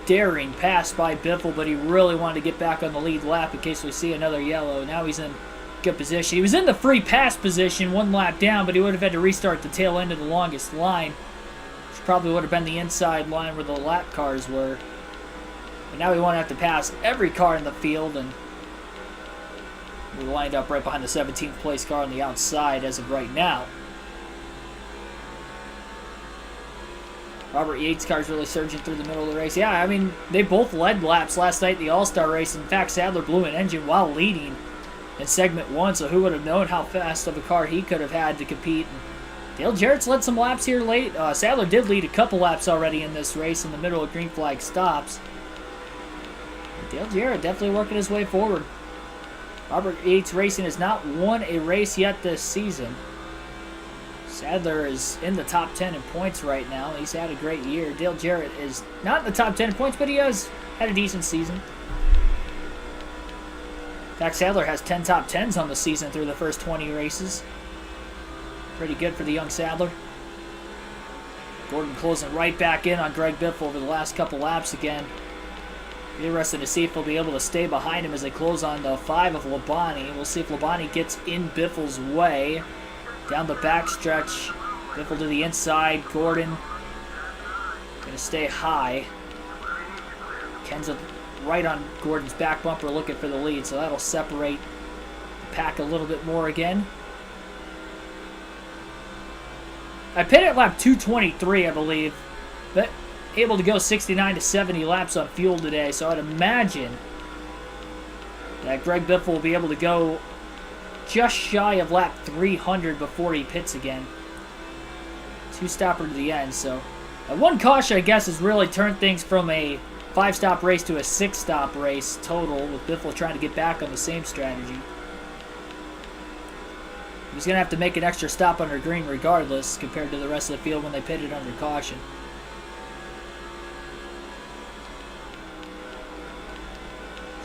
Daring pass by Biffle, but he really wanted to get back on the lead lap in case we see another yellow. Now he's in good position. He was in the free pass position 1 lap down, but he would have had to restart the tail end of the longest line, which probably would have been the inside line where the lap cars were. But now we won't have to pass every car in the field, and we lined up right behind the 17th place car on the outside as of right now. Robert Yates' car's really surging through the middle of the race. Yeah, I mean, they both led laps last night in the All-Star race. In fact, Sadler blew an engine while leading in segment 1, so who would have known how fast of a car he could have had to compete. And Dale Jarrett's led some laps here late. Sadler did lead a couple laps already in this race in the middle of green flag stops. And Dale Jarrett definitely working his way forward. Robert Yates Racing has not won a race yet this season. Sadler is in the top 10 in points right now. He's had a great year. Dale Jarrett is not in the top 10 in points, but he has had a decent season. In fact, Sadler has 10 top 10s on the season through the first 20 races. Pretty good for the young Sadler. Gordon closing right back in on Greg Biffle over the last couple laps again. Be interested to see if he'll be able to stay behind him as they close on the 5 of Labonte. We'll see if Labonte gets in Biffle's way. Down the backstretch, Biffle to the inside. Gordon going to stay high. Ken's right on Gordon's back bumper looking for the lead, so that'll separate the pack a little bit more again. I pitted at lap 223, I believe, but able to go 69 to 70 laps on fuel today, so I'd imagine that Greg Biffle will be able to go just shy of lap 300 before he pits again. 2-stopper to the end, so one caution, I guess, has really turned things from a 5-stop race to a 6-stop race total, with Biffle trying to get back on the same strategy. He's going to have to make an extra stop under green regardless, compared to the rest of the field when they pitted under caution.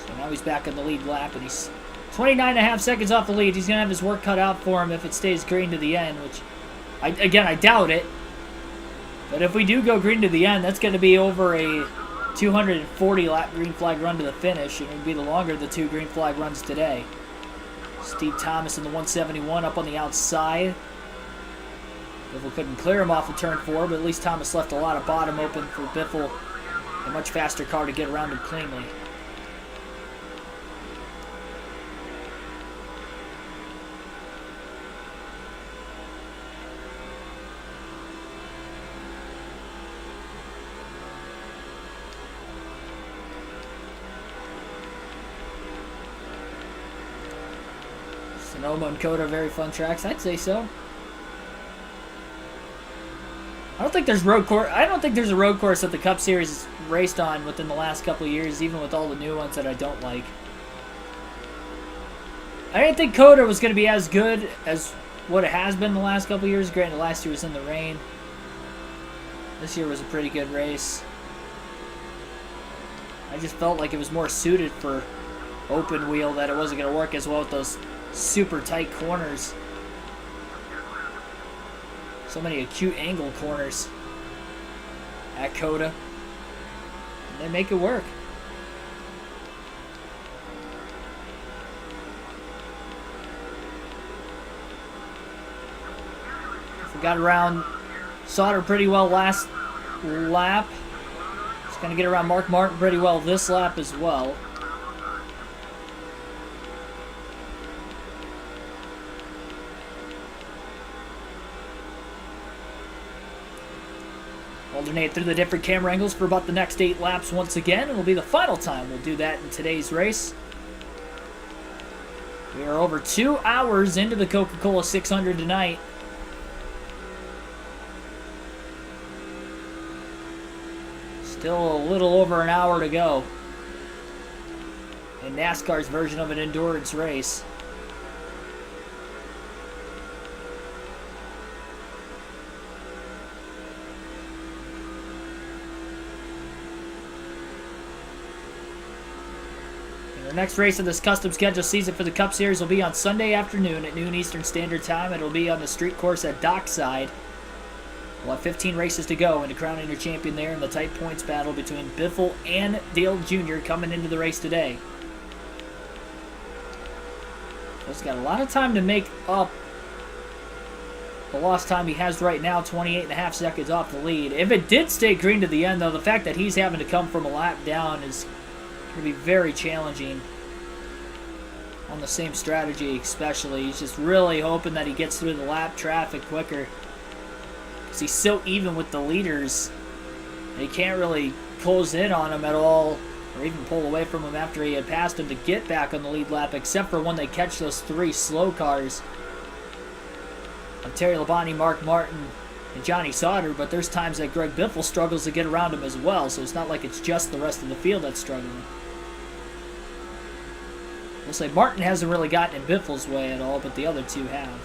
So now he's back on the lead lap, and he's 29.5 seconds off the lead. He's going to have his work cut out for him if it stays green to the end, which, I doubt it. But if we do go green to the end, that's going to be over a 240-lap green flag run to the finish, and it would be the longer of the 2 green flag runs today. Steve Thomas in the 171 up on the outside. Biffle couldn't clear him off of turn 4, but at least Thomas left a lot of bottom open for Biffle, a much faster car to get around him cleanly. Sonoma and Coda, very fun tracks. I'd say so. I don't think there's a road course that the Cup Series is raced on within the last couple of years, even with all the new ones that I don't like. I didn't think Coda was going to be as good as what it has been the last couple of years. Granted, last year was in the rain. This year was a pretty good race. I just felt like it was more suited for open wheel, that it wasn't going to work as well with those super tight corners. So many acute angle corners at Coda. And they make it work. We got around Sauter pretty well last lap. Just going to get around Mark Martin pretty well this lap as well. Alternate through the different camera angles for about the next 8 laps once again. It'll be the final time we'll do that in today's race. We are over 2 hours into the Coca-Cola 600 tonight. Still a little over an hour to go in NASCAR's version of an endurance race. The next race of this custom schedule season for the Cup Series will be on Sunday afternoon at noon Eastern Standard Time. It'll be on the street course at Dockside. We'll have 15 races to go into crowning your champion there in the tight points battle between Biffle and Dale Jr. coming into the race today. He's got a lot of time to make up the lost time he has right now, 28.5 seconds off the lead. If it did stay green to the end, though, the fact that he's having to come from a lap down is going to be very challenging on the same strategy, especially. He's just really hoping that he gets through the lap traffic quicker, because he's so even with the leaders He can't really close in on him at all, or even pull away from him after he had passed him to get back on the lead lap, except for when they catch those 3 slow cars of Terry Labonte, Mark Martin, and Johnny Sauter. But there's times that Greg Biffle struggles to get around him as well, so it's not like it's just the rest of the field that's struggling. We'll say Martin hasn't really gotten in Biffle's way at all, but the other 2 have.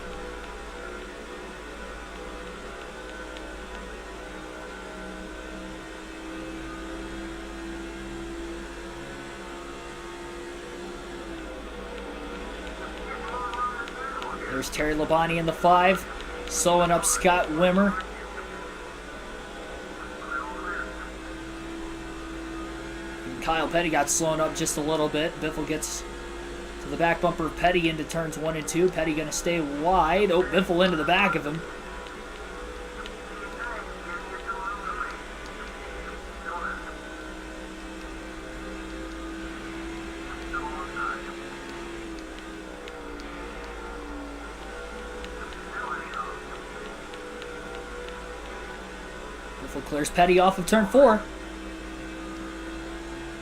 There's Terry Labonte in the 5, slowing up Scott Wimmer. And Kyle Petty got slowed up just a little bit. Biffle gets to the back bumper of Petty into turns 1 and 2. Petty going to stay wide. Oh, Biffle into the back of him. Clears Petty off of turn 4.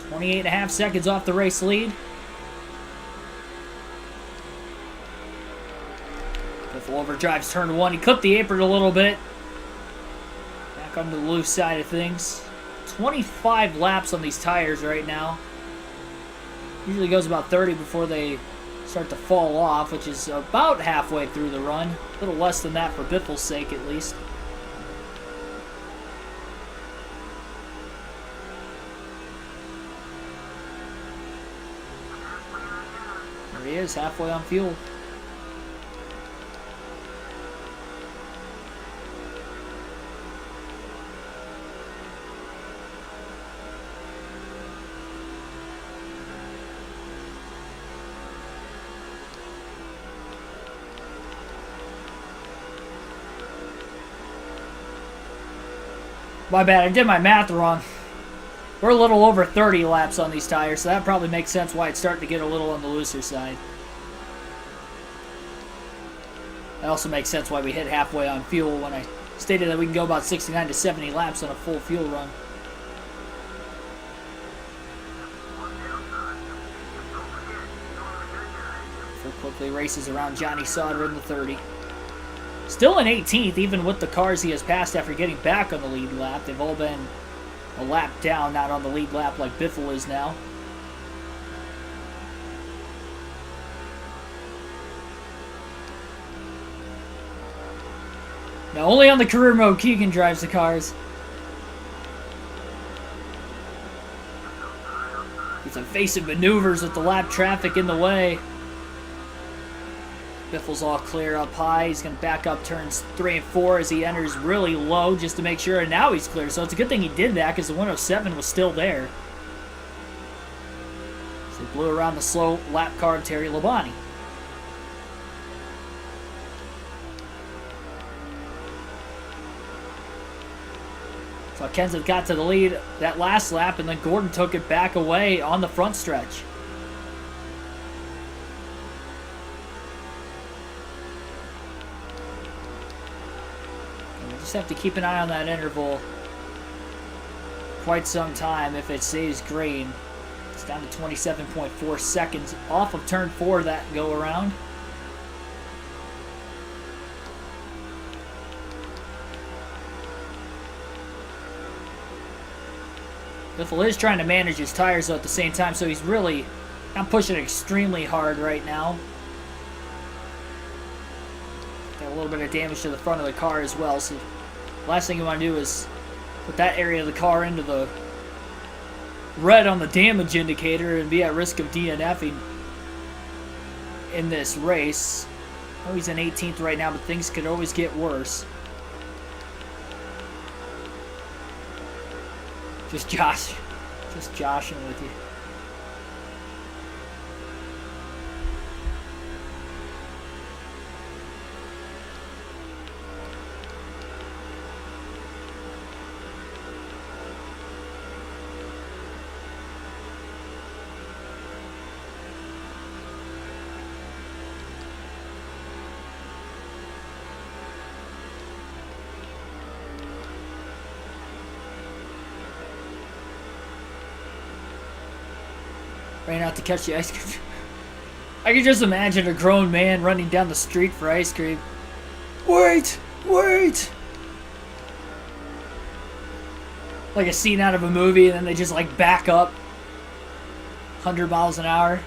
28.5 seconds off the race lead. Biffle overdrives turn 1. He clipped the apron a little bit. Back on the loose side of things. 25 laps on these tires right now. Usually goes about 30 before they start to fall off, which is about halfway through the run. A little less than that for Biffle's sake, at least. He is halfway on fuel. My bad, I did my math wrong. We're a little over 30 laps on these tires, so that probably makes sense why it's starting to get a little on the looser side. That also makes sense why we hit halfway on fuel when I stated that we can go about 69 to 70 laps on a full fuel run. So quickly races around Johnny Sauter in the 30. Still in 18th, even with the cars he has passed after getting back on the lead lap. They've all been a lap down, not on the lead lap like Biffle is now. Now, only on the career mode Keegan drives the cars. He's evasive maneuvers with the lap traffic in the way. Biffle's all clear up high. He's going to back up turns 3 and 4 as he enters really low just to make sure, and now he's clear. So it's a good thing he did that because the 107 was still there. So he blew around the slow lap car of Terry Labonte. So Kenseth got to the lead that last lap, and then Gordon took it back away on the front stretch. Have to keep an eye on that interval quite some time if it stays green. It's down to 27.4 seconds off of turn 4 that go around. Biffle is trying to manage his tires though at the same time, so he's really not pushing extremely hard right now. Got a little bit of damage to the front of the car as well, so last thing you want to do is put that area of the car into the red on the damage indicator and be at risk of DNFing in this race. Oh, he's in 18th right now, but things could always get worse. Just joshing with you. ran out to catch the ice cream. I can just imagine a grown man running down the street for ice cream. Wait! Wait! Like a scene out of a movie, and then they just like back up 100 miles an hour.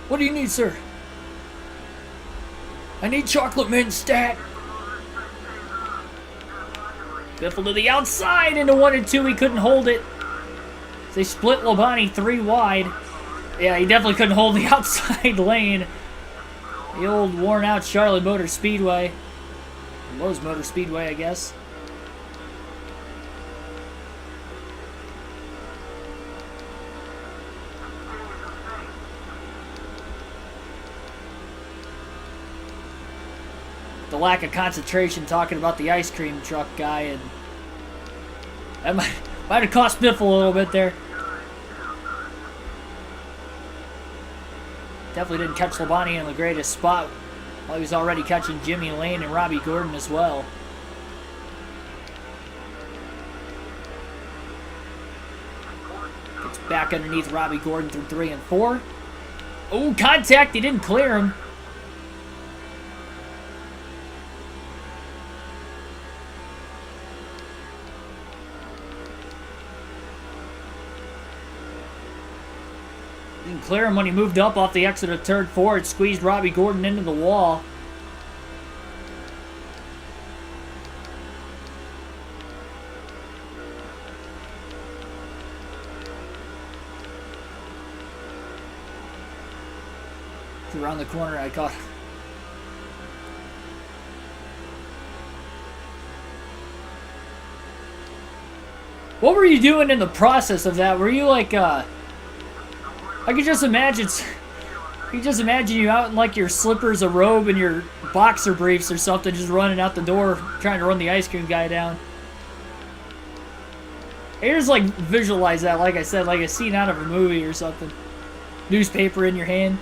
What do you need, sir? I need chocolate mint stat. Biffle to the outside into 1 and 2. He couldn't hold it. They split Labonte 3 wide. Yeah, he definitely couldn't hold the outside lane. The old worn out Charlotte Motor Speedway. Lowe's Motor Speedway, I guess. The lack of concentration talking about the ice cream truck guy, and that might have cost Biffle a little bit there. Definitely didn't catch Labonte in the greatest spot while he was already catching Jimmy Lane and Robbie Gordon as well. Gets back underneath Robbie Gordon through 3 and 4. Oh, contact! He didn't clear him. Didn't clear him when he moved up off the exit of turn 4. It squeezed Robbie Gordon into the wall. Around the corner, I caught. What were you doing in the process of that? Were you like, I could just imagine. I could just imagine you out in like your slippers, a robe, and your boxer briefs or something, just running out the door, trying to run the ice cream guy down. I just like visualize that, like I said, like a scene out of a movie or something. Newspaper in your hand.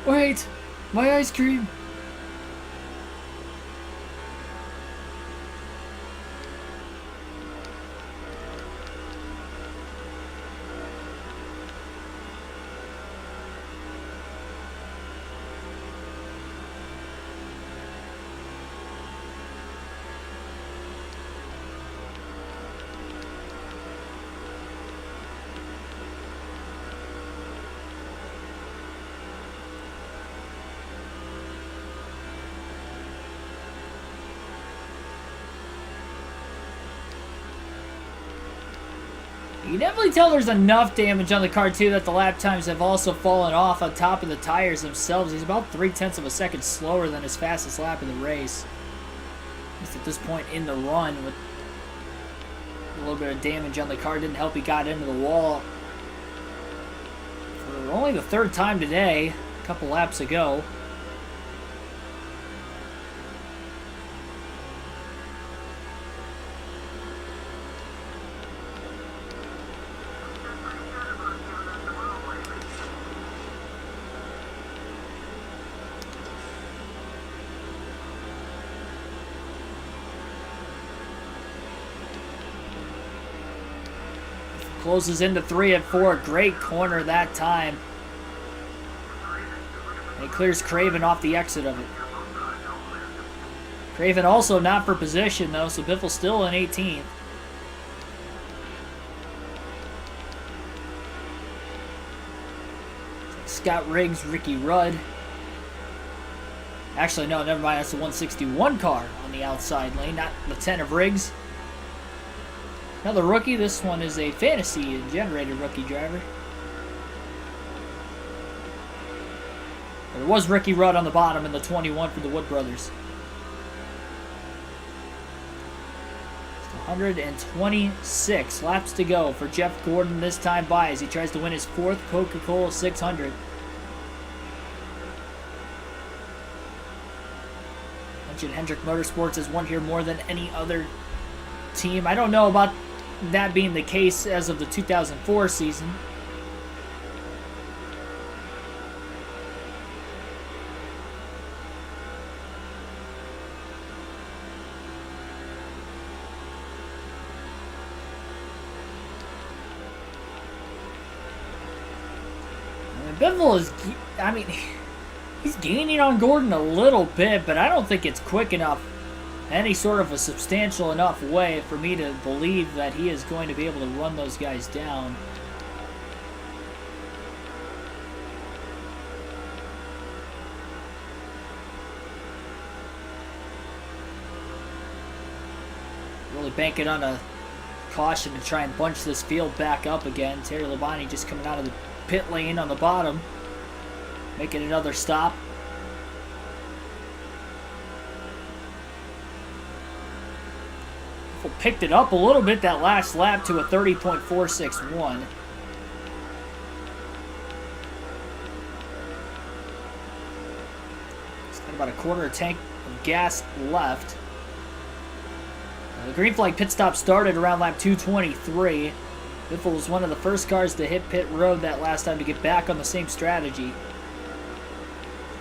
Wait, my ice cream. You can definitely tell there's enough damage on the car, too, that the lap times have also fallen off on top of the tires themselves. He's about 0.3 of a second slower than his fastest lap in the race. At least at this point in the run, with a little bit of damage on the car. Didn't help he got into the wall for only the 3rd time today, a couple laps ago. Closes into 3 and 4. Great corner that time. And it clears Craven off the exit of it. Craven also not for position, though, so Biffle's still in 18th. Scott Riggs, Ricky Rudd. Actually, no, never mind. That's the 161 car on the outside lane, not the 10 of Riggs. Another rookie. This one is a fantasy-generated rookie driver. There was Ricky Rudd on the bottom in the 21 for the Wood Brothers. 126 laps to go for Jeff Gordon this time by as he tries to win his 4th Coca-Cola 600. Mentioned Hendrick Motorsports has won here more than any other team. I don't know about that being the case as of the 2004 season. Biffle is, I mean, he's gaining on Gordon a little bit, but I don't think it's quick enough, any sort of a substantial enough way for me to believe that he is going to be able to run those guys down. Really banking on a caution to try and bunch this field back up again. Terry Labonte just coming out of the pit lane on the bottom, making another stop. Picked it up a little bit that last lap to a 30.461. It's got about a quarter tank of gas left. The green flag pit stop started around lap 223. Biffle was one of the first cars to hit pit road that last time to get back on the same strategy.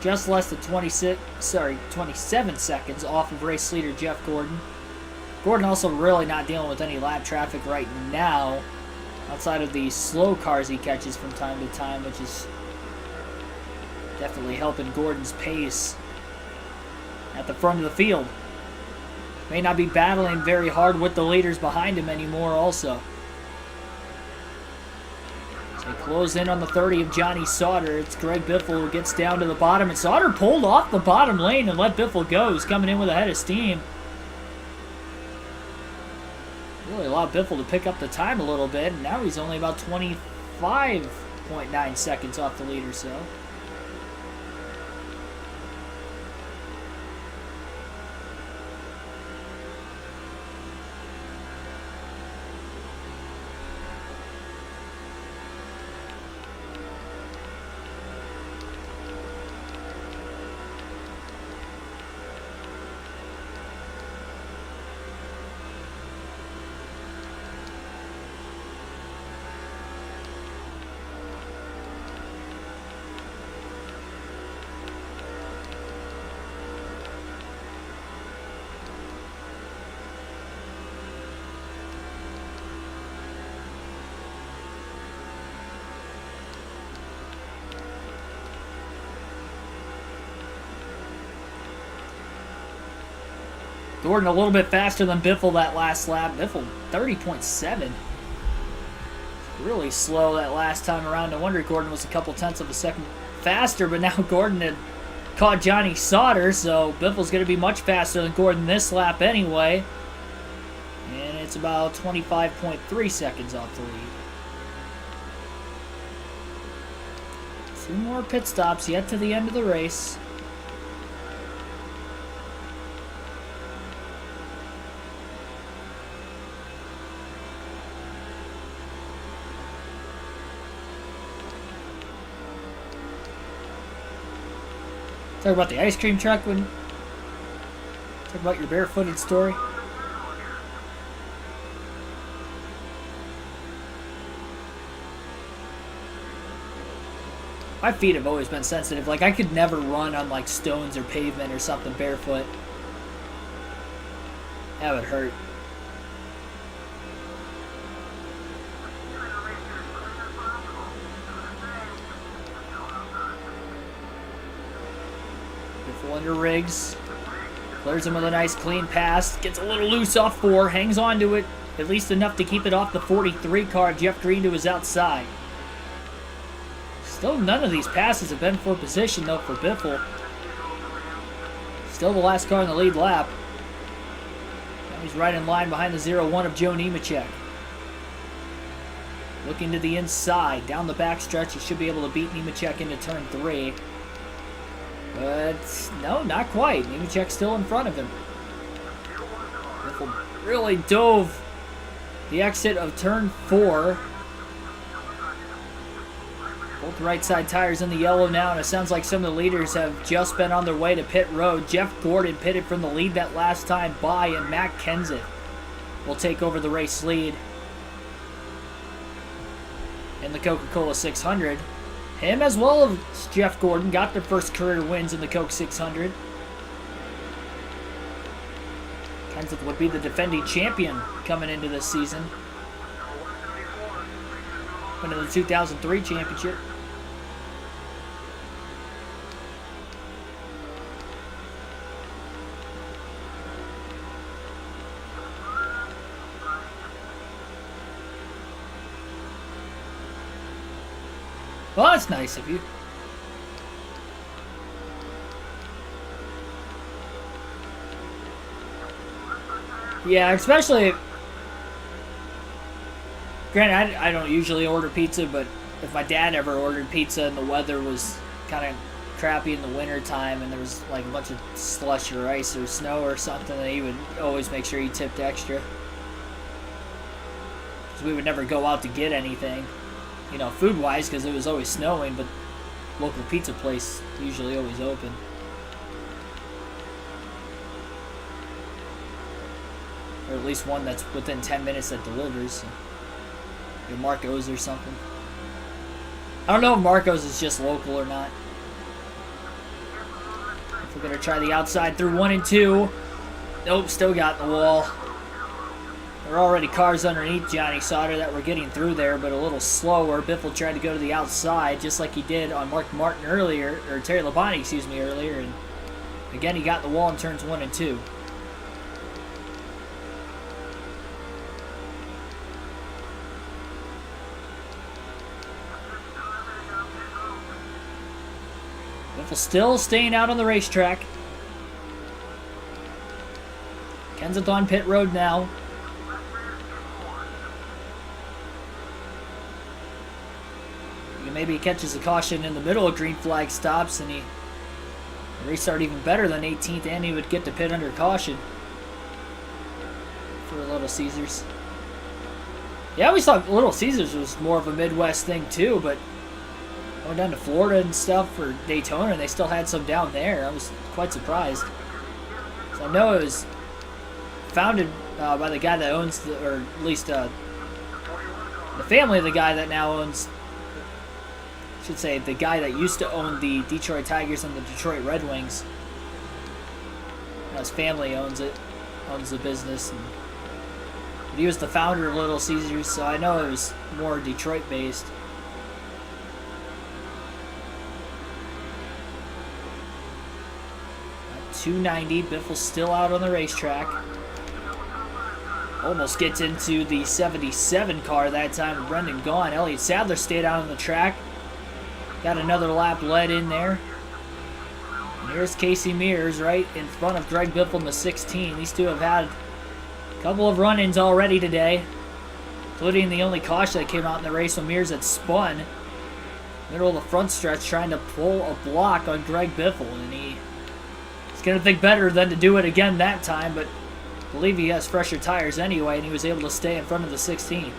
Just less than 27 seconds off of race leader Jeff Gordon. Gordon also really not dealing with any lap traffic right now, outside of the slow cars he catches from time to time, which is definitely helping Gordon's pace at the front of the field. May not be battling very hard with the leaders behind him anymore also. So they close in on the 30 of Johnny Sauter. It's Greg Biffle who gets down to the bottom, and Sauter pulled off the bottom lane and let Biffle go. He's coming in with a head of steam. Really allowed Biffle to pick up the time a little bit, and now he's only about 25.9 seconds off the leader, so. Gordon a little bit faster than Biffle that last lap. Biffle 30.7. Really slow that last time around. No wonder Gordon was a couple tenths of a second faster, but now Gordon had caught Johnny Sauter, so Biffle's going to be much faster than Gordon this lap anyway. And it's about 25.3 seconds off the lead. 2 more pit stops yet to the end of the race. Talk about the ice cream truck when... Talk about your barefooted story. My feet have always been sensitive. Like, I could never run on, like, stones or pavement or something barefoot. That would hurt. Under Riggs, clears him with a nice clean pass, gets a little loose off 4, hangs on to it, at least enough to keep it off the 43 car, Jeff Green to his outside. Still none of these passes have been for position though for Biffle. Still the last car in the lead lap. Now he's right in line behind the 0-1 of Joe Nemechek. Looking to the inside, down the backstretch, he should be able to beat Nemechek into turn 3. But, no, not quite. Nemechek's still in front of him. Biffle really dove the exit of turn 4. Both right side tires in the yellow now, and it sounds like some of the leaders have just been on their way to pit road. Jeff Gordon pitted from the lead that last time by, and Matt Kenseth will take over the race lead in the Coca-Cola 600. Him as well as Jeff Gordon got their first career wins in the Coke 600. Kenseth would be the defending champion coming into this season. Winning the 2003 championship. Well, that's nice of you. Yeah, especially... Granted, I don't usually order pizza, but if my dad ever ordered pizza and the weather was kind of crappy in the winter time and there was like a bunch of slush or ice or snow or something, then he would always make sure he tipped extra. Because we would never go out to get anything, you know, food-wise, because it was always snowing, but local pizza place usually always open. Or at least one that's within 10 minutes that delivers. So. Your Marco's or something. I don't know if Marco's is just local or not. If we're going to try the outside through 1 and 2. Nope, still got the wall. There are already cars underneath Johnny Sauter that were getting through there, but a little slower. Biffle tried to go to the outside, just like he did on Mark Martin earlier, or Terry Labonte, excuse me, earlier. And again, he got the wall in turns 1 and 2. Biffle still staying out on the racetrack. Kenseth on pit road now. Maybe he catches a caution in the middle of green flag stops and he restart even better than 18th, and he would get to pit under caution for Little Caesars. Yeah, I always thought Little Caesars was more of a Midwest thing too, but going down to Florida and stuff for Daytona, and they still had some down there. I was quite surprised. So I know it was founded by the guy that owns, or at least the family of the guy that now owns, I should say, the guy that used to own the Detroit Tigers and the Detroit Red Wings. Now his family owns it, owns the business. But he was the founder of Little Caesars, so I know it was more Detroit-based. 290, Biffle's still out on the racetrack. Almost gets into the 77 car that time with Brendan gone. Elliott Sadler stayed out on the track. Got another lap led in there. And here's Casey Mears right in front of Greg Biffle in the 16. These two have had a couple of run-ins already today, including the only caution that came out in the race when Mears had spun. Middle of the front stretch trying to pull a block on Greg Biffle, and he's going to think better than to do it again that time, but I believe he has fresher tires anyway, and he was able to stay in front of the 16.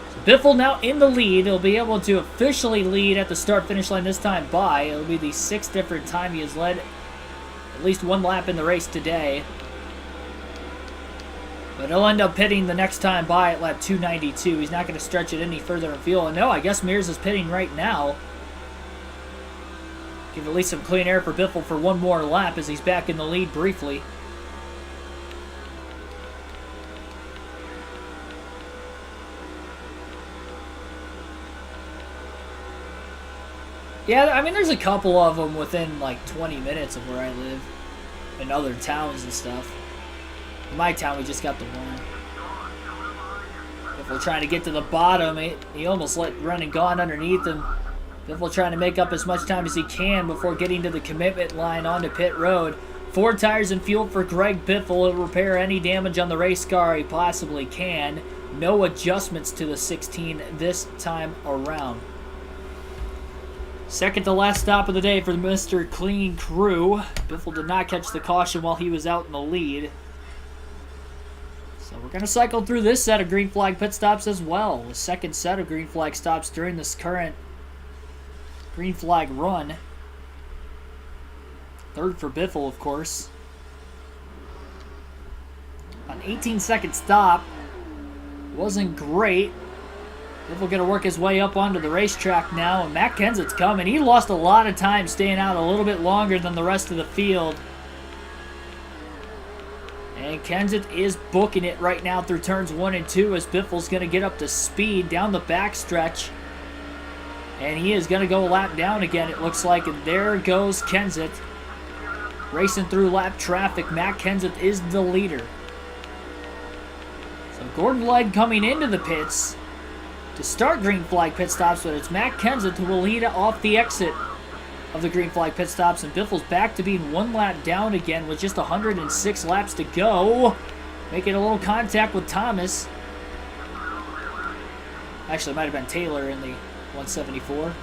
So Biffle now in the lead. He'll be able to officially lead at the start-finish line this time by. It'll be the 6th different time he has led at least one lap in the race today. But he'll end up pitting the next time by at lap 292. He's not going to stretch it any further in fuel. And no, I guess Mears is pitting right now. Give at least some clean air for Biffle for one more lap as he's back in the lead briefly. Yeah, I mean, there's a couple of them within like 20 minutes of where I live in other towns and stuff. In my town, we just got the one. Biffle trying to get to the bottom. He almost let Brendan gone underneath him. Biffle trying to make up as much time as he can before getting to the commitment line onto pit road. 4 tires and fuel for Greg Biffle. He'll repair any damage on the race car he possibly can. No adjustments to the 16 this time around. Second to last stop of the day for Mr. Clean Crew. Biffle did not catch the caution while he was out in the lead. So we're going to cycle through this set of green flag pit stops as well. The second set of green flag stops during this current green flag run. Third for Biffle, of course. An 18-second stop. Wasn't great. Biffle going to work his way up onto the racetrack now, and Matt Kenseth's coming. He lost a lot of time staying out a little bit longer than the rest of the field. And Kenseth is booking it right now through turns 1 and 2 as Biffle's going to get up to speed down the backstretch. And he is going to go a lap down again, it looks like. And there goes Kenseth. Racing through lap traffic, Matt Kenseth is the leader. So Gordon Light coming into the pits. to start green flag pit stops, but it's Matt Kenseth who will lead off the exit of the green flag pit stops, and Biffle's back to being 1 lap down again with just 106 laps to go. Making a little contact with Thomas. Actually, it might have been Taylor in the 174.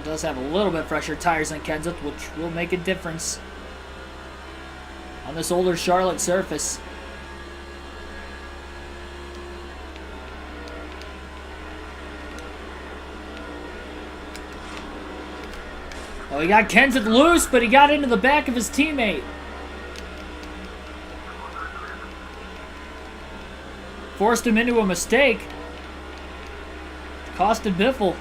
Does have a little bit fresher tires than Kenseth, which will make a difference on this older Charlotte surface. Oh, he got Kenseth loose, but he got into the back of his teammate. Forced him into a mistake. Costed Biffle.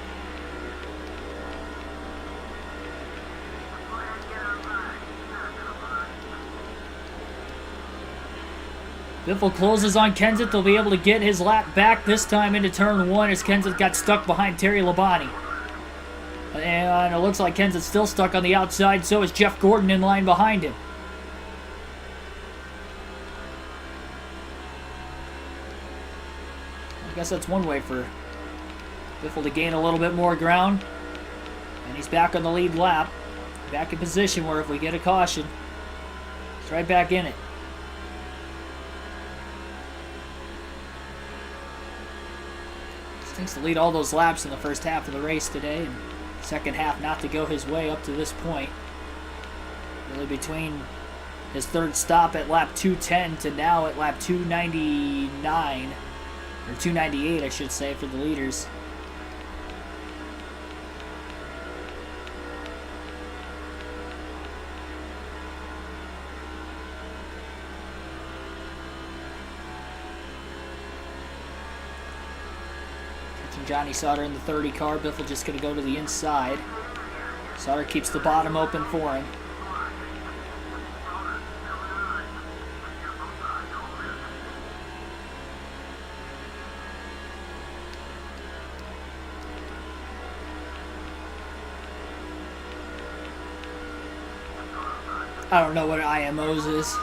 Biffle closes on Kenseth. They'll be able to get his lap back this time into turn 1 as Kenseth got stuck behind Terry Labonte. And it looks like Kenseth's still stuck on the outside, so is Jeff Gordon in line behind him. I guess that's one way for Biffle to gain a little bit more ground. And he's back on the lead lap. Back in position where if we get a caution, he's right back in it. Thinks to lead all those laps in the first half of the race today, and second half not to go his way up to this point. Really between his third stop at lap 210 to now at lap 299, or 298 I should say, for the leaders. Johnny Sauter in the 30 car. Biffle just going to go to the inside. Sauter keeps the bottom open for him. I don't know what IMOs is.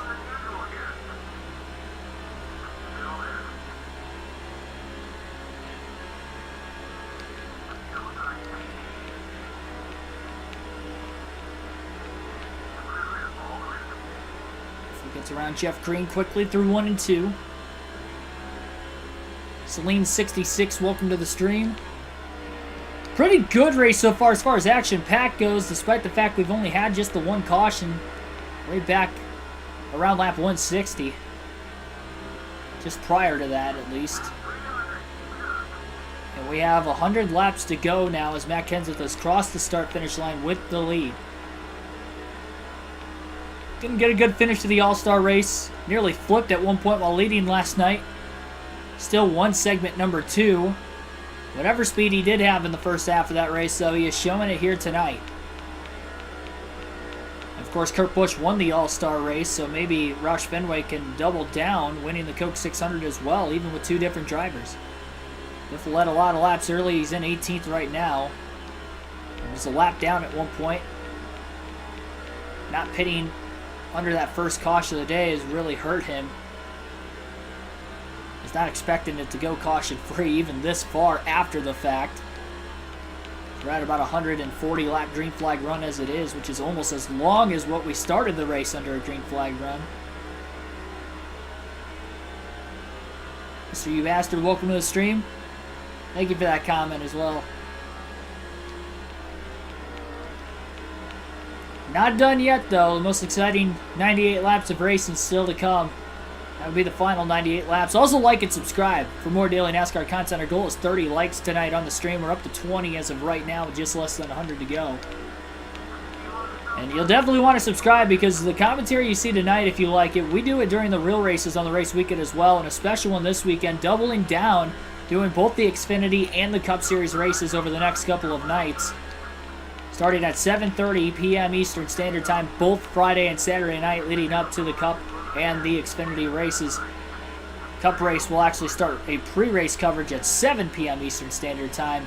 Gets around Jeff Green quickly through 1 and 2. Celine66, welcome to the stream. Pretty good race so far as action pack goes, despite the fact we've only had just the one caution way back around lap 160. Just prior to that, at least. And we have 100 laps to go now as Matt Kenseth has crossed the start-finish line with the lead. Didn't get a good finish to the All-Star race. Nearly flipped at one point while leading last night. Still won segment number 2. Whatever speed he did have in the first half of that race, though, he is showing it here tonight. Of course, Kurt Busch won the All-Star race, so maybe Roush Fenway can double down, winning the Coke 600 as well, even with 2 different drivers. Biffle led a lot of laps early. He's in 18th right now. He was a lap down at one point. Not pitting under that first caution of the day has really hurt him. He's not expecting it to go caution-free even this far after the fact. We're at about 140 lap green flag run as it is, which is almost as long as what we started the race under a green flag run. Mr. You Bastard, welcome to the stream. Thank you for that comment as well. Not done yet, though. The most exciting 98 laps of racing still to come. That would be the final 98 laps. Also, like and subscribe for more daily NASCAR content. Our goal is 30 likes tonight on the stream. We're up to 20 as of right now with just less than 100 to go. And you'll definitely want to subscribe because the commentary you see tonight, if you like it, we do it during the real races on the race weekend as well, and a special one this weekend, doubling down, doing both the Xfinity and the Cup Series races over the next couple of nights. Starting at 7:30 p.m. Eastern Standard Time, both Friday and Saturday night leading up to the Cup and the Xfinity races. Cup race will actually start a pre-race coverage at 7 p.m. Eastern Standard Time.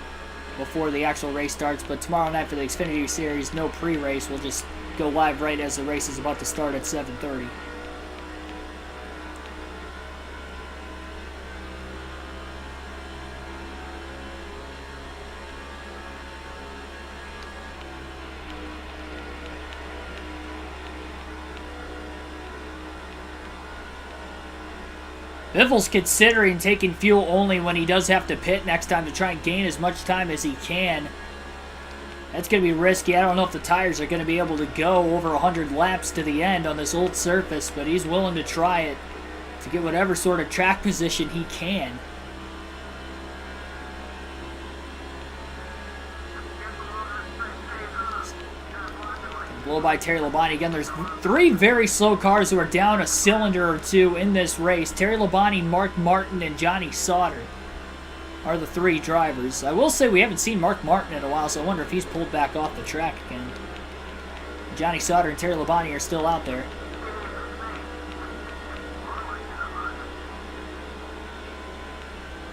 before the actual race starts. But tomorrow night for the Xfinity Series, no pre-race. We'll just go live right as the race is about to start at 7:30. Biffle's considering taking fuel only when he does have to pit next time to try and gain as much time as he can. That's going to be risky. I don't know if the tires are going to be able to go over 100 laps to the end on this old surface, but he's willing to try it to get whatever sort of track position he can. Blow by Terry Labonte. Again, there's 3 very slow cars who are down a cylinder or 2 in this race. Terry Labonte, Mark Martin, and Johnny Sauter are the 3 drivers. I will say we haven't seen Mark Martin in a while, so I wonder if he's pulled back off the track again. Johnny Sauter and Terry Labonte are still out there.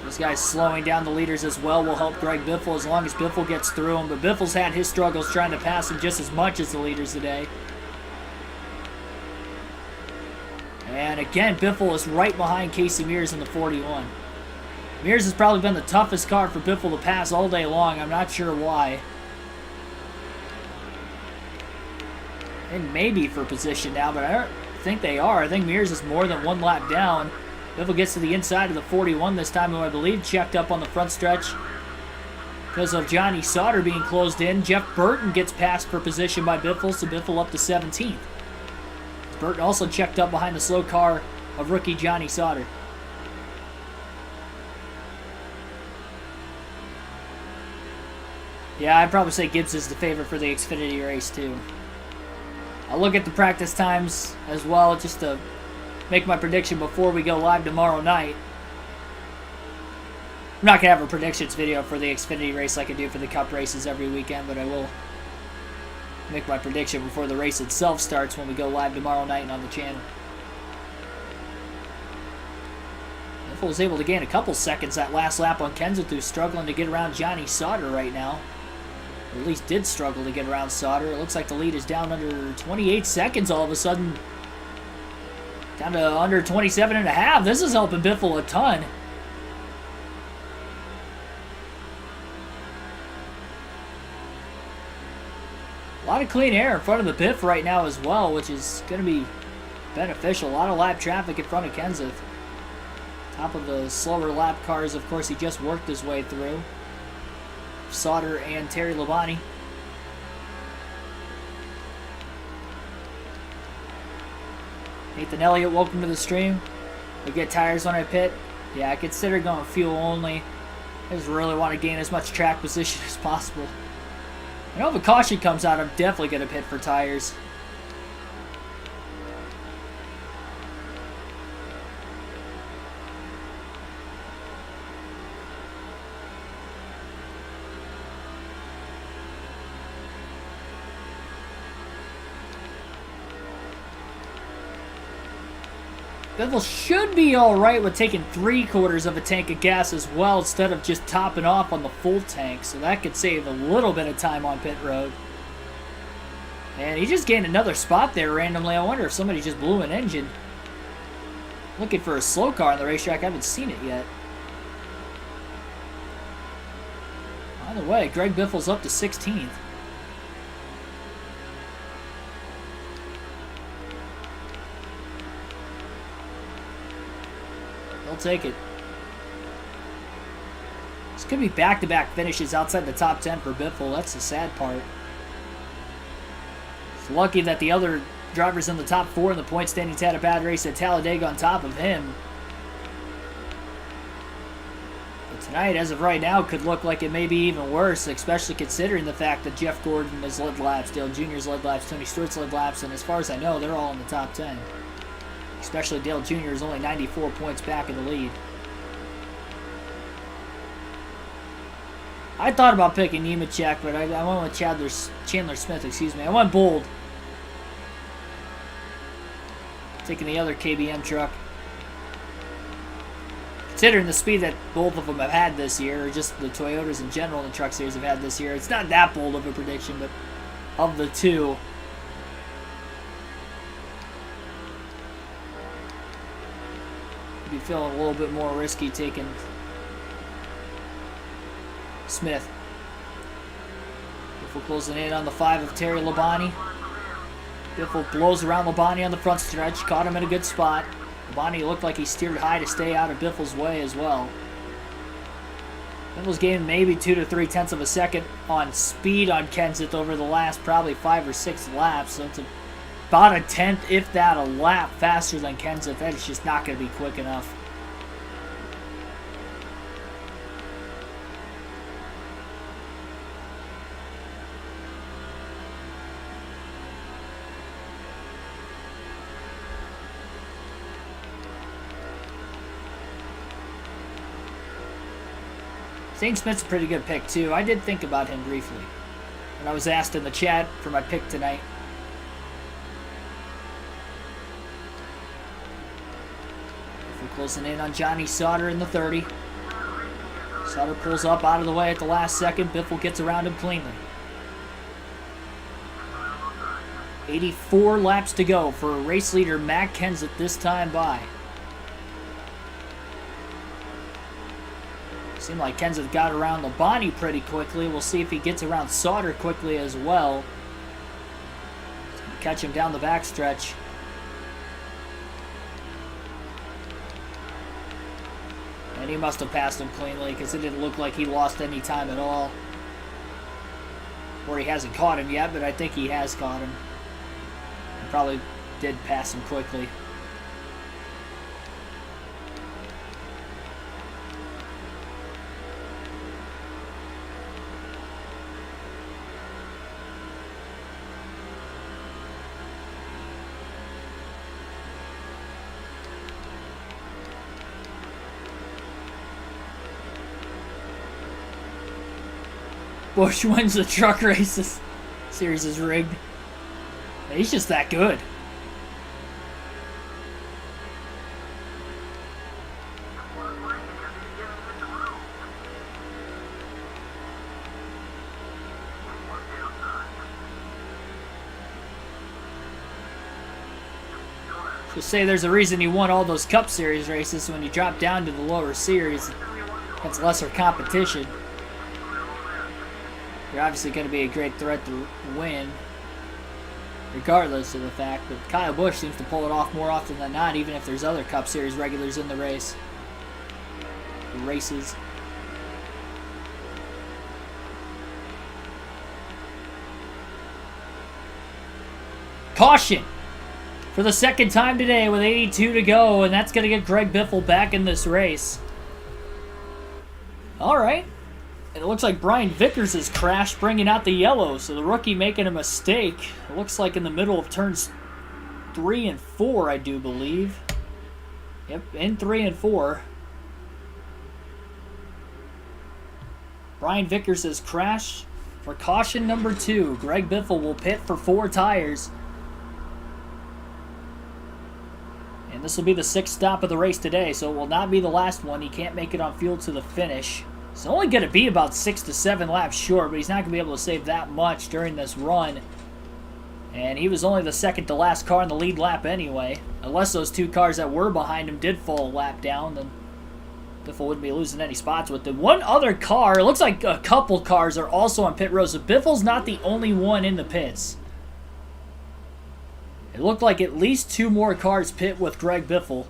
This guy's slowing down the leaders as well. Will help Greg Biffle as long as Biffle gets through him. But Biffle's had his struggles trying to pass him just as much as the leaders today. And again, Biffle is right behind Casey Mears in the 41. Mears has probably been the toughest car for Biffle to pass all day long. I'm not sure why. And maybe for position now, but I don't think they are. I think Mears is more than 1 lap down. Biffle gets to the inside of the 41 this time, who I believe checked up on the front stretch because of Johnny Sauter being closed in. Jeff Burton gets passed for position by Biffle, so Biffle up to 17th. Burton also checked up behind the slow car of rookie Johnny Sauter. Yeah, I'd probably say Gibbs is the favorite for the Xfinity race too. I'll look at the practice times as well just to make my prediction before we go live tomorrow night. I'm not going to have a predictions video for the Xfinity race like I do for the Cup races every weekend, but I will make my prediction before the race itself starts when we go live tomorrow night and on the channel. Biffle was able to gain a couple seconds that last lap on Kenseth, who's struggling to get around Johnny Sauter right now. Or at least did struggle to get around Sauter. It looks like the lead is down under 28 seconds all of a sudden. Down to under 27 and a half. This is helping Biffle a ton. A lot of clean air in front of the Biff right now as well, which is going to be beneficial. A lot of lap traffic in front of Kenseth. Top of the slower lap cars, of course, he just worked his way through. Sauter and Terry Labonte. Nathan Elliott, welcome to the stream. We get tires when I pit. Yeah, I consider going fuel only. I just really want to gain as much track position as possible. I know if a caution comes out, I'm definitely going to pit for tires. Biffle should be alright with taking 3/4 of a tank of gas as well instead of just topping off on the full tank. So that could save a little bit of time on pit road. And he just gained another spot there randomly. I wonder if somebody just blew an engine. Looking for a slow car on the racetrack. I haven't seen it yet. Either way, Greg Biffle's up to 16th. He'll take it. This could be back-to-back finishes outside the top 10 for Biffle. That's the sad part. It's lucky that the other drivers in the top 4 in the point standings had a bad race at Talladega on top of him. But tonight, as of right now, could look like it may be even worse, especially considering the fact that Jeff Gordon has led laps, Dale Jr.'s led laps, Tony Stewart's led laps, and as far as I know, they're all in the top 10. Especially Dale Jr. is only 94 points back in the lead. I thought about picking Nemechek, but I went with Chandler Smith, excuse me. I went bold. Taking the other KBM truck. considering the speed that both of them have had this year, or just the Toyotas in general in the Truck Series have had this year, it's not that bold of a prediction, but of the two, I'd be feeling a little bit more risky taking Smith. Biffle closing in on the 5 of Terry Labonte. Biffle blows around Labonte on the front stretch, caught him in a good spot. Labonte looked like he steered high to stay out of Biffle's way as well. Biffle's gained maybe 2 to 3 tenths of a second on speed on Kenseth over the last probably 5 or 6 laps, so it's about a tenth, if that, a lap faster than Kenseth. That is just not going to be quick enough. Zane Smith's a pretty good pick, too. I did think about him briefly when I was asked in the chat for my pick tonight. We're closing in on Johnny Sauter in the 30. Sauter pulls up out of the way at the last second. Biffle gets around him cleanly. 84 laps to go for race leader Matt Kenseth this time by. Seemed like Kenseth got around Labonte pretty quickly. We'll see if he gets around Sauter quickly as well. Catch him down the backstretch. And he must have passed him cleanly because it didn't look like he lost any time at all. Or he hasn't caught him yet, but I think he has caught him. He probably did pass him quickly. Busch wins the truck races. Series is rigged. He's just that good. Just say there's a reason he won all those Cup Series races. So when you drop down to the lower series, that's lesser competition. You're obviously going to be a great threat to win, regardless of the fact. But Kyle Busch seems to pull it off more often than not, even if there's other Cup Series regulars in the race. Races. Caution! For the second time today with 82 to go, and that's going to get Greg Biffle back in this race. Alright. And it looks like Brian Vickers has crashed, bringing out the yellow. So the rookie making a mistake. It looks like in the middle of turns 3 and 4, I do believe. Yep, in 3 and 4. Brian Vickers has crashed for caution number 2. Greg Biffle will pit for 4 tires. And this will be the 6th stop of the race today, so it will not be the last one. He can't make it on fuel to the finish. It's only going to be about 6 to 7 laps short, but he's not going to be able to save that much during this run. And he was only the second to last car in the lead lap anyway. Unless those 2 cars that were behind him did fall a lap down, then Biffle wouldn't be losing any spots with them. One other car, it looks like a couple cars are also on pit road, so Biffle's not the only one in the pits. It looked like at least 2 more cars pit with Greg Biffle.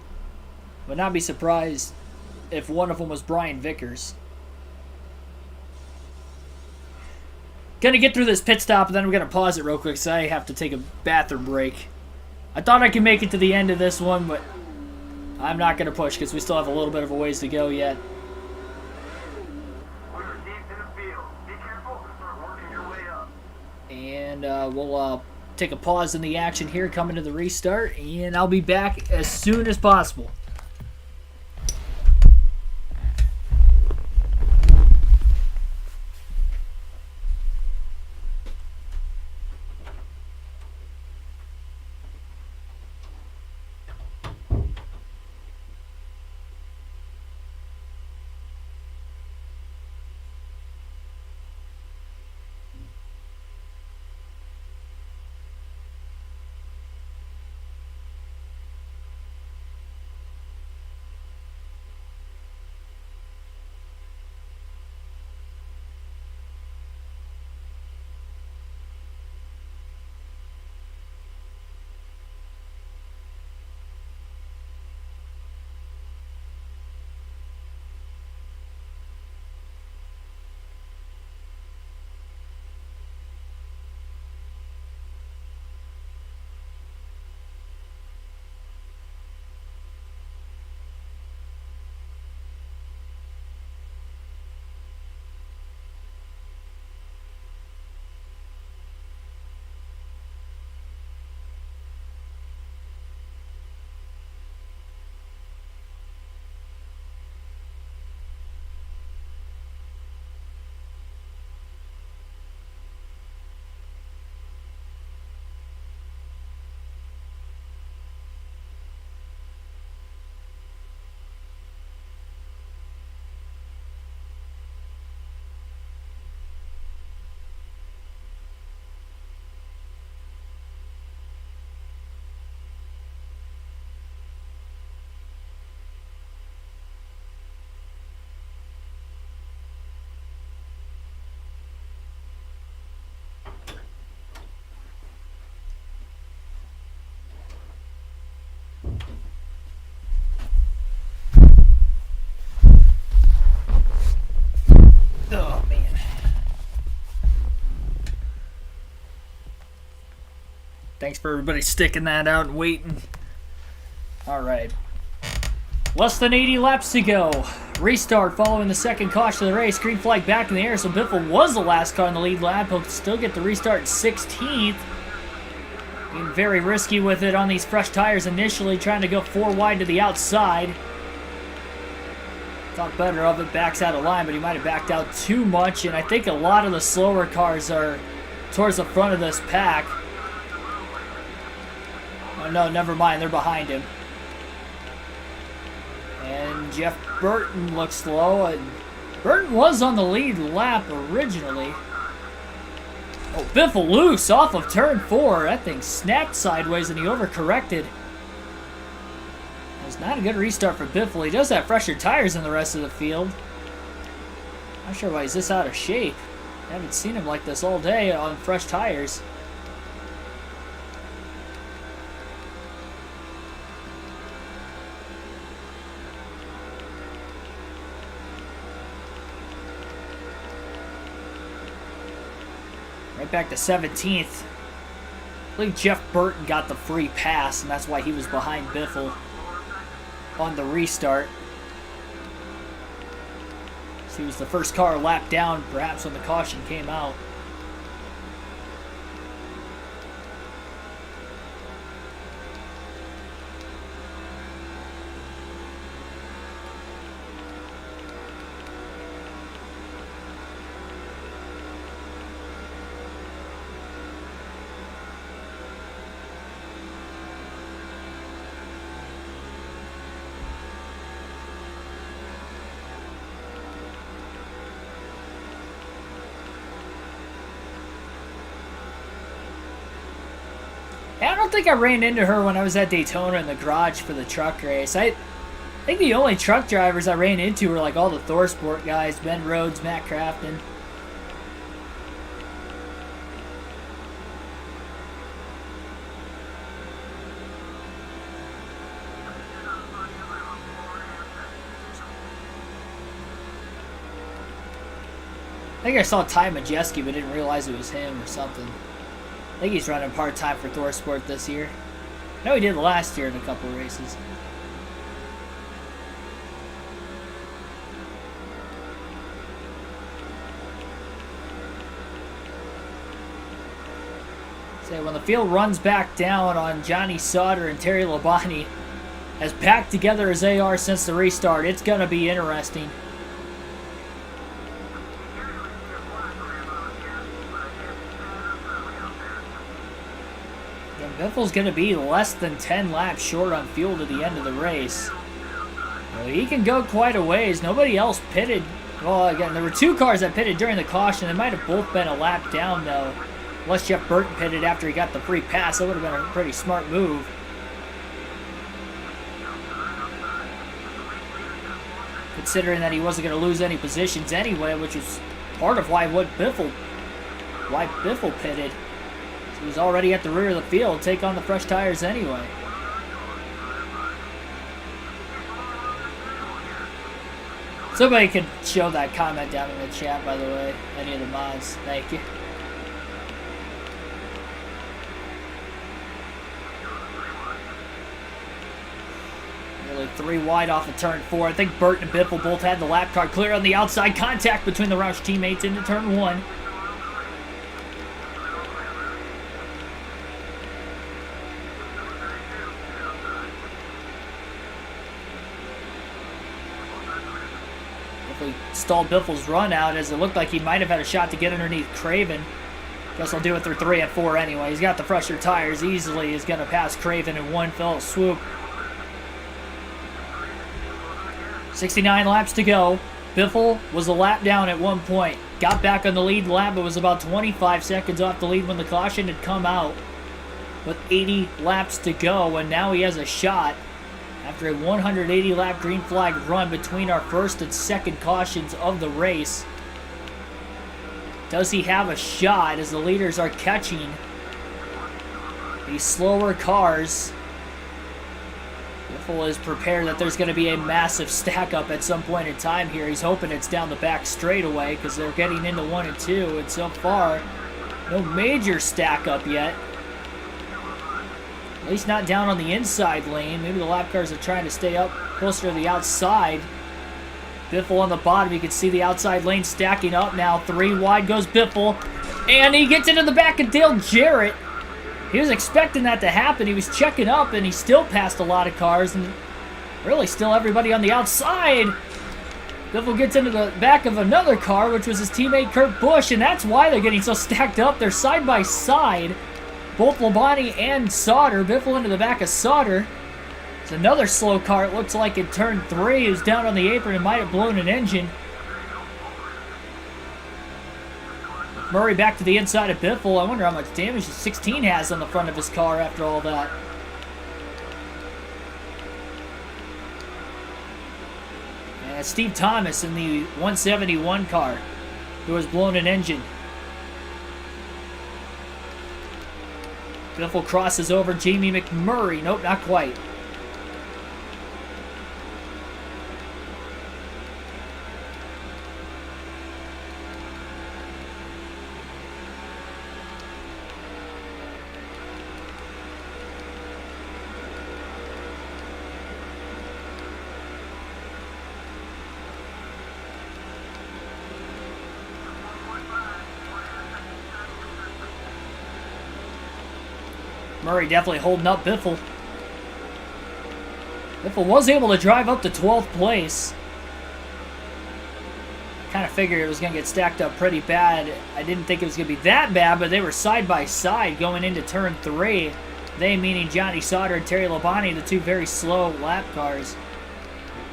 Would not be surprised if one of them was Brian Vickers. Gonna get through this pit stop, and then we're gonna pause it real quick, so I have to take a bathroom break. I thought I could make it to the end of this one, but I'm not gonna push because we still have a little bit of a ways to go yet. And we'll take a pause in the action here, coming to the restart, and I'll be back as soon as possible. Thanks for everybody sticking that out and waiting. All right. Less than 80 laps to go. Restart following the second caution of the race. Green flag back in the air, so Biffle was the last car in the lead lap. He'll still get the restart 16th. Being very risky with it on these fresh tires initially, trying to go 4 wide to the outside. Thought better of it, backs out of line, but he might have backed out too much, and I think a lot of the slower cars are towards the front of this pack. Oh no, never mind, they're behind him. And Jeff Burton looks low, and Burton was on the lead lap originally. Oh, Biffle loose off of turn 4. That thing snapped sideways and he overcorrected. It was not a good restart for Biffle. He does have fresher tires than the rest of the field. Not sure why he's this out of shape. I haven't seen him like this all day on fresh tires. Right back to 17th. I believe Jeff Burton got the free pass, and that's why he was behind Biffle on the restart. So he was the first car lapped down, perhaps when the caution came out. I don't think I ran into her when I was at Daytona in the garage for the truck race. I think the only truck drivers I ran into were like all the Thor Sport guys, Ben Rhodes, Matt Crafton. I think I saw Ty Majeski, but didn't realize it was him or something. I think he's running part-time for Thor Sport this year. I know he did last year in a couple of races. So when the field runs back down on Johnny Sauter and Terry Labonte, as packed together as they are since the restart, it's going to be interesting. Biffle's going to be less than 10 laps short on fuel to the end of the race. Well, he can go quite a ways. Nobody else pitted. Well, again, there were 2 cars that pitted during the caution. They might have both been a lap down, though. Unless Jeff Burton pitted after he got the free pass. That would have been a pretty smart move. Considering that he wasn't going to lose any positions anyway, which is part of why Biffle pitted. He was already at the rear of the field, take on the fresh tires anyway. Somebody could show that comment down in the chat, by the way. Any of the mods. Thank you. Nearly 3 wide off of turn 4. I think Burton and Biffle both had the lap car clear on the outside. Contact between the Roush teammates into turn 1. Stalled Biffle's run out as it looked like he might have had a shot to get underneath Craven. Guess I'll do it through 3 and 4 anyway. He's got the fresher tires easily. He's going to pass Craven in one fell swoop. 69 laps to go. Biffle was a lap down at one point. Got back on the lead lap, but was about 25 seconds off the lead when the caution had come out. With 80 laps to go, and now he has a shot. After a 180-lap green flag run between our first and second cautions of the race. Does he have a shot as the leaders are catching these slower cars? Biffle is prepared that there's going to be a massive stack up at some point in time here. He's hoping it's down the back straightaway because they're getting into 1 and 2, and so far, no major stack up yet. At least not down on the inside lane. Maybe the lap cars are trying to stay up closer to the outside. Biffle on the bottom. You can see the outside lane stacking up now. 3 wide goes Biffle. And he gets into the back of Dale Jarrett. He was expecting that to happen. He was checking up, and he still passed a lot of cars. And really still everybody on the outside. Biffle gets into the back of another car, which was his teammate Kurt Busch. And that's why they're getting so stacked up. They're side by side. Both Labonte and Sauter. Biffle into the back of Sauter. It's another slow car, it looks like, in turn 3. He was down on the apron and might have blown an engine. Murray back to the inside of Biffle. I wonder how much damage the 16 has on the front of his car after all that. And Steve Thomas in the 171 car, who has blown an engine. Biffle crosses over Jamie McMurray. Nope, not quite. Murray definitely holding up Biffle. Biffle was able to drive up to 12th place. Kind of figured it was going to get stacked up pretty bad. I didn't think it was going to be that bad, but they were side by side going into turn 3. They meaning Johnny Sauter and Terry Labonte, the 2 very slow lap cars.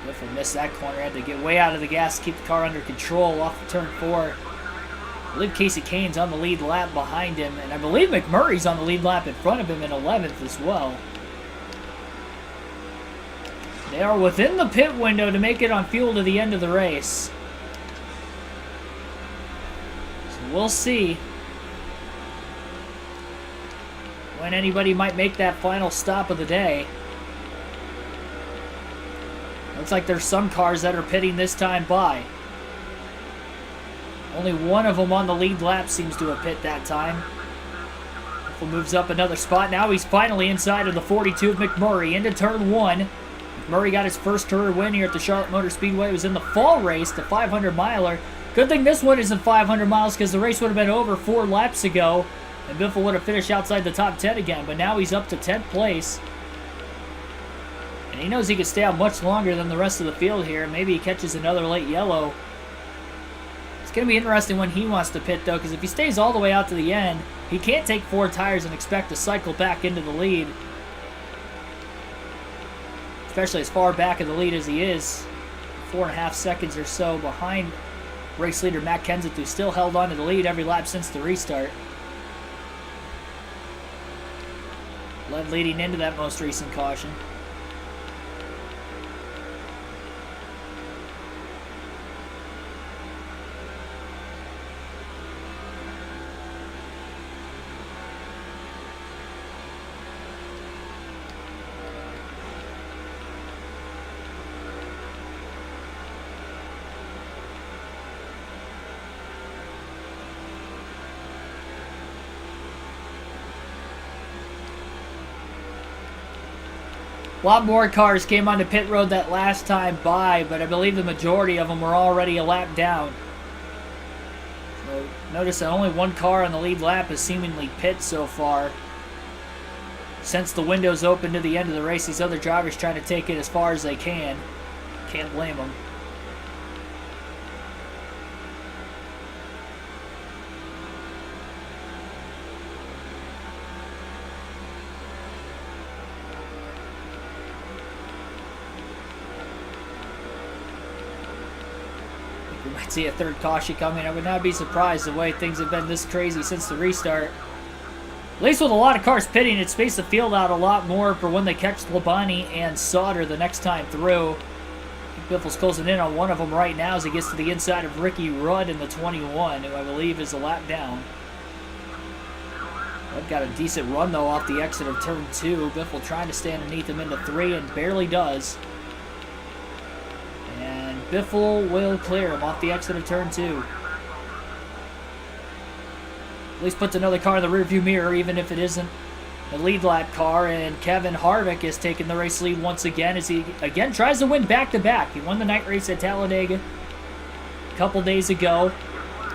Biffle missed that corner. Had to get way out of the gas to keep the car under control off of turn 4. I believe Casey Kane's on the lead lap behind him, and I believe McMurray's on the lead lap in front of him in 11th as well. They are within the pit window to make it on fuel to the end of the race. So we'll see when anybody might make that final stop of the day. Looks like there's some cars that are pitting this time by. Only one of them on the lead lap seems to have pit that time. Biffle moves up another spot. Now he's finally inside of the 42 of McMurray into turn 1. McMurray got his first career win here at the Charlotte Motor Speedway. It was in the fall race, the 500-miler. Good thing this one isn't 500 miles because the race would have been over 4 laps ago, and Biffle would have finished outside the top 10 again. But now he's up to 10th place. And he knows he could stay out much longer than the rest of the field here. Maybe he catches another late yellow. It's going to be interesting when he wants to pit, though, because if he stays all the way out to the end, he can't take 4 tires and expect to cycle back into the lead. Especially as far back in the lead as he is. 4.5 seconds or so behind race leader Matt Kenseth, who still held on to the lead every lap since the restart. Led leading into that most recent caution. A lot more cars came onto pit road that last time by, but I believe the majority of them were already a lap down. So notice that only one car on the lead lap has seemingly pit so far. Since the window's open to the end of the race, these other drivers trying to take it as far as they can. Can't blame them. We might see a third caution coming. I would not be surprised the way things have been this crazy since the restart. At least with a lot of cars pitting, it spaced the field out a lot more for when they catch Labonte and Sauter the next time through. I think Biffle's closing in on one of them right now as he gets to the inside of Ricky Rudd in the 21, who I believe is a lap down. Rudd got a decent run, though, off the exit of turn 2. Biffle trying to stay underneath him into 3 and barely does. Biffle will clear him off the exit of turn 2. At least puts another car in the rearview mirror, even if it isn't the lead lap car, and Kevin Harvick is taking the race lead once again as he again tries to win back-to-back. He won the night race at Talladega a couple days ago.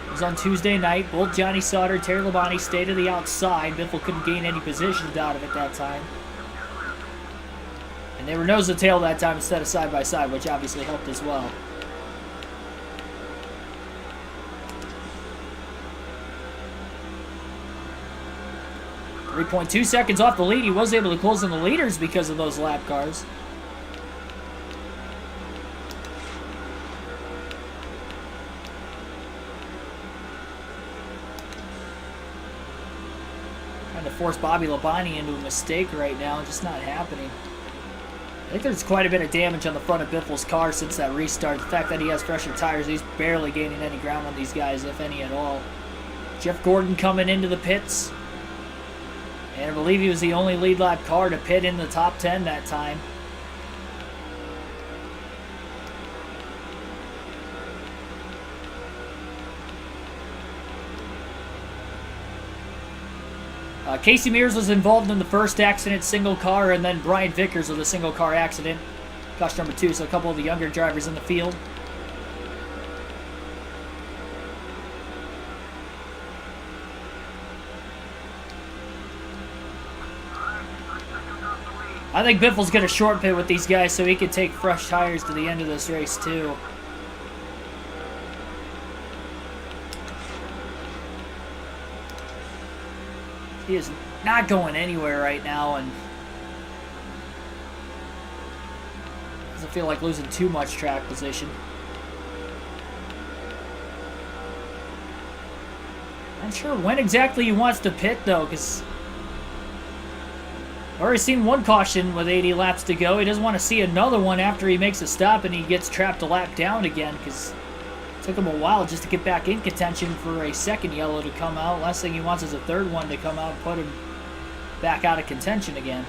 It was on Tuesday night. Both Johnny Sauter and Terry Labonte stayed to the outside. Biffle couldn't gain any positions out of it that time. And they were nose-to-tail that time instead of side-by-side, which obviously helped as well. .2 seconds off the lead. He was able to close on the leaders because of those lap cars. Trying to force Bobby Labonte into a mistake right now. Just not happening. I think there's quite a bit of damage on the front of Biffle's car since that restart. The fact that he has fresher tires, he's barely gaining any ground on these guys, if any at all. Jeff Gordon coming into the pits. And I believe he was the only lead lap car to pit in the top 10 that time. Casey Mears was involved in the first accident, single car, and then Brian Vickers with a single car accident. Caution number 2, so a couple of the younger drivers in the field. I think Biffle's going to short pit with these guys so he can take fresh tires to the end of this race, too. He is not going anywhere right now, and doesn't feel like losing too much track position. Not sure when exactly he wants to pit, though, because I've already seen one caution with 80 laps to go. He doesn't want to see another one after he makes a stop and he gets trapped a lap down again, because it took him a while just to get back in contention for a second yellow to come out. Last thing he wants is a third one to come out and put him back out of contention again.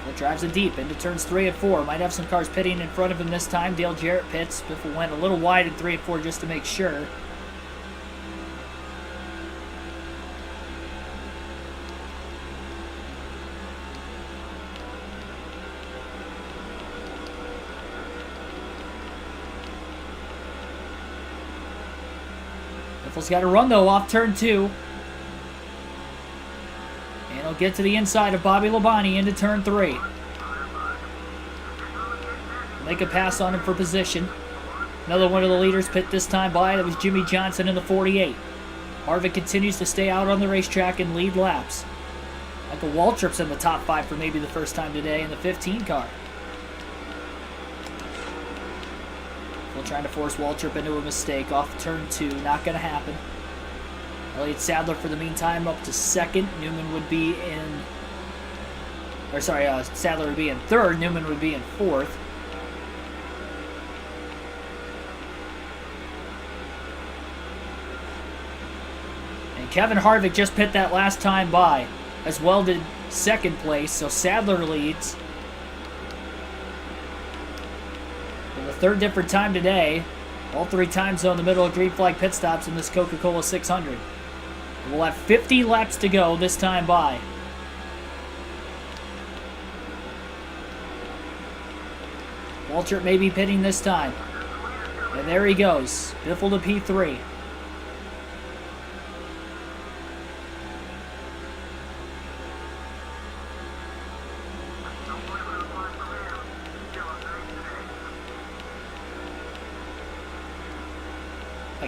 Well, drives it deep into turns 3 and 4. Might have some cars pitting in front of him this time. Dale Jarrett pits. Biffle went a little wide in 3 and 4 just to make sure. Biffle's got to run, though, off turn 2. And he'll get to the inside of Bobby Labonte into turn 3. Make a pass on him for position. Another one of the leaders pit this time by. That was Jimmy Johnson in the 48. Harvick continues to stay out on the racetrack and lead laps. Michael Waltrip's in the top 5 for maybe the first time today in the 15 car. Trying to force Waltrip into a mistake off turn 2. Not going to happen. Elliott Sadler, for the meantime, up to second. Newman would be in... Or sorry, Sadler would be in third. Newman would be in fourth. And Kevin Harvick just pit that last time by. As well did second place, so Sadler leads. Third different time today. All 3 times though in the middle of green flag pit stops in this Coca-Cola 600. We'll have 50 laps to go this time by. Waltrip may be pitting this time. And there he goes. Biffle to P3.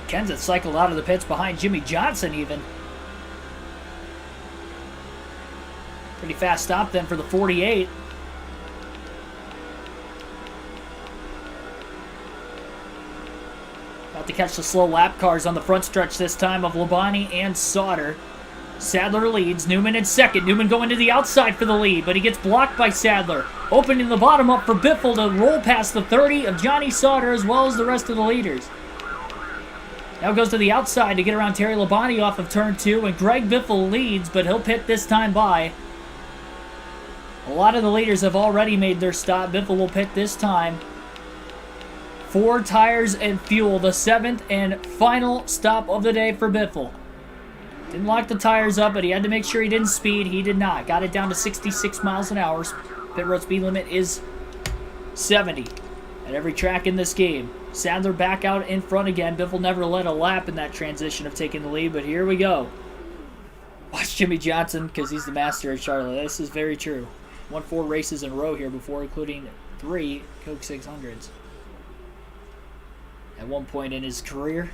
Kenseth cycled out of the pits behind Jimmy Johnson even. Pretty fast stop then for the 48. About to catch the slow lap cars on the front stretch this time of Labonte and Sauter. Sadler leads. Newman in second. Newman going to the outside for the lead, but he gets blocked by Sadler. Opening the bottom up for Biffle to roll past the 30 of Johnny Sauter as well as the rest of the leaders. Now goes to the outside to get around Terry Labonte off of turn 2, and Greg Biffle leads, but he'll pit this time by. A lot of the leaders have already made their stop. Biffle will pit this time. 4 tires and fuel, the 7th and final stop of the day for Biffle. Didn't lock the tires up, but he had to make sure he didn't speed. He did not. Got it down to 66 miles an hour. Pit road speed limit is 70 at every track in this game. Sadler back out in front again. Biffle never led a lap in that transition of taking the lead, but here we go. Watch Jimmy Johnson, because he's the master at Charlotte. This is very true. Won 4 races in a row here before, including 3 Coke 600s. At one point in his career.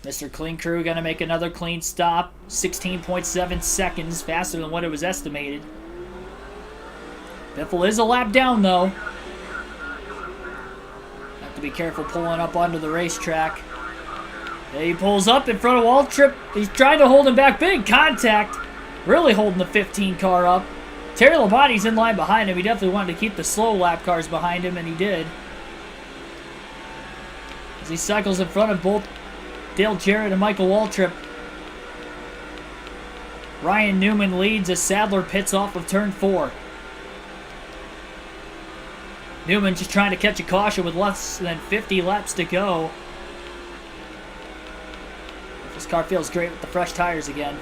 Mr. Clean Crew going to make another clean stop. 16.7 seconds, faster than what it was estimated. Biffle is a lap down, though. Have to be careful pulling up onto the racetrack. There he pulls up in front of Waltrip. He's trying to hold him back. Big contact. Really holding the 15 car up. Terry Labonte's in line behind him. He definitely wanted to keep the slow lap cars behind him, and he did. As he cycles in front of both Dale Jarrett and Michael Waltrip. Ryan Newman leads as Sadler pits off of turn 4. Newman just trying to catch a caution with less than 50 laps to go. This car feels great with the fresh tires again.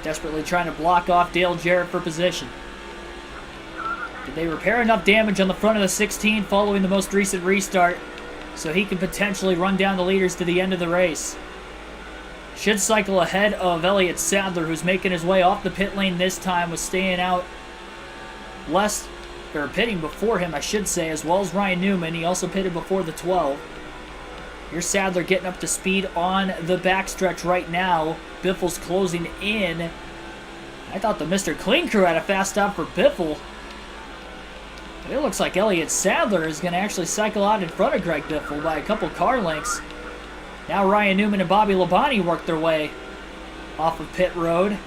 Desperately trying to block off Dale Jarrett for position. Did they repair enough damage on the front of the 16 following the most recent restart so he can potentially run down the leaders to the end of the race? Should cycle ahead of Elliott Sadler, who's making his way off the pit lane this time, was staying out less, or pitting before him, I should say, as well as Ryan Newman. He also pitted before the 12. Here's Sadler getting up to speed on the backstretch right now. Biffle's closing in. I thought the Mr. Clean Crew had a fast stop for Biffle. But it looks like Elliott Sadler is going to actually cycle out in front of Greg Biffle by a couple car lengths. Now Ryan Newman and Bobby Labonte work their way off of pit road.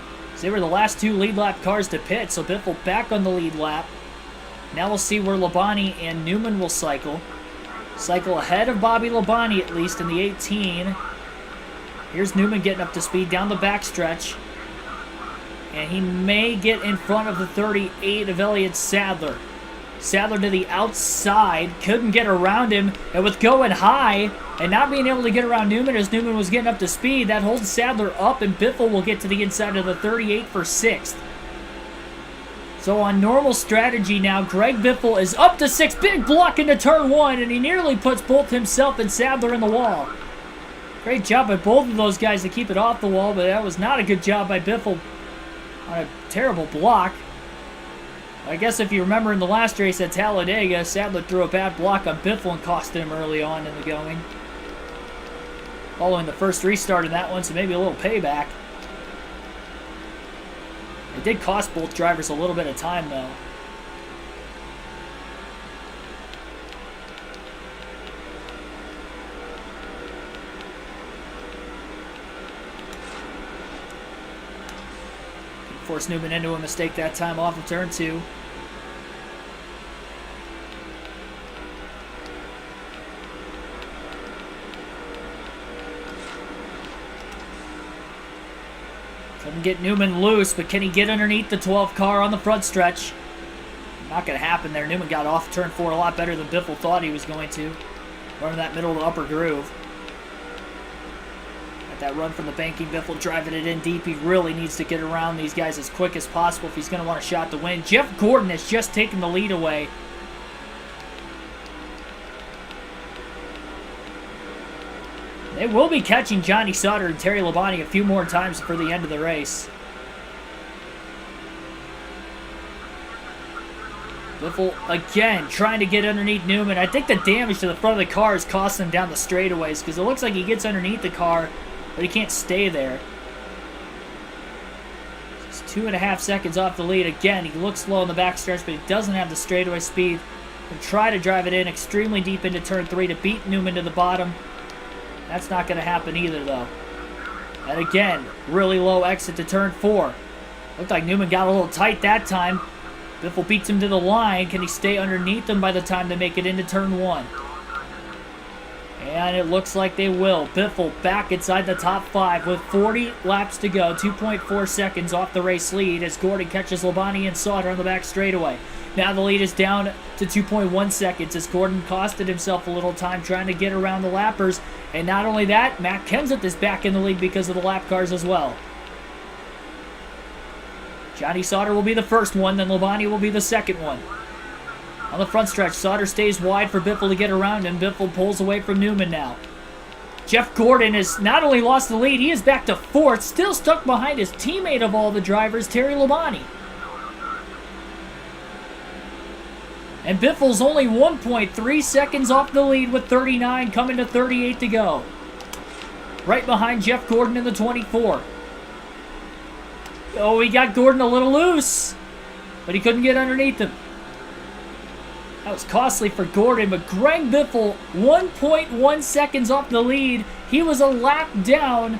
They were the last 2 lead lap cars to pit, so Biffle back on the lead lap. Now we'll see where Labonte and Newman will cycle. Cycle ahead of Bobby Labonte, at least, in the 18. Here's Newman getting up to speed down the backstretch. And he may get in front of the 38 of Elliott Sadler. Sadler to the outside, couldn't get around him, and with going high and not being able to get around Newman as Newman was getting up to speed, that holds Sadler up, and Biffle will get to the inside of the 38 for 6th. So on normal strategy now, Greg Biffle is up to 6th, big block into turn 1, and he nearly puts both himself and Sadler in the wall. Great job by both of those guys to keep it off the wall, but that was not a good job by Biffle on a terrible block. I guess if you remember in the last race at Talladega, Sadler threw a bad block on Biffle and cost him early on in the going. Following the first restart in that one, so maybe a little payback. It did cost both drivers a little bit of time, though. Forced Newman into a mistake that time off of turn 2. Couldn't get Newman loose, but can he get underneath the 12 car on the front stretch? Not going to happen there. Newman got off turn 4 a lot better than Biffle thought he was going to. Running that middle to upper groove. Got that run from the banking. Biffle driving it in deep. He really needs to get around these guys as quick as possible if he's going to want a shot to win. Jeff Gordon has just taken the lead away. They will be catching Johnny Sauter and Terry Labonte a few more times for the end of the race. Biffle, again, trying to get underneath Newman. I think the damage to the front of the car is costing him down the straightaways because it looks like he gets underneath the car, but he can't stay there. Just 2.5 seconds off the lead. Again, he looks slow in the backstretch, but he doesn't have the straightaway speed. And try to drive it in extremely deep into turn 3 to beat Newman to the bottom. That's not going to happen either, though. And again, really low exit to turn 4. Looked like Newman got a little tight that time. Biffle beats him to the line. Can he stay underneath him by the time they make it into turn 1? And it looks like they will. Biffle back inside the top 5 with 40 laps to go. 2.4 seconds off the race lead as Gordon catches Labonte and Sauter on the back straightaway. Now the lead is down to 2.1 seconds as Gordon costed himself a little time trying to get around the lappers. And not only that, Matt Kenseth is back in the lead because of the lap cars as well. Johnny Sauter will be the first one, then Labonte will be the second one. On the front stretch, Sauter stays wide for Biffle to get around him. Biffle pulls away from Newman now. Jeff Gordon has not only lost the lead, he is back to 4th, still stuck behind his teammate of all the drivers, Terry Labonte. And Biffle's only 1.3 seconds off the lead with 39, coming to 38 to go. Right behind Jeff Gordon in the 24. Oh, he got Gordon a little loose, but he couldn't get underneath him. That was costly for Gordon, but Greg Biffle, 1.1 seconds off the lead. He was a lap down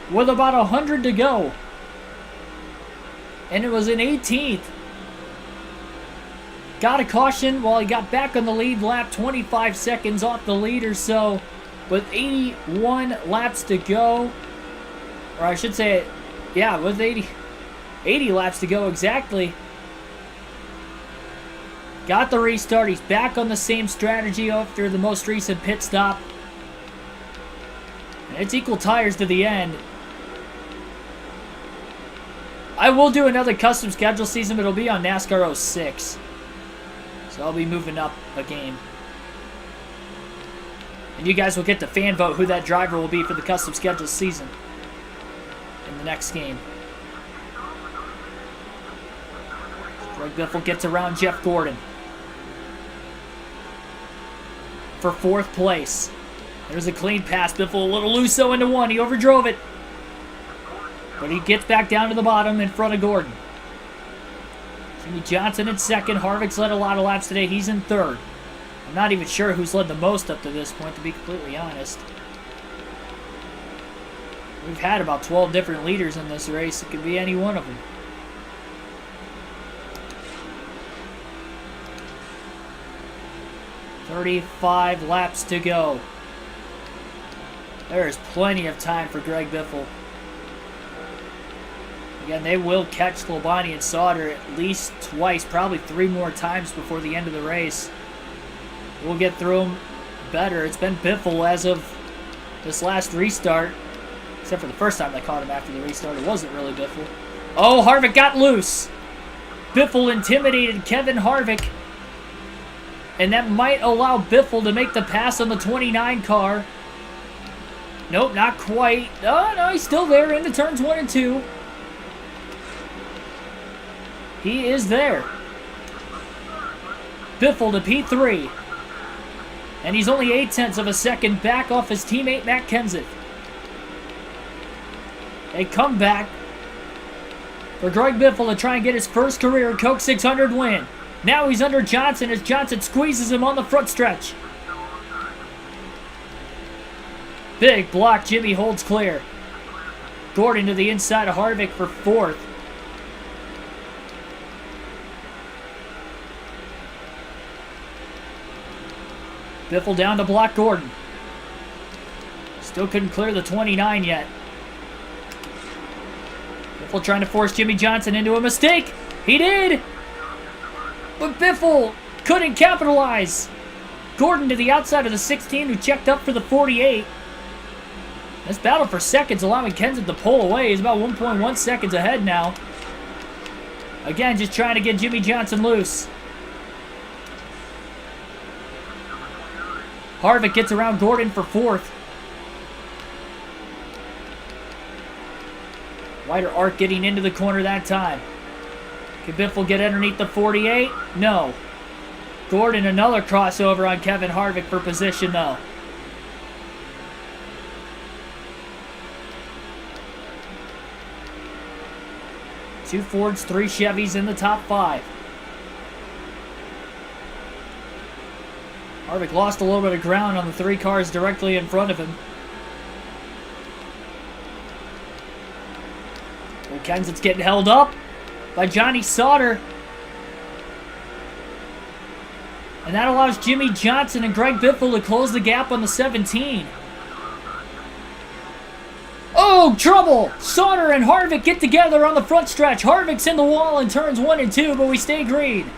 with about 100 to go. And it was in 18th. Got a caution while he got back on the lead lap, 25 seconds off the lead or so, with 81 laps to go. Or I should say, yeah, with 80 laps to go exactly. Got the restart. He's back on the same strategy after the most recent pit stop. And it's equal tires to the end. I will do another custom schedule season, but it'll be on NASCAR 06. So I'll be moving up a game. And you guys will get to fan vote who that driver will be for the custom schedule season in the next game. Greg Biffle gets around Jeff Gordon for 4th place. There's a clean pass. Biffle a little loose though into 1. He overdrove it. But he gets back down to the bottom in front of Gordon. Jimmy Johnson in 2nd. Harvick's led a lot of laps today. He's in 3rd. I'm not even sure who's led the most up to this point, to be completely honest. We've had about 12 different leaders in this race. It could be any one of them. $35 laps to go. There is plenty of time for Greg Biffle. Again, they will catch Labonte and Sauter at least twice, probably 3 more times before the end of the race. We'll get through them better. It's been Biffle as of this last restart, except for the first time they caught him after the restart. It wasn't really Biffle. Oh, Harvick got loose. Biffle intimidated Kevin Harvick. And that might allow Biffle to make the pass on the 29 car. Nope, not quite. Oh, no, he's still there into turns 1 and 2. He is there. Biffle to P3. And he's only 0.8 of a second back off his teammate Matt Kenseth. A comeback for Greg Biffle to try and get his first career Coke 600 win. Now he's under Johnson as Johnson squeezes him on the front stretch. Big block. Jimmy holds clear. Gordon to the inside of Harvick for 4th. Biffle down to block Gordon. Still couldn't clear the 29 yet. Biffle trying to force Jimmy Johnson into a mistake. He did! But Biffle couldn't capitalize. Gordon to the outside of the 16 who checked up for the 48. This battle for seconds allowing Kenseth to pull away. He's about 1.1 seconds ahead now. Again, just trying to get Jimmy Johnson loose. Harvick gets around Gordon for 4th. Wider arc getting into the corner that time. Can Biffle get underneath the 48? No. Gordon another crossover on Kevin Harvick for position though. Two Fords, 3 Chevys in the top 5. Harvick lost a little bit of ground on the 3 cars directly in front of him. Oh, Kenseth's getting held up by Johnny Sauter. And that allows Jimmy Johnson and Greg Biffle to close the gap on the 17. Oh, trouble! Sauter and Harvick get together on the front stretch. Harvick's in the wall in turns 1 and 2, but we stay green.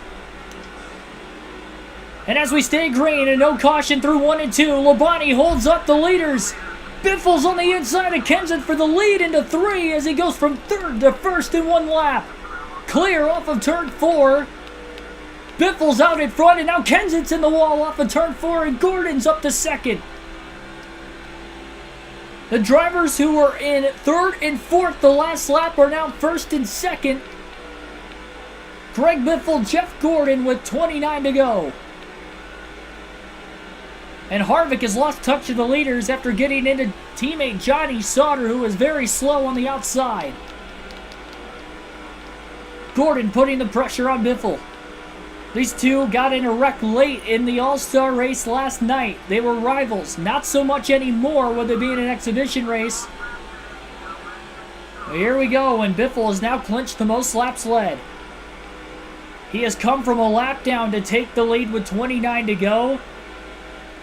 And as we stay green and no caution through 1 and 2, Labonte holds up the leaders. Biffle's on the inside of Kenseth for the lead into 3 as he goes from 3rd to 1st in 1 lap. Clear off of turn 4. Biffle's out in front, and now Kenseth's in the wall off of turn 4, and Gordon's up to 2nd. The drivers who were in 3rd and 4th the last lap are now 1st and 2nd. Greg Biffle, Jeff Gordon with 29 to go. And Harvick has lost touch of the leaders after getting into teammate Johnny Sauter, who was very slow on the outside. Gordon putting the pressure on Biffle. These two got in a wreck late in the All-Star race last night. They were rivals. Not so much anymore with it being an exhibition race. Well, here we go, and Biffle has now clinched the most laps led. He has come from a lap down to take the lead with 29 to go.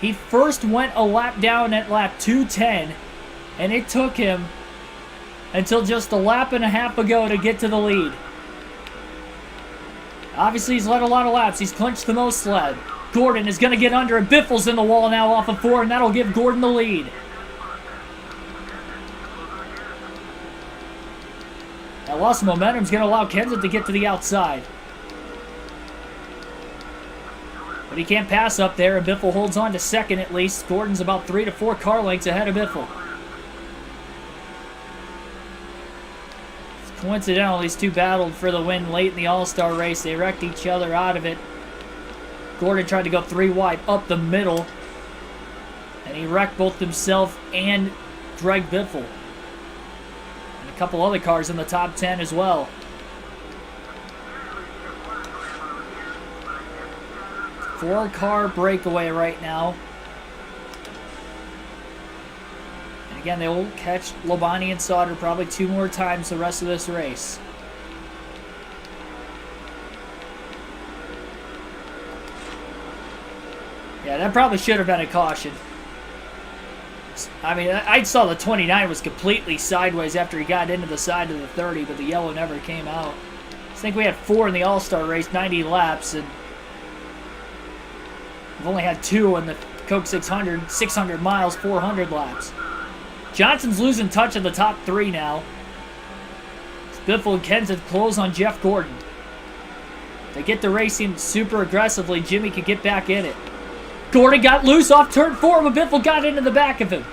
He first went a lap down at lap 210, and it took him until just a lap and a half ago to get to the lead. Obviously, he's led a lot of laps. He's clinched the most led. Gordon is going to get under, and Biffle's in the wall now off of 4, and that'll give Gordon the lead. That loss of momentum is going to allow Kenseth to get to the outside. But he can't pass up there, and Biffle holds on to 2nd at least. Gordon's about 3 to 4 car lengths ahead of Biffle. Coincidental, these two battled for the win late in the All-Star race. They wrecked each other out of it. Gordon tried to go 3 wide up the middle, and he wrecked both himself and Greg Biffle. And a couple other cars in the top 10 as well. Four-car breakaway right now. And again, they will catch Labonte and Sauter probably 2 more times the rest of this race. Yeah, that probably should have been a caution. I mean, I saw the 29 was completely sideways after he got into the side of the 30, but the yellow never came out. I think we had 4 in the All-Star race, 90 laps, and we've only had 2 in the Coke 600, 600 miles, 400 laps. Johnson's losing touch of the top 3 now. Biffle and Kenseth close on Jeff Gordon. They get the racing super aggressively. Jimmy could get back in it. Gordon got loose off turn 4, but Biffle got into the back of him.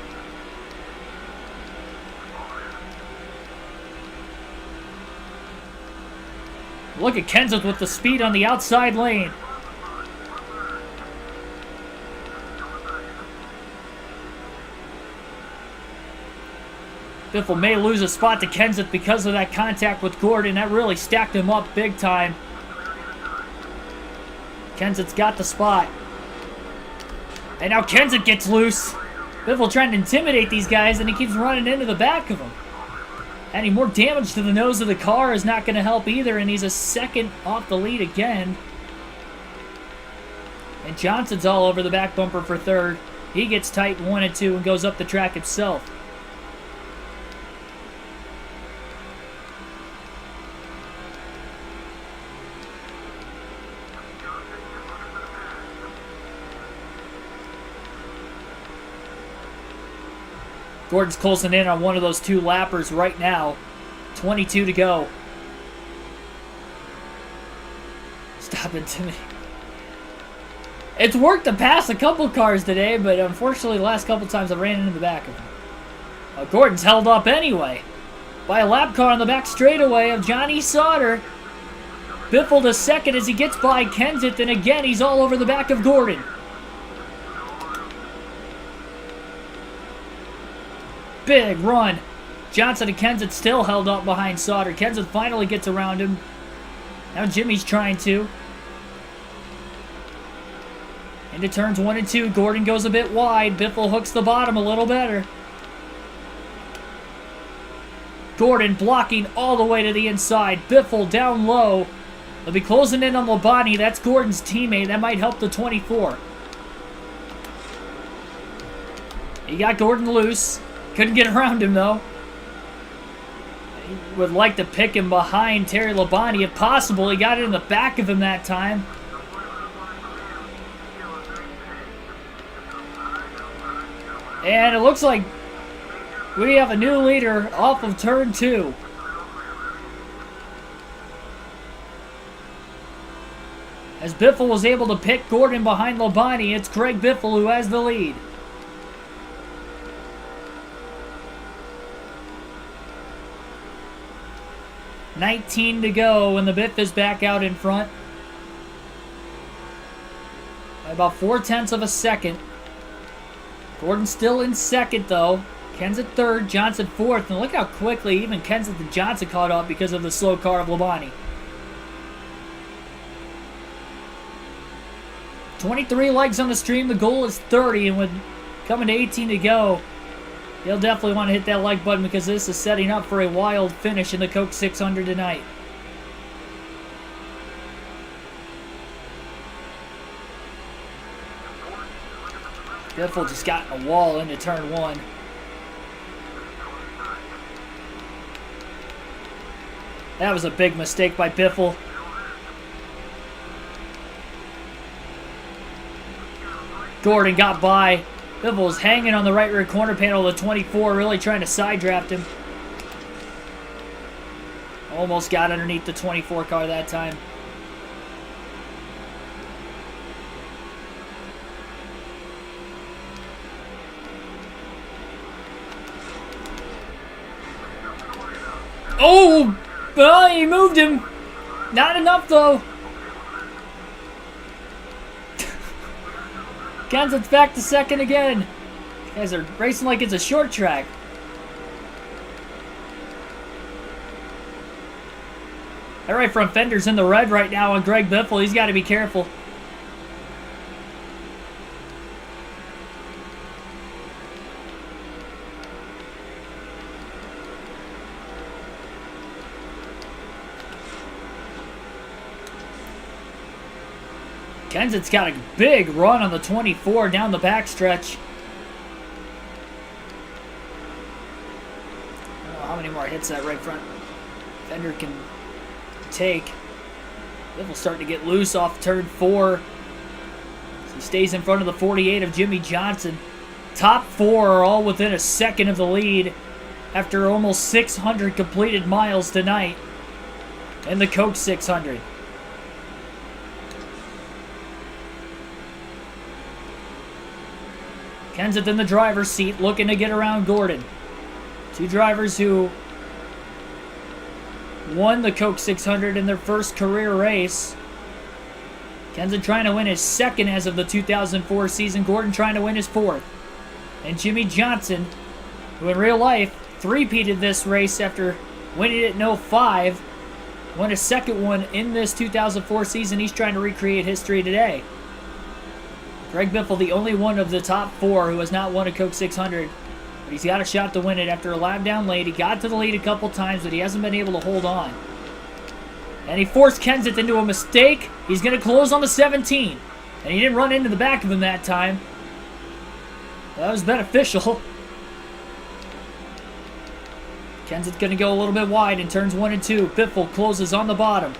Look at Kenseth with the speed on the outside lane. Biffle may lose a spot to Kenseth because of that contact with Gordon. That really stacked him up big time. Kenseth's got the spot. And now Kenseth gets loose. Biffle trying to intimidate these guys, and he keeps running into the back of them. Adding more damage to the nose of the car is not going to help either, and he's a 2nd off the lead again. And Johnson's all over the back bumper for 3rd. He gets tight 1 and 2 and goes up the track himself. Gordon's closing in on one of those 2 lappers right now. 22 to go. Stop it to me. It's worked to pass a couple cars today, but unfortunately the last couple times I ran into the back of him. Gordon's held up anyway by a lap car on the back straightaway of Johnny Sauter. Biffle to 2nd as he gets by Kenseth, and again he's all over the back of Gordon. Big run. Johnson and Kenseth still held up behind Sauter. Kenseth finally gets around him. Now Jimmy's trying to. Into turns 1 and 2. Gordon goes a bit wide. Biffle hooks the bottom a little better. Gordon blocking all the way to the inside. Biffle down low. They'll be closing in on Labonte. That's Gordon's teammate. That might help the 24. He got Gordon loose. Couldn't get around him, though. He would like to pick him behind Terry Labonte if possible. He got it in the back of him that time. And it looks like we have a new leader off of turn 2. As Biffle was able to pick Gordon behind Labonte, it's Greg Biffle who has the lead. $19 to go when the Biff is back out in front. By about 0.4 of a second. Gordon still in second, though. Kenseth third, Johnson fourth. And look how quickly even Kenseth and Johnson caught up because of the slow car of Labonte. 23 legs on the stream. The goal is 30. And with coming to 18 to go, you'll definitely want to hit that like button because this is setting up for a wild finish in the Coke 600 tonight. Biffle just got a wall into turn 1. That was a big mistake by Biffle. Gordon got by. Biffle was hanging on the right rear corner panel of the 24, really trying to side draft him. Almost got underneath the 24 car that time. Oh! Well, he moved him. Not enough, though. Kenseth's back to second again. These guys are racing like it's a short track. That right front fender's in the red right now on Greg Biffle. He's got to be careful. Kenseth's got a big run on the 24 down the backstretch. I don't know how many more hits that right front fender can take. Biffle's starting to get loose off turn 4. So he stays in front of the 48 of Jimmy Johnson. Top 4 are all within a second of the lead after almost 600 completed miles tonight in the Coke 600. Kenseth in the driver's seat, looking to get around Gordon. Two drivers who won the Coke 600 in their first career race. Kenseth trying to win his second as of the 2004 season. Gordon trying to win his fourth. And Jimmy Johnson, who in real life three-peated this race after winning it in 05, won a second one in this 2004 season. He's trying to recreate history today. Greg Biffle, the only one of the top 4 who has not won a Coke 600. But he's got a shot to win it after a lap down late. He got to the lead a couple times, but he hasn't been able to hold on. And he forced Kenseth into a mistake. He's going to close on the 17. And he didn't run into the back of him that time. That was beneficial. Kenseth going to go a little bit wide in turns 1 and 2. Biffle closes on the bottom.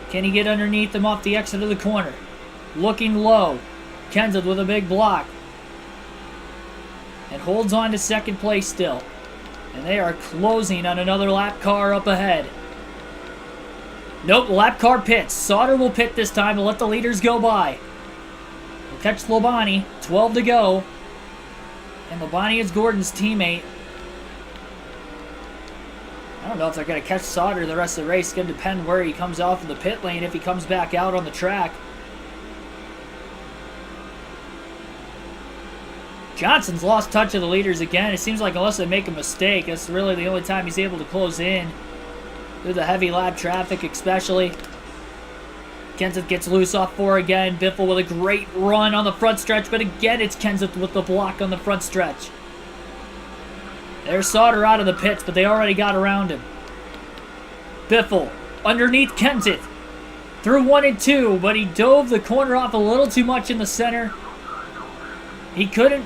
Can he get underneath him off the exit of the corner? Looking low. Kenseth with a big block. And holds on to second place still. And they are closing on another lap car up ahead. Nope, the lap car pits. Sauter will pit this time to let the leaders go by. We'll catch Labonte. 12 to go. And Labonte is Gordon's teammate. I don't know if they're going to catch Sauter the rest of the race. It's going to depend where he comes off of the pit lane if he comes back out on the track. Johnson's lost touch of the leaders again. It seems like unless they make a mistake, that's really the only time he's able to close in. Through the heavy lap traffic especially. Kenseth gets loose off 4 again. Biffle with a great run on the front stretch, but again it's Kenseth with the block on the front stretch. There's Sauter out of the pits, but they already got around him. Biffle underneath Kenseth. through 1 and 2, but he dove the corner off a little too much in the center. He couldn't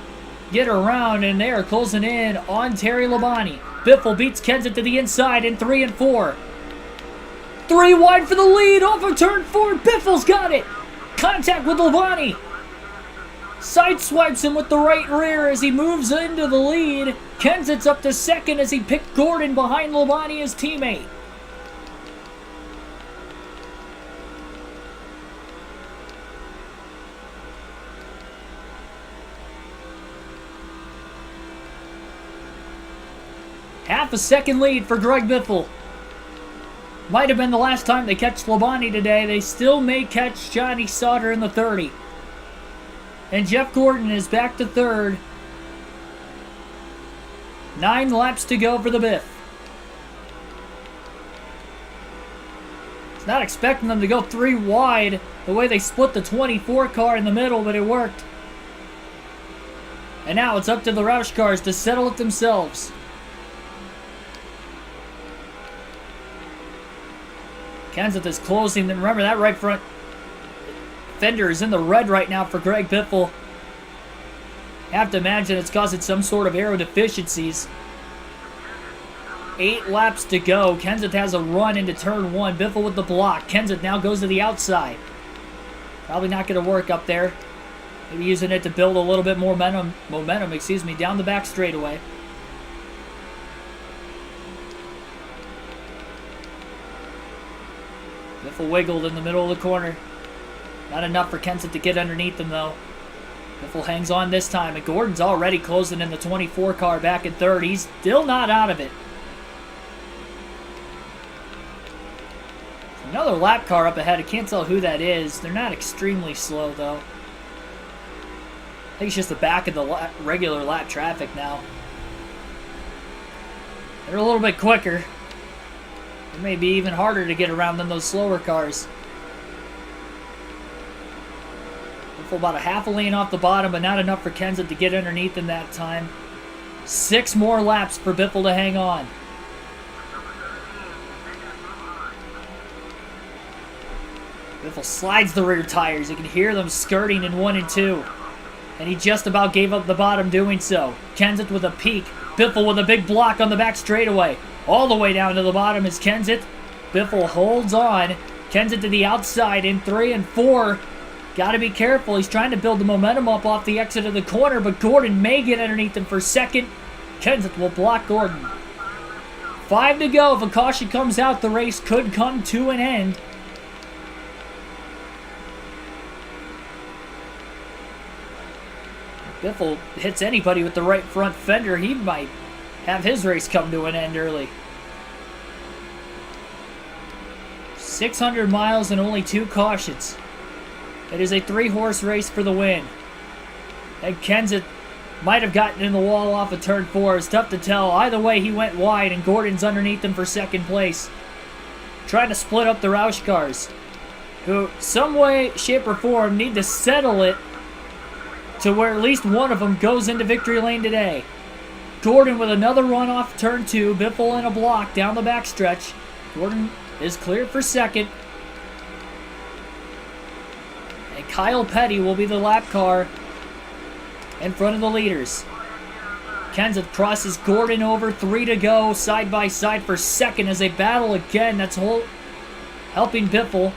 get around, and they are closing in on Terry Labonte. Biffle beats Kenseth to the inside in 3 and 4. 3 wide for the lead off of turn 4. Biffle's got it. Contact with Labonte. Sideswipes him with the right rear as he moves into the lead. Kenseth's up to second as he picked Gordon behind Labonte, his teammate. Half a second lead for Greg Biffle. Might have been the last time they catch Labonte today. They still may catch Johnny Sauter in the 30. And Jeff Gordon is back to third. 9 laps to go for the Biff. It's not expecting them to go 3 wide the way they split the 24 car in the middle, but it worked. And now it's up to the Roush cars to settle it themselves. Kenseth is closing. Remember, that right front fender is in the red right now for Greg Biffle. Have to imagine it's causing some sort of aero deficiencies. 8 laps to go. Kenseth has a run into turn 1. Biffle with the block. Kenseth now goes to the outside. Probably not going to work up there. Maybe using it to build a little bit more momentum, down the back straightaway. Biffle wiggled in the middle of the corner. Not enough for Kenseth to get underneath him, though. Biffle hangs on this time, and Gordon's already closing in the 24 car back in third. He's still not out of it. Another lap car up ahead. I can't tell who that is. They're not extremely slow, though. I think it's just the back of the regular lap traffic now. They're a little bit quicker. It may be even harder to get around than those slower cars. Biffle about a half a lane off the bottom, but not enough for Kenseth to get underneath him that time. 6 more laps for Biffle to hang on. Biffle slides the rear tires. You can hear them skirting in 1 and 2. And he just about gave up the bottom doing so. Kenseth with a peak. Biffle with a big block on the back straightaway. All the way down to the bottom is Kenseth. Biffle holds on. Kenseth to the outside in 3 and 4. Got to be careful. He's trying to build the momentum up off the exit of the corner, but Gordon may get underneath him for second. Kenseth will block Gordon. 5 to go. If a caution comes out, the race could come to an end. If Biffle hits anybody with the right front fender, he might have his race come to an end early. 600 miles and only 2 cautions. It is a 3-horse race for the win. And Kenseth might have gotten in the wall off of turn 4. It's tough to tell. Either way, he went wide, and Gordon's underneath him for second place. Trying to split up the Roush cars, who, some way, shape, or form, need to settle it to where at least one of them goes into victory lane today. Gordon with another run off turn 2. Biffle in a block down the backstretch. Gordon is cleared for second. And Kyle Petty will be the lap car in front of the leaders. Kenseth crosses Gordon over. 3 to go. Side by side for second as they battle again. That's helping Biffle.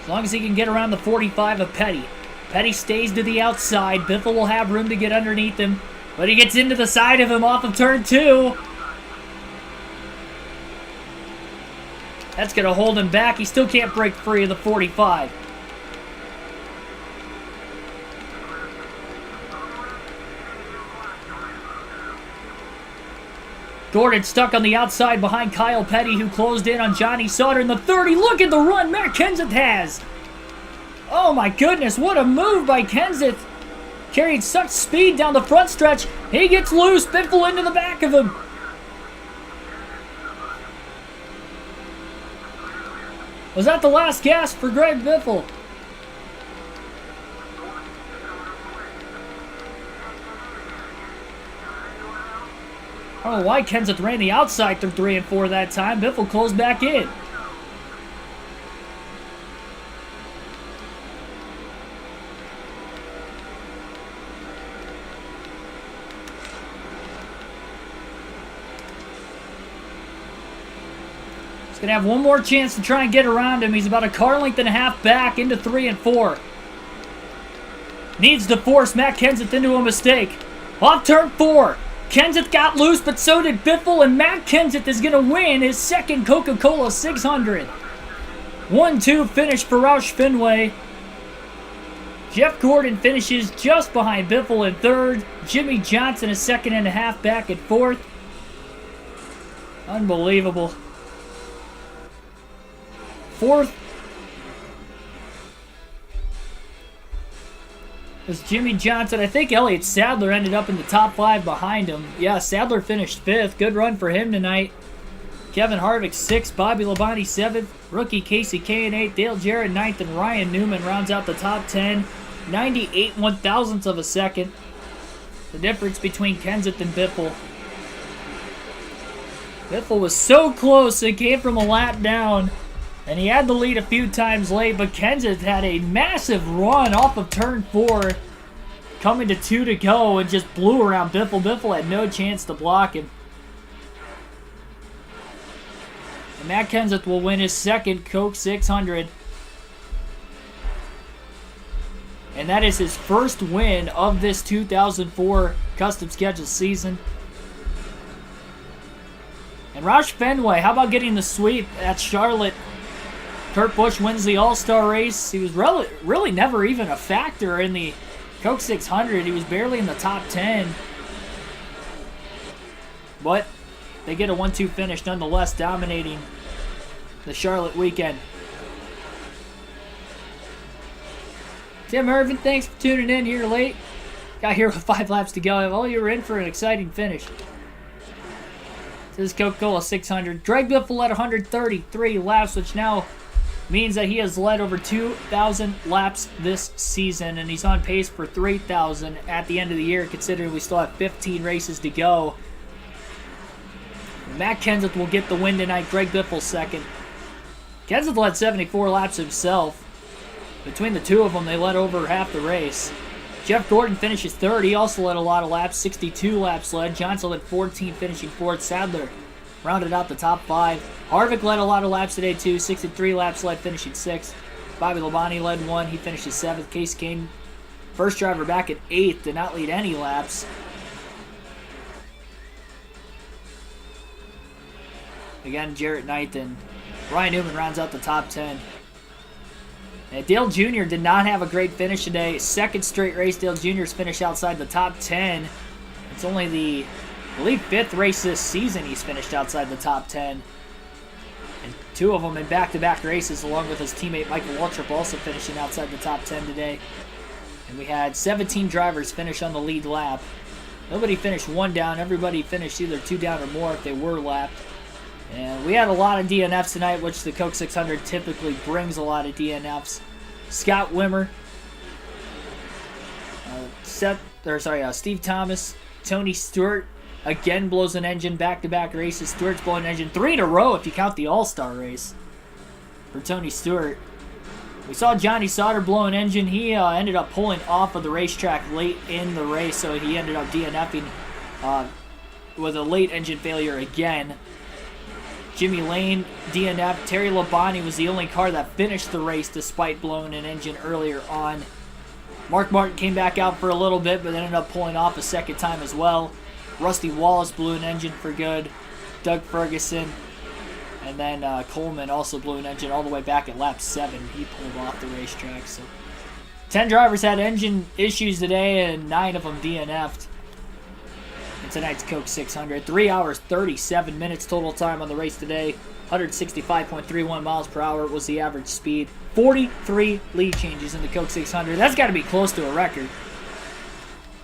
As long as he can get around the 45 of Petty. Petty stays to the outside. Biffle will have room to get underneath him. But he gets into the side of him off of turn 2. That's going to hold him back. He still can't break free of the 45. Gordon stuck on the outside behind Kyle Petty, who closed in on Johnny Sauter in the 30. Look at the run Matt Kenseth has. Oh my goodness, what a move by Kenseth. Carried such speed down the front stretch. He gets loose. Biffle into the back of him. Was that the last gasp for Greg Biffle? I don't know why Kenseth ran the outside through 3 and 4 that time. Biffle closed back in. He's going to have one more chance to try and get around him. He's about a car length and a half back into 3 and 4. Needs to force Matt Kenseth into a mistake. Off turn 4. Kenseth got loose, but so did Biffle, and Matt Kenseth is going to win his second Coca-Cola 600. 1-2 finish for Roush Fenway. Jeff Gordon finishes just behind Biffle in 3rd. Jimmy Johnson a second and a half back at 4th. Unbelievable. 4th was Jimmy Johnson. I think Elliott Sadler ended up in the top 5 behind him. Yeah, Sadler finished 5th. Good run for him tonight. Kevin Harvick 6th, Bobby Labonte 7th, rookie Casey Kane 8th, Dale Jarrett 9th, and Ryan Newman rounds out the top 10. 98 1,000ths of a second. The difference between Kenseth and Biffle. Biffle was so close, it came from a lap down. And he had the lead a few times late, but Kenseth had a massive run off of turn 4, coming to 2 to go, and just blew around Biffle. Biffle had no chance to block him. And Matt Kenseth will win his second Coke 600. And that is his first win of this 2004 custom schedule season. And Roush Fenway, how about getting the sweep at Charlotte? Kurt Busch wins the All-Star race. He was really never even a factor in the Coke 600. He was barely in the top 10. But they get a 1-2 finish nonetheless, dominating the Charlotte weekend. Tim Irvin, thanks for tuning in here late. Got here with 5 laps to go. Well, you were in for an exciting finish. This is Coca-Cola 600. Greg Biffle led 133 laps, which now means that he has led over 2,000 laps this season, and he's on pace for 3,000 at the end of the year, considering we still have 15 races to go. Matt Kenseth will get the win tonight. Greg Biffle second. Kenseth led 74 laps himself. Between the two of them, they led over half the race. Jeff Gordon finishes third. He also led a lot of laps. 62 laps led. Johnson led 14, finishing fourth. Sadler rounded out the top 5. Harvick led a lot of laps today, too. 63 laps led, finishing 6th. Bobby Labonte led 1. He finishes 7th. Case Kane, first driver back at 8th, did not lead any laps. Again, Jarrett 9th, and Ryan Newman rounds out the top 10. And Dale Jr. did not have a great finish today. Second straight race, Dale Jr.'s finished outside the top 10. It's only the, I believe, 5th race this season he's finished outside the top 10. And 2 of them in back-to-back races, along with his teammate Michael Waltrip also finishing outside the top 10 today. And we had 17 drivers finish on the lead lap. Nobody finished 1 down. Everybody finished either 2 down or more if they were lapped. And we had a lot of DNFs tonight, which the Coke 600 typically brings a lot of DNFs. Scott Wimmer, Steve Thomas, Tony Stewart again blows an engine back-to-back races. Stewart's blowing an engine 3 in a row if you count the All-Star race for Tony Stewart. We saw Johnny Sauter blow an engine. He ended up pulling off of the racetrack late in the race, so he ended up DNFing with a late engine failure again. Jimmy Lane DNF. Terry Labonte was the only car that finished the race despite blowing an engine earlier on. Mark Martin came back out for a little bit, but ended up pulling off a second time as well. Rusty Wallace blew an engine for good. Doug Ferguson. And then Coleman also blew an engine all the way back at lap 7. He pulled off the racetrack. So 10 drivers had engine issues today, and 9 of them DNF'd. In tonight's Coke 600. 3 hours, 37 minutes total time on the race today. 165.31 miles per hour was the average speed. 43 lead changes in the Coke 600. That's got to be close to a record.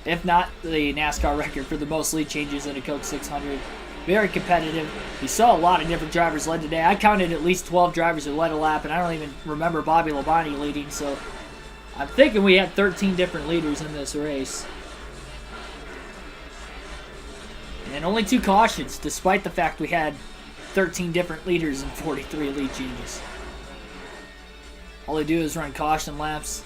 If not the NASCAR record for the most lead changes in a Coke 600. Very competitive. We saw a lot of different drivers led today. I counted at least 12 drivers who led a lap, and I don't even remember Bobby Labonte leading, so I'm thinking we had 13 different leaders in this race. And only 2 cautions, despite the fact we had 13 different leaders and 43 lead changes. All they do is run caution laps.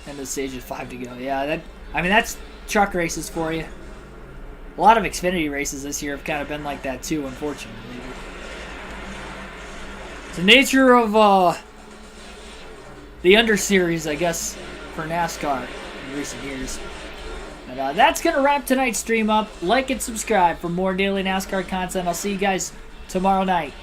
And the stage is 5 to go. Yeah, that's truck races for you. A lot of Xfinity races this year have kind of been like that too, unfortunately. It's the nature of the Underseries, I guess, for NASCAR in recent years. And that's going to wrap tonight's stream up. Like and subscribe for more daily NASCAR content. I'll see you guys tomorrow night.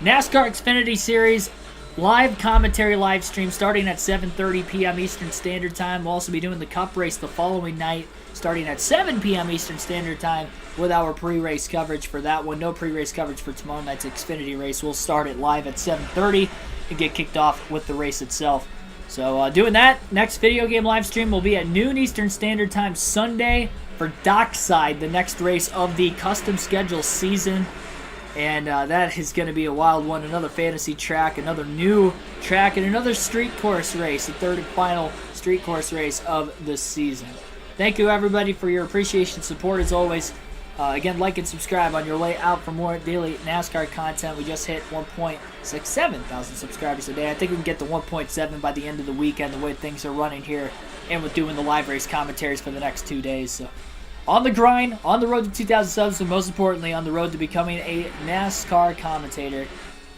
NASCAR Xfinity Series live commentary live stream starting at 7:30 p.m. Eastern Standard Time. We'll also be doing the Cup race the following night starting at 7 p.m. Eastern Standard Time with our pre-race coverage for that one. No pre-race coverage for tomorrow night's Xfinity race. We'll start it live at 7:30 and get kicked off with the race itself. So doing that, next video game live stream will be at noon Eastern Standard Time Sunday for Dockside, the next race of the custom schedule season. And that is going to be a wild one. Another fantasy track, another new track, and another street course race, the third and final street course race of the season. Thank you, everybody, for your appreciation and support, as always. Again, like and subscribe on your way out for more daily NASCAR content. We just hit 1.67 thousand subscribers today. I think we can get to 1.7 by the end of the weekend, the way things are running here, and with doing the live race commentaries for the next 2 days. So, on the grind, on the road to 2,000 subs, and most importantly, on the road to becoming a NASCAR commentator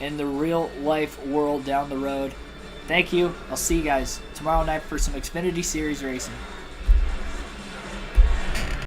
in the real-life world down the road. Thank you. I'll see you guys tomorrow night for some Xfinity Series racing.